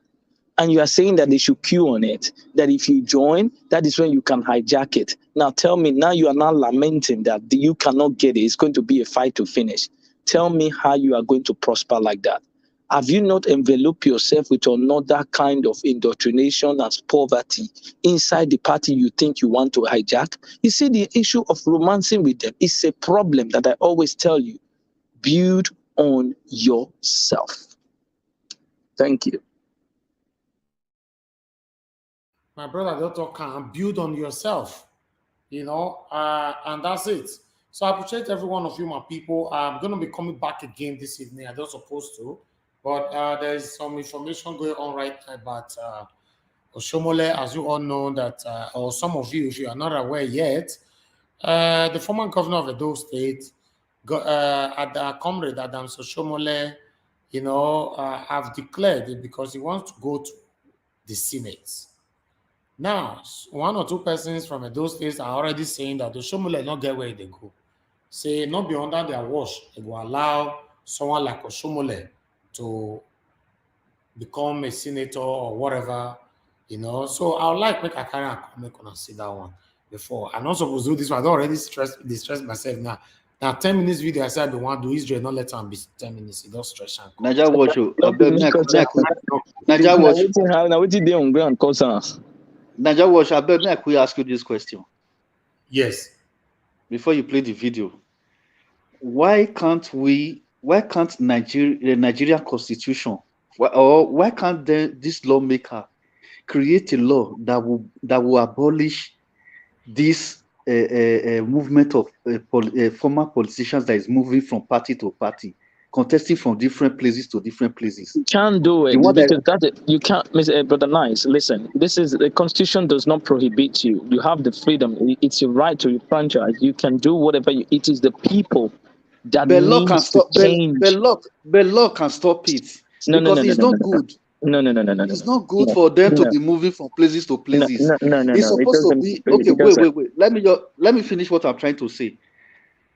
And you are saying that they should queue on it, that if you join, that is when you can hijack it. Now tell me, now you are now lamenting that you cannot get it. It's going to be a fight to finish. Tell me how you are going to prosper like that. Have you not enveloped yourself with another kind of indoctrination as poverty inside the party you think you want to hijack? You see, the issue of romancing with them is a problem that I always tell you. Build on yourself. Thank you. My brother, Doctor, can build on yourself, and that's it. So I appreciate every one of you, my people. I'm going to be coming back again this evening. I don't supposed to, but there's some information going on right now about Oshomole, as you all know that, or some of you, if you are not aware yet, the former governor of Edo State, Comrade Adams Oshomole, have declared it because he wants to go to the Senate. Now, one or two persons from those states are already saying that the Oshomole not get where they go. Say not be under their watch, they will allow someone like Oshomole to become a senator or whatever, So I would like make a carry and make on see that one before. I'm not supposed to do this one. I don't already distress myself now. Now 10 minutes video I said I don't want to do Israel, not let them be 10 minutes. It don't stretch and Naija watch you. Naija watch. Now what did they on ground cause us? Naija watch. I beg me I could ask you this question. Yes. Before you play the video, why can't the Nigerian constitution, or why can't this lawmaker create a law that will abolish this movement of former politicians that is moving from party to party, contesting from different places to different places? You can't do it because you can't, Brother Nice. Listen, the Constitution does not prohibit you. You have the freedom. It's your right to your franchise. You can do whatever it is. The people that needs to change. But law can stop it because it's not good. No. It's not good for them to be moving from places to places. No. It's supposed to be okay. Wait. Let me finish what I'm trying to say.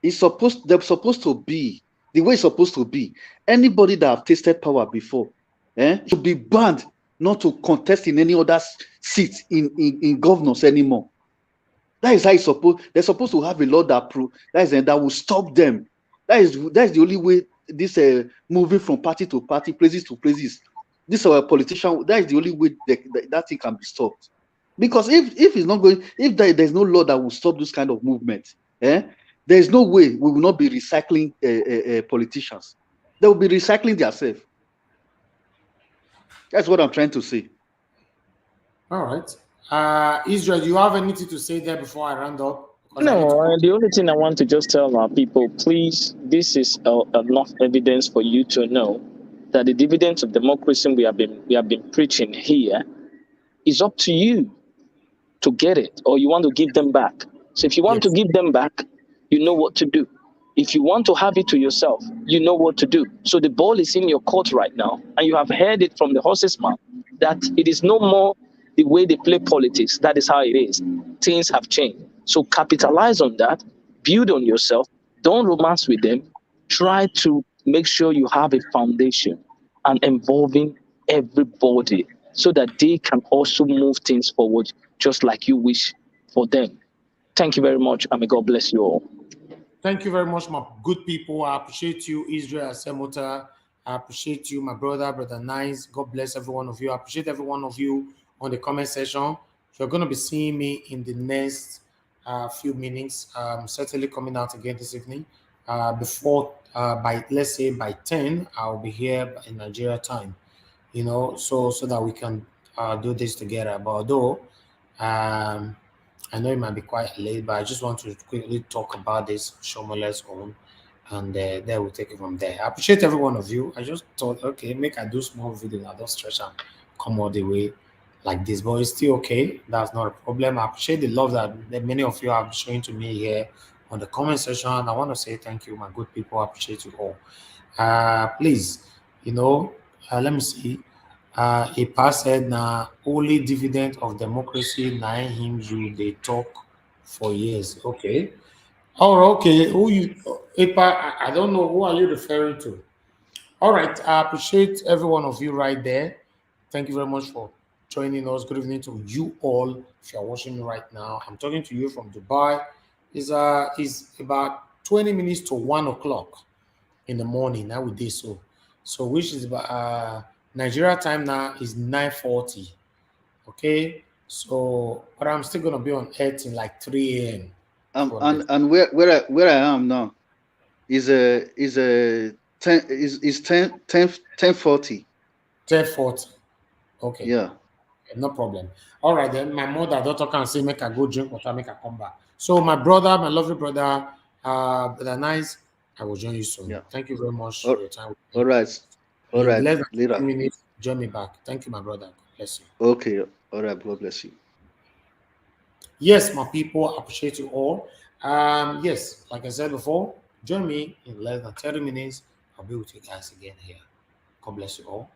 They're supposed to be the way it's supposed to be. Anybody that have tasted power before, should be banned not to contest in any other seat in governors anymore. That is how it's supposed. They're supposed to have a law that will stop them. That's the only way this moving from party to party, places to places. This our politician. That is the only way that thing can be stopped. Because if it's not going, if there's no law that will stop this kind of movement, there's no way we will not be recycling politicians. They will be recycling themselves. That's what I'm trying to say. All right. Israel, do you have anything to say there before I round up? No, the only thing I want to just tell our people, please, this is enough evidence for you to know that the dividends of democracy we have been preaching here is up to you to get it, or you want to give them back. So if you want to give them back, you know what to do. If you want to have it to yourself, you know what to do. So the ball is in your court right now, and you have heard it from the horse's mouth that it is no more the way they play politics. That is how it is. Things have changed. So capitalize on that, build on yourself, don't romance with them. Try to make sure you have a foundation and involving everybody so that they can also move things forward just like you wish for them. Thank you very much, and may God bless you all. Thank you very much, my good people. I appreciate you, Israel Asemota. I appreciate you, my brother Nice. God bless every one of you. I appreciate every one of you on the comment section. You're going to be seeing me in the next few minutes. Certainly coming out again this evening. Let's say by 10, I'll be here in Nigeria time. So that we can do this together. But although I I know it might be quite late, but I just want to quickly talk about this Shomole's own, and then we'll take it from there. I appreciate every one of you. I just thought, okay, make I do small video. I don't stretch and come all the way like this, but it's still okay. That's not a problem. I appreciate the love that many of you are showing to me here on the comment section. I want to say thank you, my good people. I appreciate you all. Please, let me see. A past said na only dividend of democracy na him you they talk for years. Okay. Oh, okay. Who you I don't know who are you referring to. All right. I appreciate every one of you right there. Thank you very much for joining us. Good evening to you all. If you are watching me right now, I'm talking to you from Dubai. Is about 20 minutes to 1 o'clock in the morning. Now we did so. So which is about Nigeria time now is 9:40. Okay. So but I'm still gonna be on air till like 3 a.m. And where I am now is a 10:40. 10:40. Okay. Yeah. No problem. All right then. My mother, daughter can say make I go drink water, make I come back. So my brother, my lovely brother, brother Nice, I will join you soon. Yeah. Thank you very much for your time. All right. All In right. less than Later. 2 minutes, join me back. Thank you, my brother. God bless you. Okay. All right. God bless you. Yes, my people, I appreciate you all. Yes, like I said before, join me in less than 30 minutes. I'll be with you guys again here. God bless you all.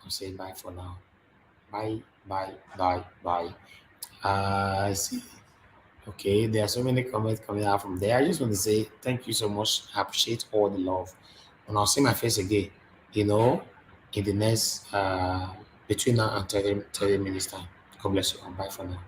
I'm saying bye for now. Bye, bye, bye, bye. I see. Okay, there are so many comments coming out from there. I just want to say thank you so much. I appreciate all the love. And I'll see my face again, in the next between now and 30 minutes time. God bless you. Bye for now.